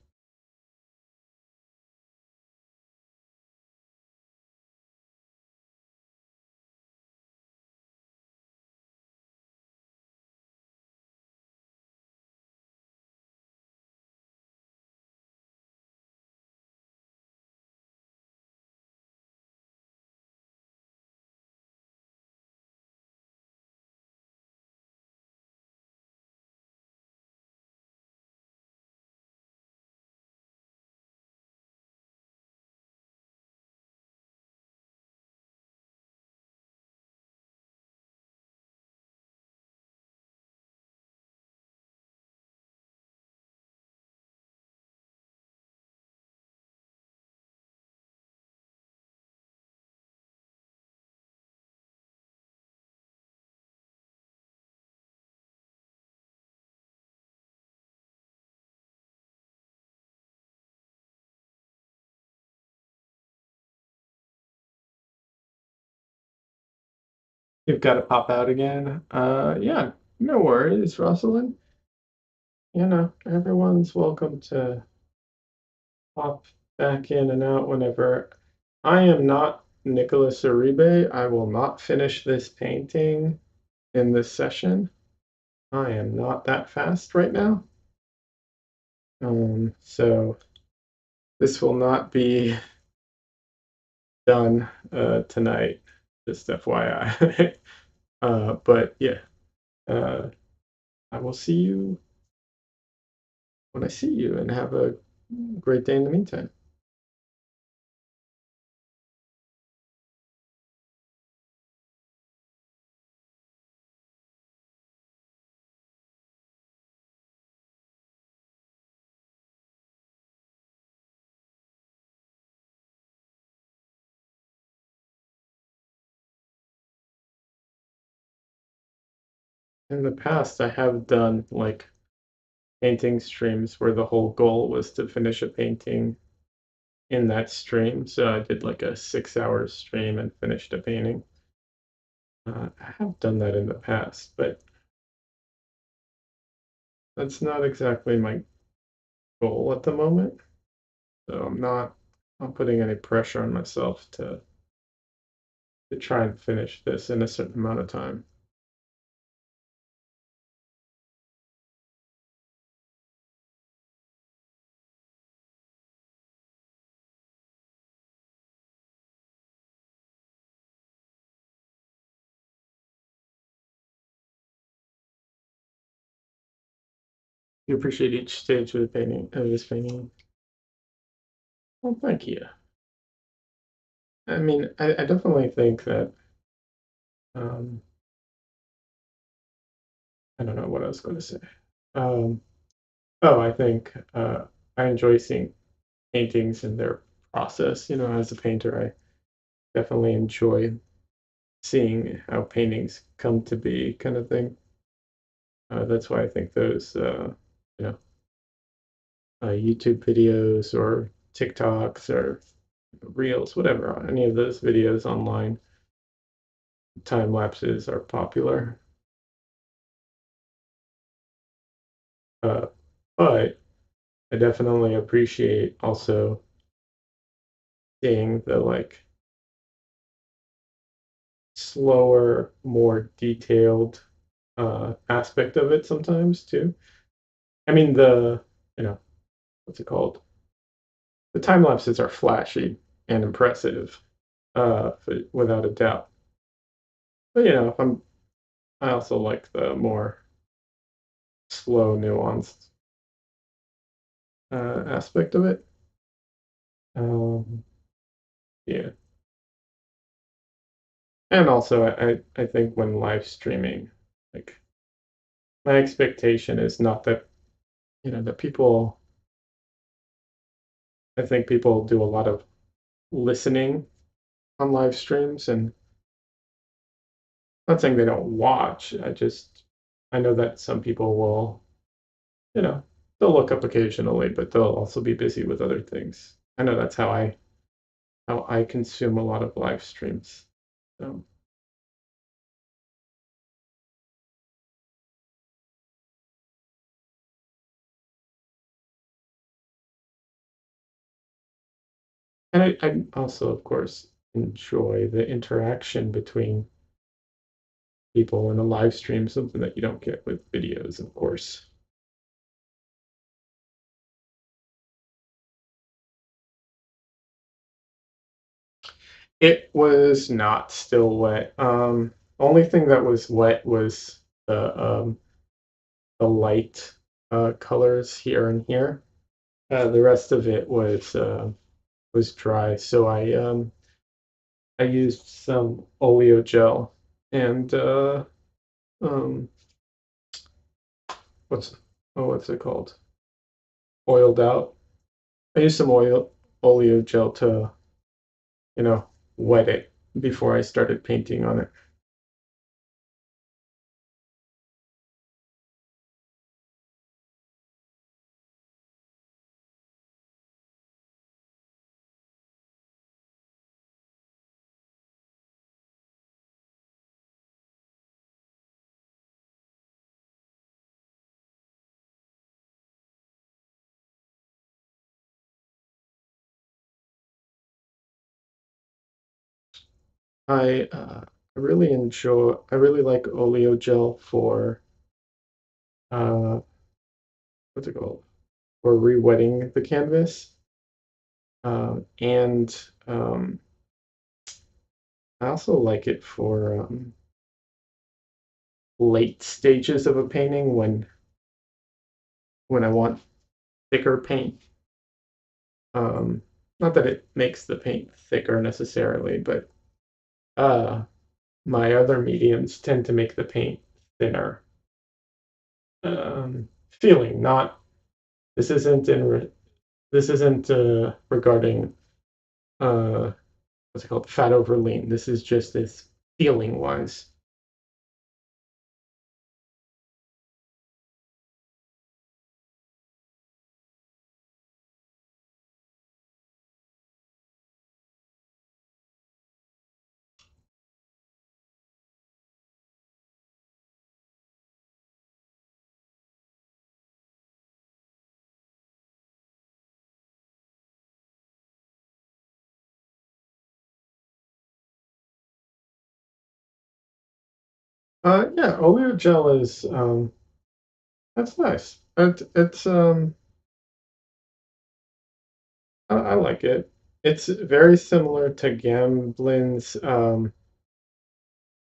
You've got to pop out again. Yeah, no worries, Rosalind. Everyone's welcome to pop back in and out whenever. I am not Nicholas Uribe. I will not finish this painting in this session. I am not that fast right now. So this will not be done tonight, just FYI. But yeah, uh, I will see you when I see you, and have a great day in the meantime. In the past, I have done like painting streams where the whole goal was to finish a painting in that stream. So I did like a 6 hour stream and finished a painting. I have done that in the past, but that's not exactly my goal at the moment. So I'm not putting any pressure on myself to to try and finish this in a certain amount of time. You appreciate each stage of the painting of this painting. Well, thank you. I mean, I definitely think that um, I don't know what I was going to say. Um, oh, I think I enjoy seeing paintings and their process. You know, as a painter, I definitely enjoy seeing how paintings come to be, kind of thing. That's why I think those, you know, YouTube videos or TikToks or Reels, whatever, any of those videos online, time lapses are popular. Uh, but I definitely appreciate also seeing the like slower, more detailed aspect of it sometimes too. I mean, you know, what's it called? The time lapses are flashy and impressive, without a doubt. But you know, I also like the more slow, nuanced aspect of it. Um, yeah, and also I think when live streaming, like my expectation is not that that people. I think people do a lot of listening on live streams, and not saying they don't watch. I know that some people will, you know, they'll look up occasionally, but they'll also be busy with other things. I know that's how I consume a lot of live streams. So, and I also, of course, enjoy the interaction between people in a live stream, something that you don't get with videos, of course. It was not still wet. Only thing that was wet was the light colors here and here. The rest of it was dry. So I used some oleo gel and um, what's what's it called? Oiled out. I used some oleo gel to you know wet it before I started painting on it. I really enjoy. I really like oleo gel for uh, what's it called? For re-wetting the canvas. And I also like it for late stages of a painting when I want thicker paint. Um, Not that it makes the paint thicker necessarily, but uh, my other mediums tend to make the paint thinner. Feeling, not this isn't in this isn't regarding uh, what's it called, fat over lean. This is just this feeling wise. Yeah, oleo gel is that's nice. It's I like it. It's very similar to Gamblin's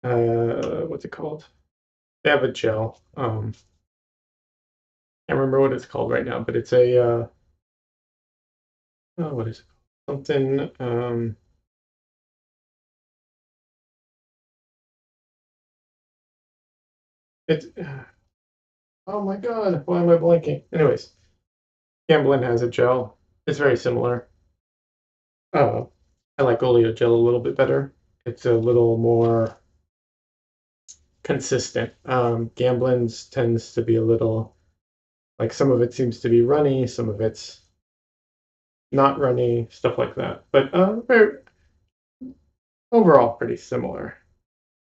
what's it called? They have a gel. Can't remember what it's called right now, but it's a oh, what is it? Something it's oh my god, why am I blanking? Anyways, Gamblin has a gel. It's very similar. Uh, I like oleo gel a little bit better. It's a little more consistent. Gamblin's tends to be a little like some of it seems to be runny, some of it's not runny, stuff like that. But very, overall, pretty similar.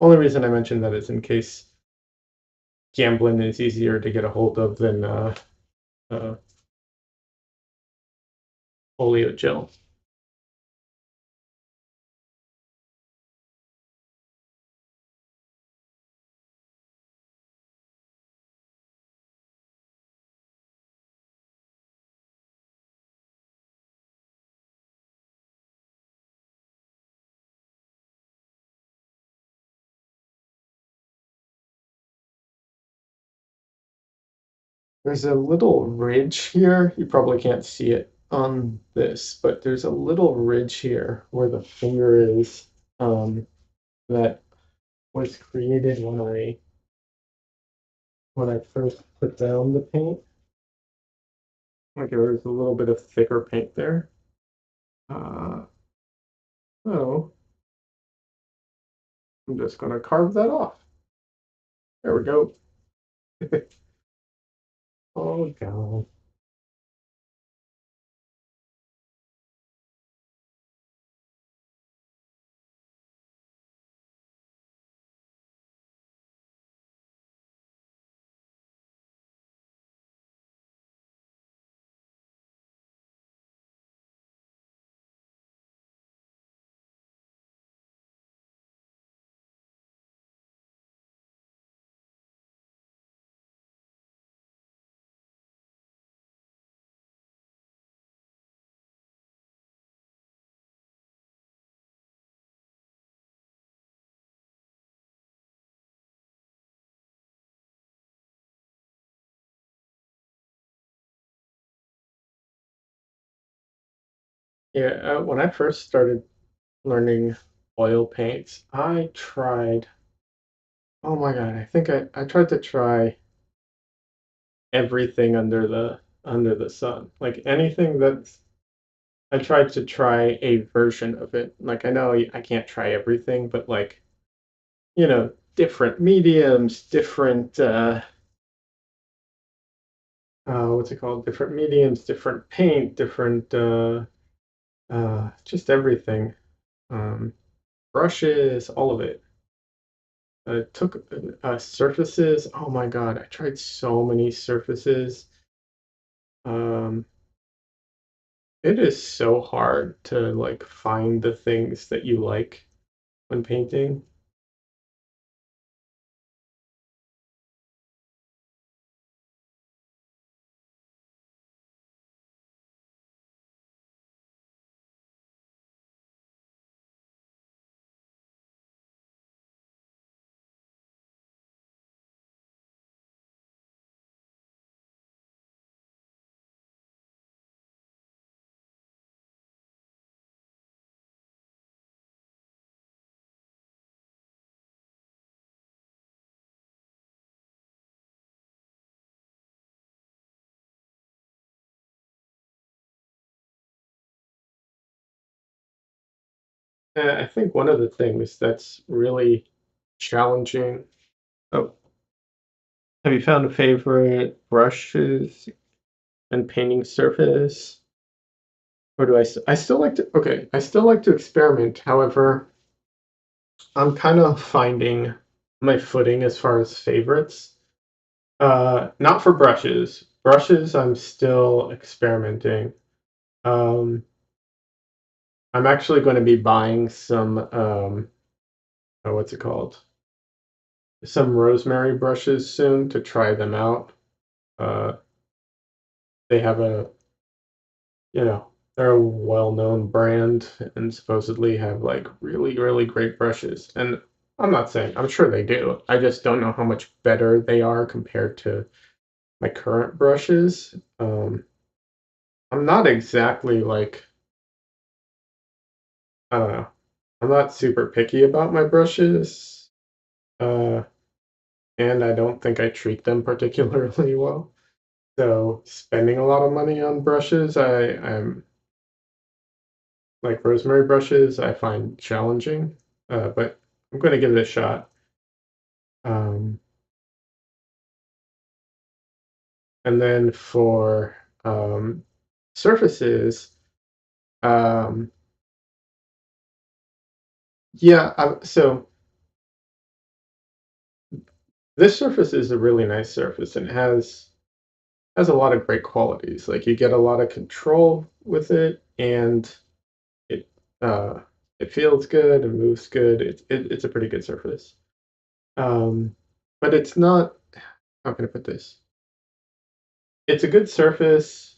Only reason I mentioned that is in case Gamblin is easier to get a hold of than uh, oleo gel. There's a little ridge here. You probably can't see it on this, but there's a little ridge here where the finger is that was created when I first put down the paint. Like there was a little bit of thicker paint there. Uh, so I'm just gonna carve that off. There we go. Oh god. Yeah, when I first started learning oil paints, I tried, oh my god, I think I tried to try everything under the sun. Like anything that's I tried to try a version of it. Like I know I can't try everything, but like, different mediums, different what's it called? Different mediums, different paint, different just everything. Um, Brushes, all of it. Took surfaces. Oh my God, I tried so many surfaces. Um, it is so hard to like find the things that you like when painting. I think one of the things that's really challenging. Oh, have you found a favorite brushes and painting surface? Or do I still like to, okay, I still like to experiment. However, I'm kind of finding my footing as far as favorites. Not for brushes. Brushes, I'm still experimenting. Um, I'm actually going to be buying some, what's it called? some rosemary brushes soon to try them out. They have you know, they're a well-known brand and supposedly have like really, really great brushes. And I'm not saying, I'm sure they do. I just don't know how much better they are compared to my current brushes. I'm not exactly like, I don't know. I'm not super picky about my brushes. Uh, and I don't think I treat them particularly well. So spending a lot of money on brushes, I'm like rosemary brushes, I find challenging. But I'm going to give it a shot. Um, and then for surfaces, um, yeah. So this surface is a really nice surface and has a lot of great qualities. Like you get a lot of control with it, and it uh, it feels good and moves good. It's a pretty good surface. But it's not. How can I put this? It's a good surface.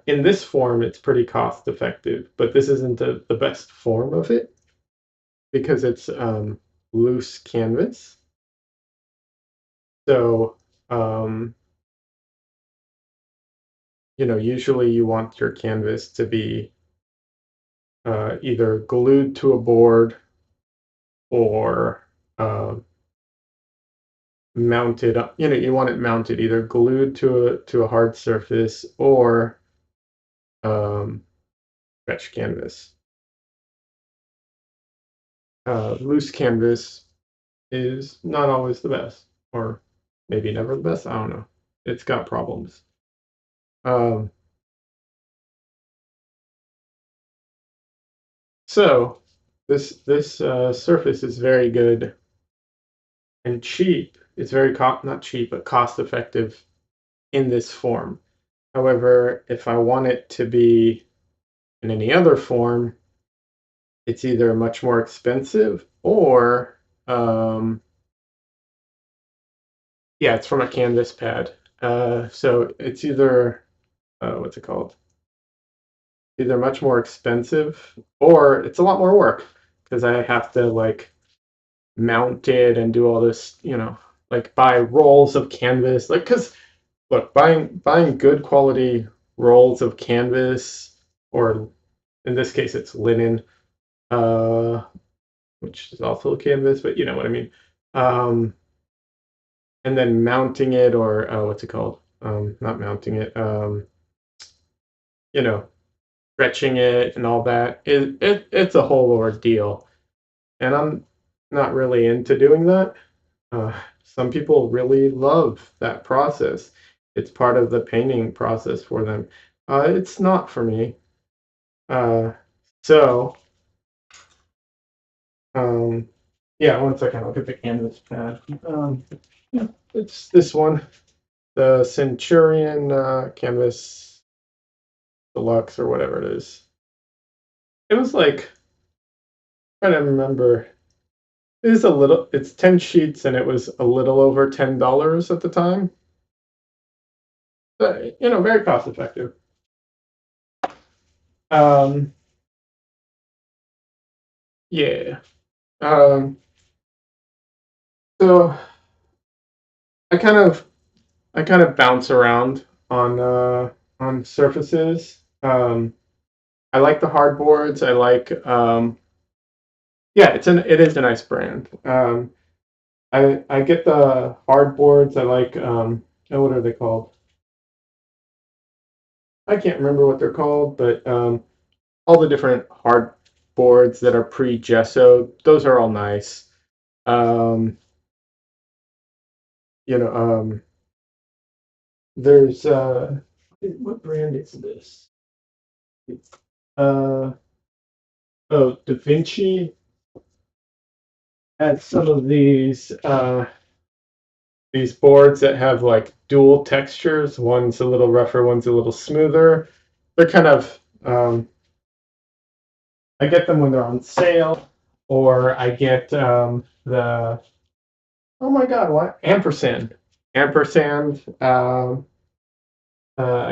In this form, it's pretty cost effective, but this isn't the best form of it because it's loose canvas. So, um, usually you want your canvas to be either glued to a board or mounted up. You want it mounted either glued to a hard surface or um, stretch canvas. Loose canvas is not always the best, or maybe never the best. I don't know. It's got problems. Um, so this surface is very good and cheap. It's very not cheap, but cost effective in this form. However, if I want it to be in any other form, it's either much more expensive or yeah, it's from a canvas pad. So it's either what's it called? Either much more expensive or it's a lot more work because I have to like mount it and do all this, like buy rolls of canvas. Like, because look, buying good quality rolls of canvas, or in this case, it's linen, uh, which is also canvas, but you know what I mean. Um, and then mounting it, or what's it called? Not mounting it. You know, stretching it and all that. It's a whole ordeal, and I'm not really into doing that. Some people really love that process. It's part of the painting process for them. It's not for me. Uh, so, um, yeah, one second. I'll get the canvas pad. Yeah, it's this one, the Centurion Canvas Deluxe or whatever it is. It was like, I don't remember. It's 10 sheets and it was a little over $10 at the time. But, very cost effective. Um, yeah. Um, so I kind of I kind of bounce around on surfaces. I like the hardboards. I like yeah, it is a nice brand. I get the hardboards. I like what are they called? I can't remember what they're called, but all the different hard boards that are pre-gesso, those are all nice. Um, you know, there's what brand is this? It's, uh, oh, Da Vinci has some of these boards that have like dual textures. One's a little rougher, one's a little smoother. They're kind of I get them when they're on sale, or I get the Oh my God, what? Ampersand. Ampersand. I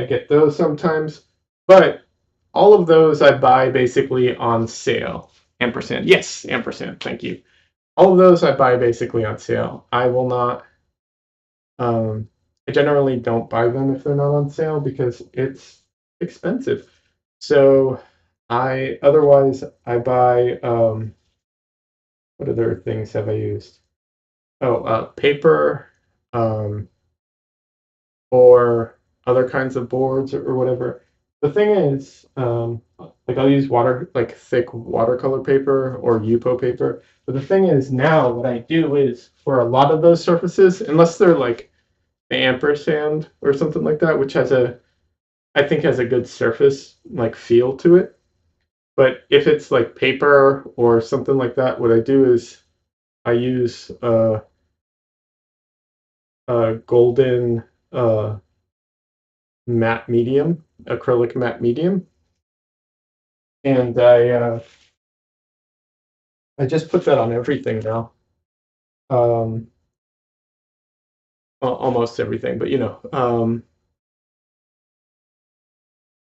get those sometimes, but all of those I buy basically on sale. Ampersand. Yes, ampersand. Thank you. All of those I buy basically on sale. I will not. Um, I generally don't buy them if they're not on sale because it's expensive. So I buy what other things have I used? Oh, paper, um, or other kinds of boards or whatever. The thing is, like I'll use like thick watercolor paper or Yupo paper. But the thing is now what I do is for a lot of those surfaces, unless they're like the ampersand or something like that, which I think has a good surface like feel to it. But if it's like paper or something like that, what I do is I use a golden matte medium, acrylic matte medium, and I just put that on everything now. Um, well, almost everything, but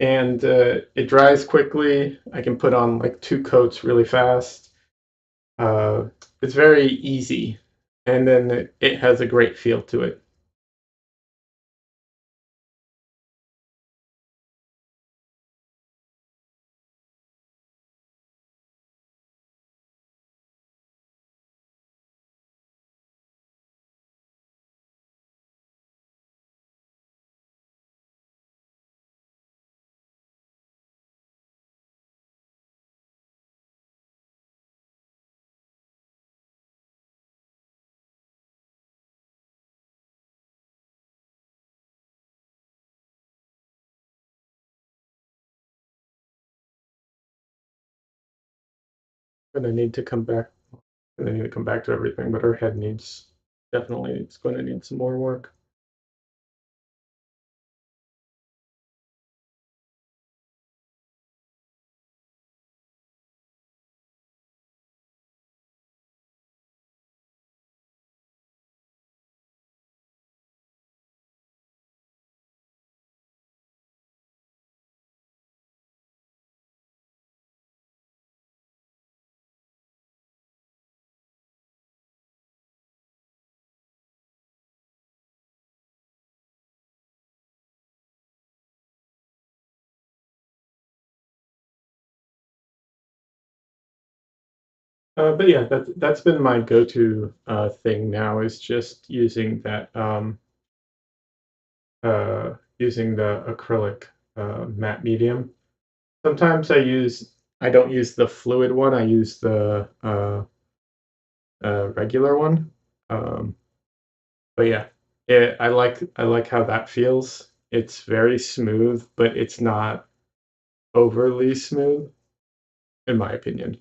and it dries quickly. I can put on like 2 coats really fast. Uh, it's very easy, and then it has a great feel to it. But I need to come back. I need to come back to everything, but her head needs definitely it's going to need some more work. But yeah, that's been my go-to thing now is just using that using the acrylic matte medium. Sometimes I don't use the fluid one. I use the regular one. Um, but yeah, I like how that feels. It's very smooth, but it's not overly smooth, in my opinion. Of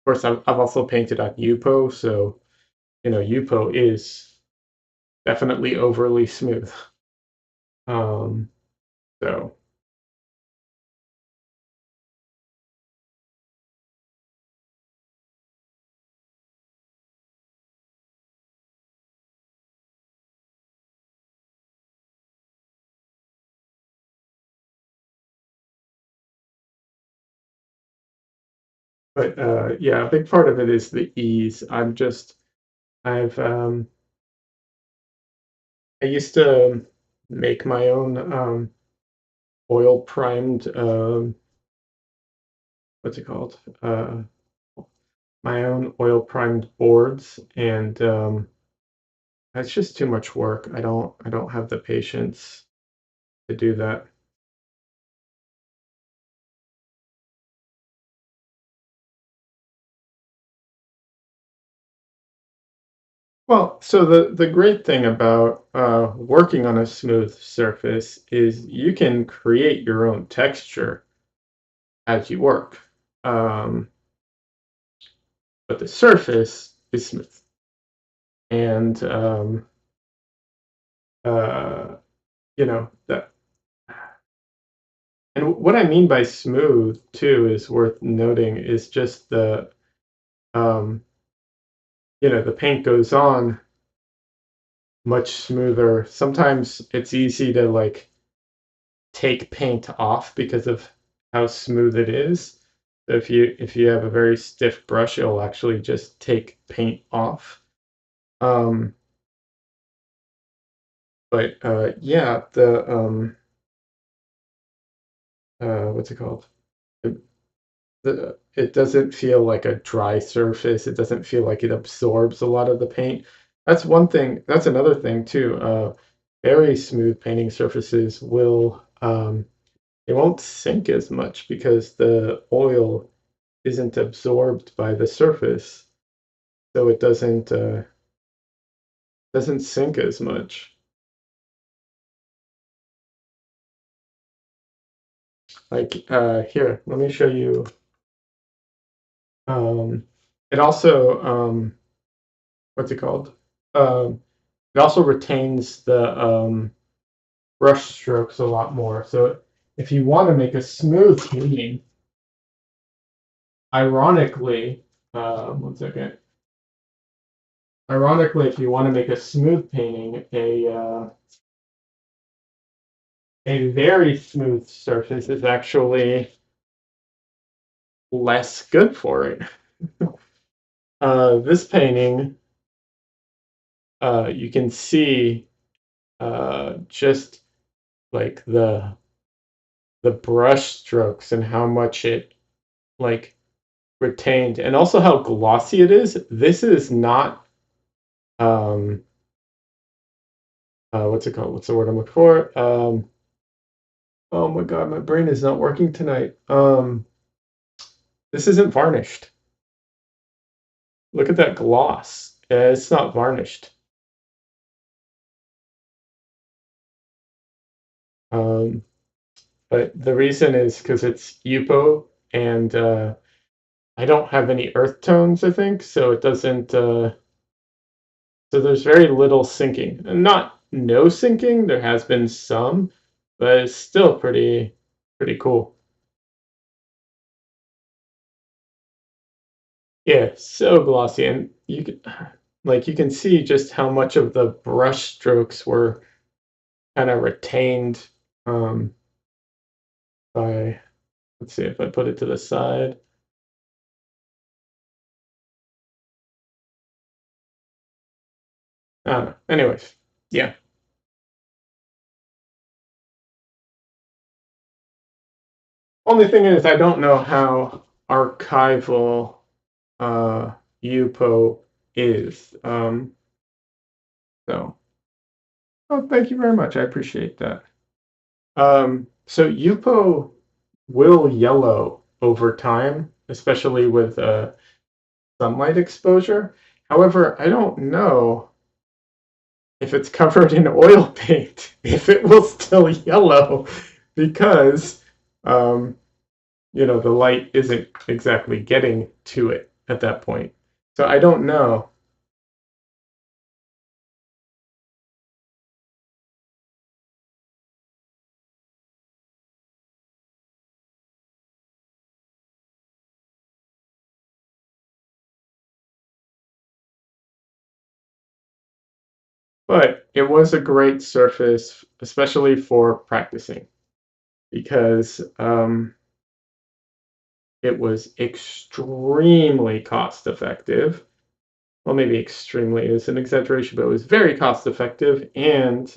course, I've also painted on Yupo, so Yupo is definitely overly smooth. Um, so, but yeah, a big part of it is the ease. I've I used to make my own oil primed what's it called? My own oil primed boards, and that's just too much work. I don't have the patience to do that. Well, so the great thing about working on a smooth surface is you can create your own texture as you work, um, but the surface is smooth. And uh, that. And what I mean by smooth too is worth noting is just um, the paint goes on much smoother. Sometimes it's easy to like take paint off because of how smooth it is. So if you have a very stiff brush, it'll actually just take paint off. Um, but yeah, the what's it called? It, it doesn't feel like a dry surface. It doesn't feel like it absorbs a lot of the paint. That's one thing. That's another thing too. Very smooth painting surfaces will they won't sink as much because the oil isn't absorbed by the surface, so it doesn't sink as much. Like here, let me show you. Um, it also what's it called? Um, it also retains the brush strokes a lot more. So if you want to make a smooth painting, ironically, one second. Ironically, if you want to make a smooth painting, a very smooth surface is actually less good for it. This painting, you can see just like the brush strokes and how much it like retained, and also how glossy it is. This is not what's it called? What's the word I'm looking for? Oh my god, my brain is not working tonight. This isn't varnished. Look at that gloss. It's not varnished. Um, but the reason is because it's Yupo, and I don't have any earth tones, I think, so it doesn't. So there's very little sinking, and not no sinking. There has been some, but it's still pretty cool. Yeah, so glossy, and you can like you can see just how much of the brush strokes were kind of retained um, by. Let's see if I put it to the side. I don't know. Anyways, yeah. Only thing is, I don't know how archival UPO is. So, oh, thank you very much. I appreciate that. So UPO will yellow over time, especially with sunlight exposure. However, I don't know if it's covered in oil paint, if it will still yellow, because um, the light isn't exactly getting to it at that point. So I don't know. But it was a great surface, especially for practicing, because it was extremely cost effective. Well, maybe extremely is an exaggeration, but it was very cost effective and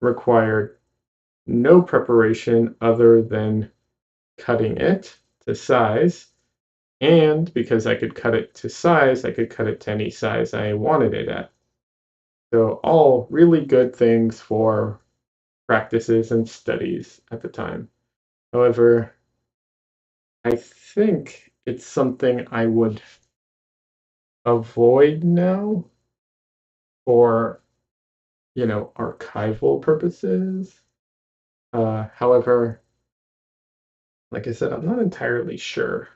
required no preparation other than cutting it to size. And because I could cut it to size, I could cut it to any size I wanted it at. So, all really good things for practices and studies at the time. However, I think it's something I would avoid now for, archival purposes. However, like I said, I'm not entirely sure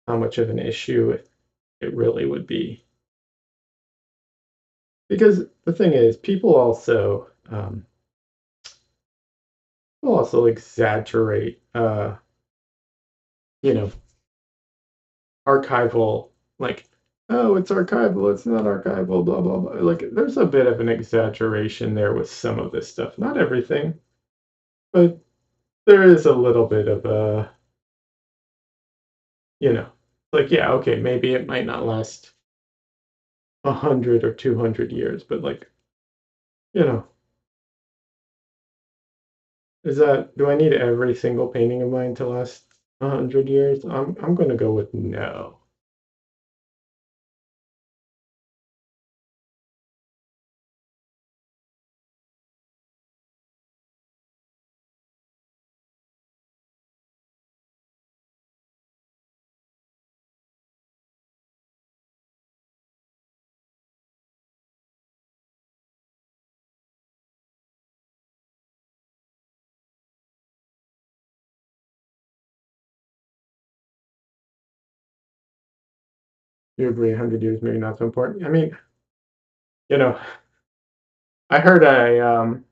how much of an issue it really would be. Because the thing is, people also exaggerate, you know, archival, like, oh, it's archival, it's not archival, blah, blah, blah. Like, there's a bit of an exaggeration there with some of this stuff. Not everything, but there is a little bit of like, yeah, okay, maybe it might not last 100 or 200 years, but like, you know, do I need every single painting of mine to last 100 years? I'm gonna go with no. You agree 100 years maybe not so important? I mean, you know, I heard a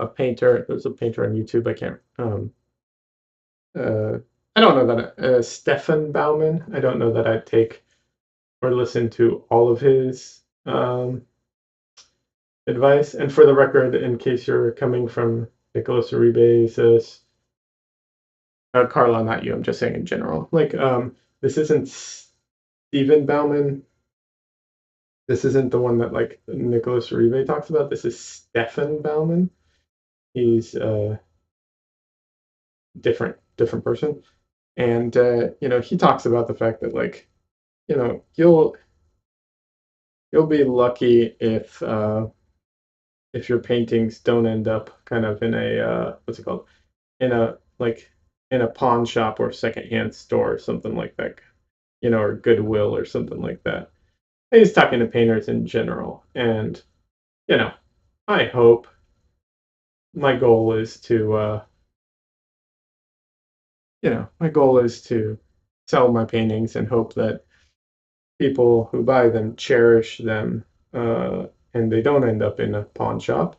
painter, there's a painter on YouTube, I can't I don't know that Stefan Bauman. I don't know that I'd take or listen to all of his advice. And for the record, in case you're coming from Nicholas Uribe, says Carla, not you. I'm just saying in general. Like, this isn't Stephen Bauman. This isn't the one that like Nicholas Uribe talks about. This is Stefan Bauman. He's a different person, and he talks about the fact that like, you'll be lucky if your paintings don't end up kind of in a what's it called, in a like in a pawn shop or secondhand store or something like that, or Goodwill or something like that. And he's talking to painters in general, and you know, I hope my goal is to sell my paintings and hope that people who buy them cherish them, and they don't end up in a pawn shop.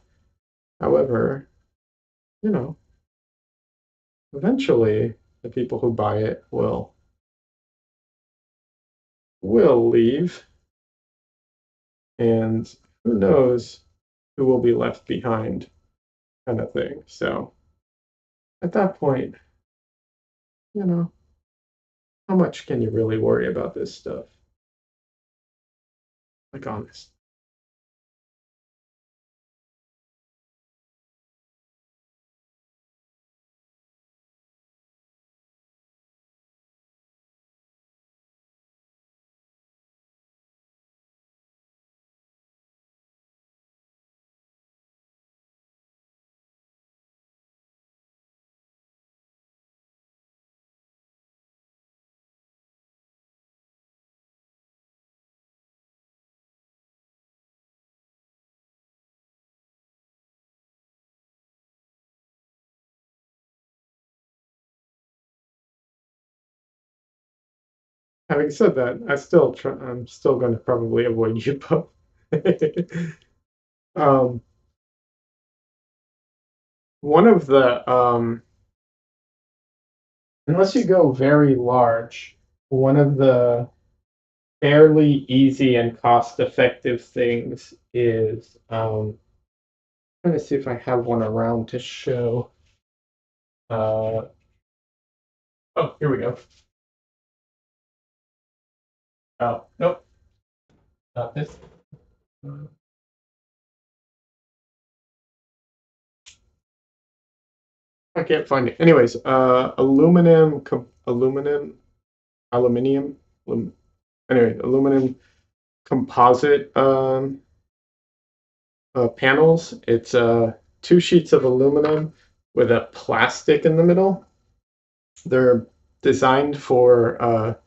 However, you know, eventually the people who buy it will leave, and who knows who will be left behind, kind of thing. So at that point, you know, how much can you really worry about this stuff? Like, honest. Having said that, I'm still going to probably avoid you both. um, one of the unless you go very large, one of the fairly easy and cost-effective things is trying to see if I have one around to show. Uh, oh, here we go. Oh, nope, not this. I can't find it. Anyways, aluminium, anyway, aluminum composite panels. It's two sheets of aluminum with a plastic in the middle. They're designed for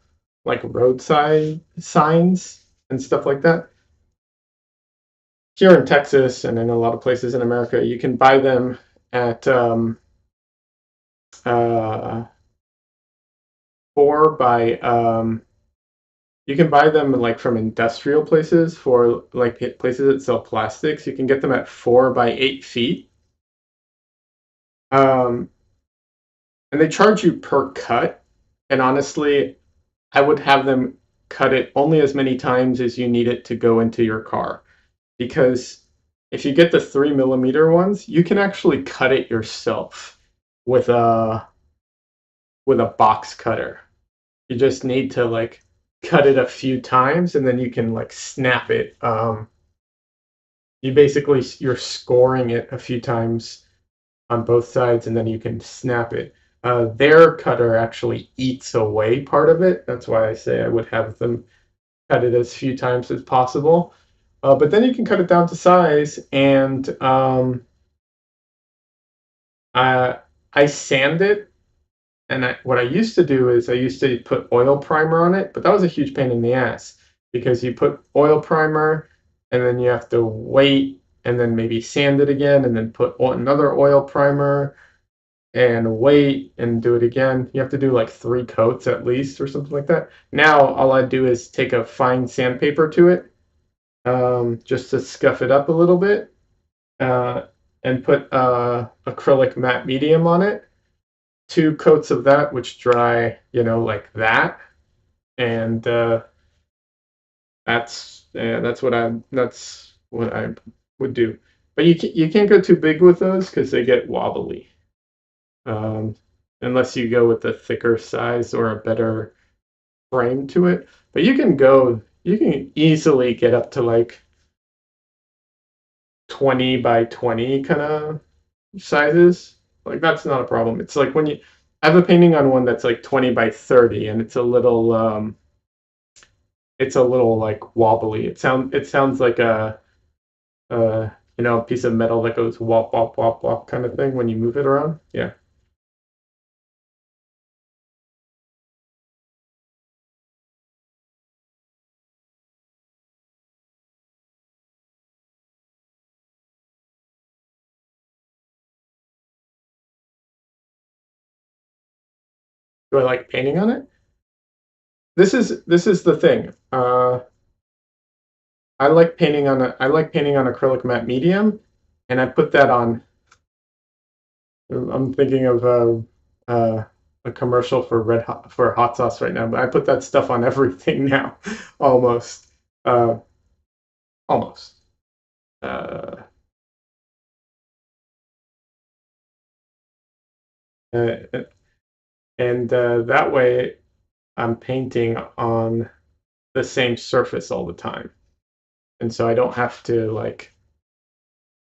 like roadside signs and stuff like that. Here in Texas and in a lot of places in America, you can buy them at uh, 4 by you can buy them like from industrial places for like places that sell plastics. You can get them at 4 by 8 feet. Um, and they charge you per cut. And honestly, I would have them cut it only as many times as you need it to go into your car. Because if you get the 3 mm ones, you can actually cut it yourself with a box cutter. You just need to like cut it a few times and then you can like snap it. You're scoring it a few times on both sides and then you can snap it. Their cutter actually eats away part of it. That's why I say I would have them cut it as few times as possible. But then you can cut it down to size, and I sand it. And what I used to do is I used to put oil primer on it, but that was a huge pain in the ass because you put oil primer and then you have to wait and then maybe sand it again and then put another oil primer and wait and do it again. You have to do like 3 coats at least or something like that. Now all I do is take a fine sandpaper to it, just to scuff it up a little bit, and put acrylic matte medium on it. 2 coats of that, which dry, like that, and that's what I would do. But you can't go too big with those because they get wobbly, unless you go with a thicker size or a better frame to it. But you can easily get up to like 20 by 20 kind of sizes. Like that's not a problem. It's like when I have a painting on one that's like 20 by 30 and it's a little like wobbly. It sounds like a piece of metal that goes wop wop wop wop kind of thing when you move it around. Yeah. Do I like painting on it? This is the thing. I like painting on acrylic matte medium, and I put that on. I'm thinking of a commercial for for hot sauce right now, but I put that stuff on everything now, almost, uh, almost. Uh, uh, and that way, I'm painting on the same surface all the time, and so I don't have to like,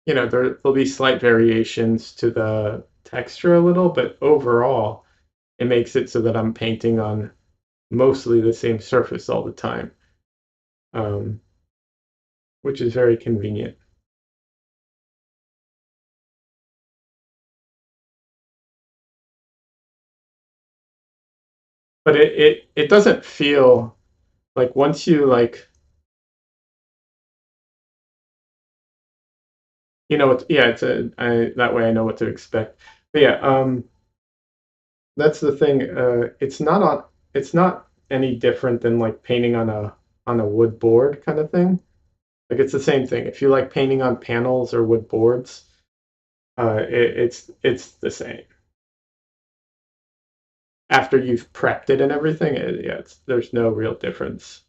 there'll be slight variations to the texture a little, but overall, it makes it so that I'm painting on mostly the same surface all the time, um, which is very convenient. But it doesn't feel like once you like, yeah, that way I know what to expect. But yeah, that's the thing. It's not any different than like painting on a wood board kind of thing. Like it's the same thing. If you like painting on panels or wood boards, it's the same. After you've prepped it and everything, yeah, there's no real difference.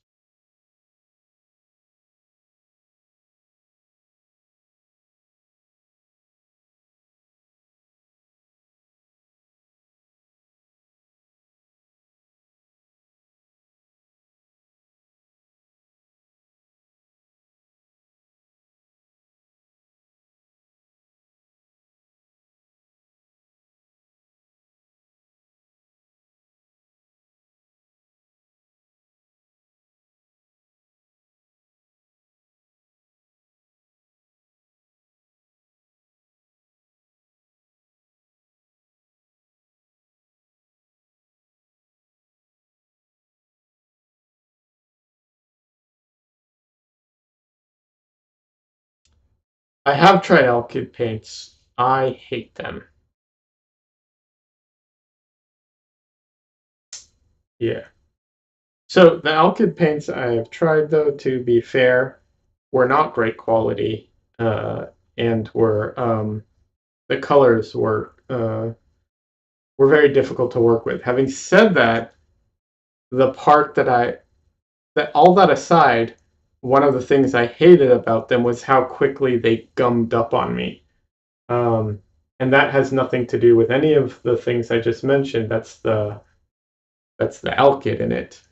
I have tried Alkyd paints. I hate them. Yeah. So the Alkyd paints I have tried, though, to be fair, were not great quality, and the colors were very difficult to work with. Having said that, the part that that all that aside, one of the things I hated about them was how quickly they gummed up on me. Um, and that has nothing to do with any of the things I just mentioned. That's the Alkyd in it,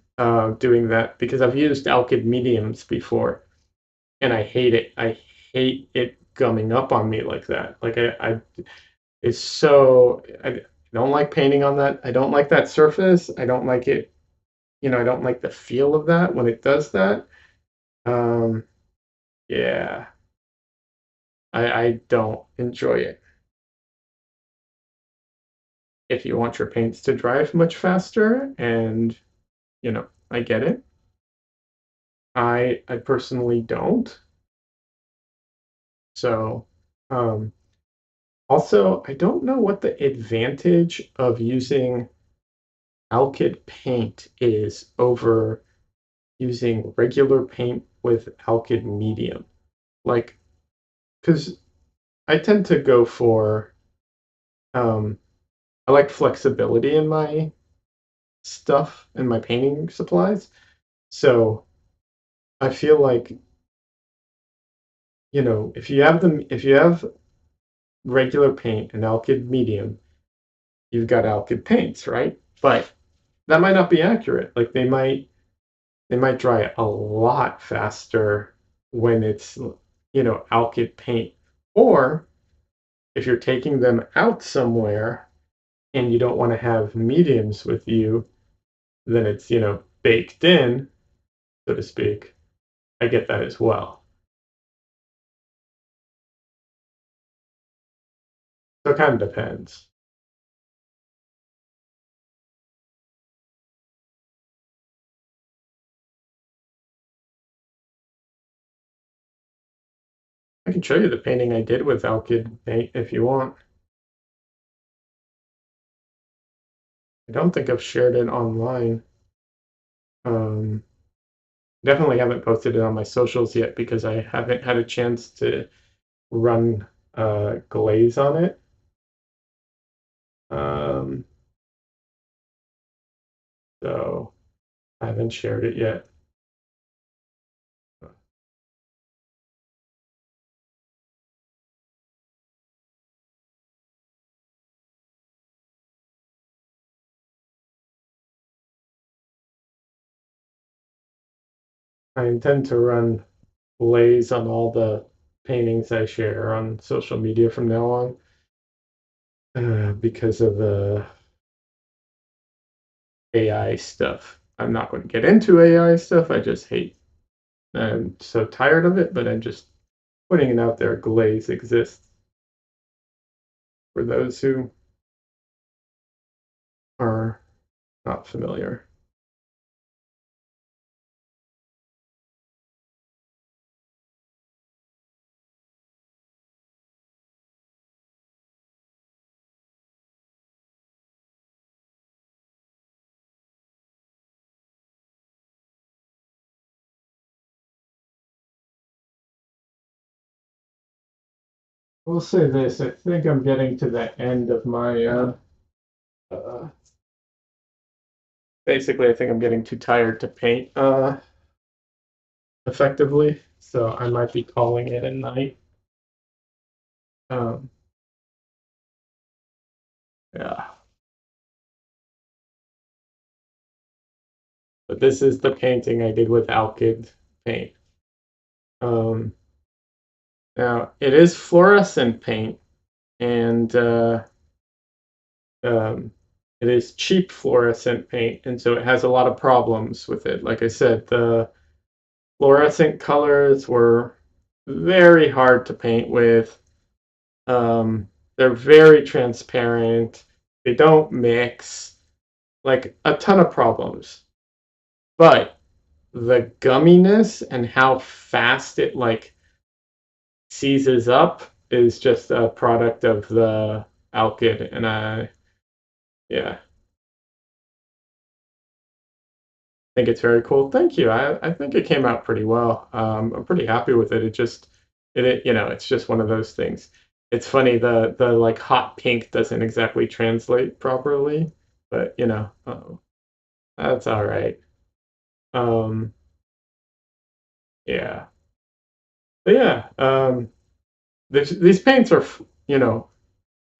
doing that, because I've used Alkyd mediums before, and I hate it. I hate it gumming up on me like that. Like it's so I don't like painting on that. I don't like that surface. I don't like it. I don't like the feel of that when it does that. Um, yeah, I don't enjoy it. If you want your paints to dry much faster, and I get it. I personally don't. So, um, also, I don't know what the advantage of using Alkyd paint is over using regular paint with Alkyd medium. Like, because I tend to go for, um, I like flexibility in my stuff and my painting supplies. So I feel like, if you have regular paint and Alkyd medium, you've got Alkyd paints, right? But that might not be accurate. Like they might dry a lot faster when it's Alkyd paint. Or if you're taking them out somewhere and you don't want to have mediums with you, then it's baked in, so to speak. I get that as well. So it kind of depends. I can show you the painting I did with Alkyd paint if you want. I don't think I've shared it online. Um, Definitely haven't posted it on my socials yet because I haven't had a chance to run glaze on it. Um, so I haven't shared it yet. I intend to run glaze on all the paintings I share on social media from now on, because of the AI stuff. I'm not going to get into AI stuff. I just hate. I'm so tired of it, but I'm just putting it out there. Glaze exists for those who are not familiar. We'll say this. I think I'm getting to the end of my. Uh, Basically, I think I'm getting too tired to paint effectively, so I might be calling it a night. Um, yeah, but this is the painting I did with Alkyd paint. Um, Now it is fluorescent paint, and um, it is cheap fluorescent paint, and so it has a lot of problems with it. Like I said, the fluorescent colors were very hard to paint with. They're very transparent. They don't mix. Like a ton of problems. But the gumminess and how fast it like seizes up is just a product of the Alkyd, and yeah, I think it's very cool. Thank you. I think it came out pretty well. I'm pretty happy with it. It's just one of those things. It's funny, the like hot pink doesn't exactly translate properly, but that's all right. Um, Yeah. But yeah, these paints are,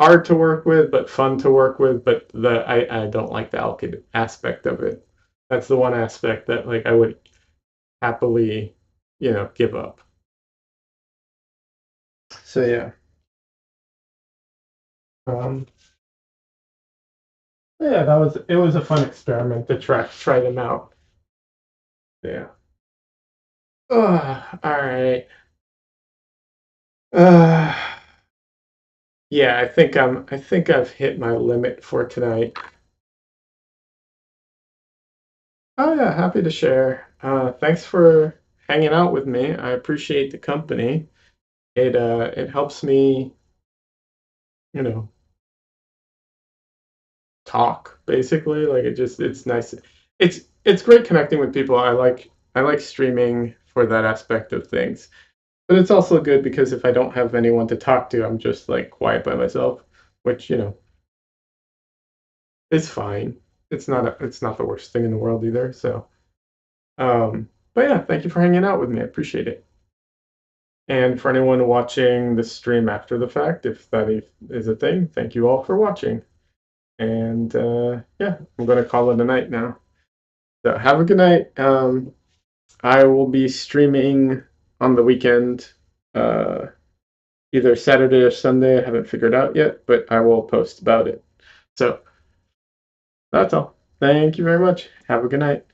hard to work with, but fun to work with. But I don't like the alkyd aspect of it. That's the one aspect that like I would happily, give up. So yeah. Um, yeah, it was a fun experiment to try them out. Yeah. All right. Uh, yeah, I think I've hit my limit for tonight. Oh yeah, happy to share. Thanks for hanging out with me. I appreciate the company. It helps me, you know, talk basically. Like it's nice. It's great connecting with people. I like streaming for that aspect of things. But it's also good because if I don't have anyone to talk to, I'm just like quiet by myself, which, is fine. It's not the worst thing in the world either. So, but yeah, thank you for hanging out with me. I appreciate it. And for anyone watching the stream after the fact, if that is a thing, thank you all for watching. And yeah, I'm going to call it a night now. So have a good night. I will be streaming on the weekend, uh, either Saturday or Sunday. I haven't figured out yet, but I will post about it. So that's all. Thank you very much. Have a good night.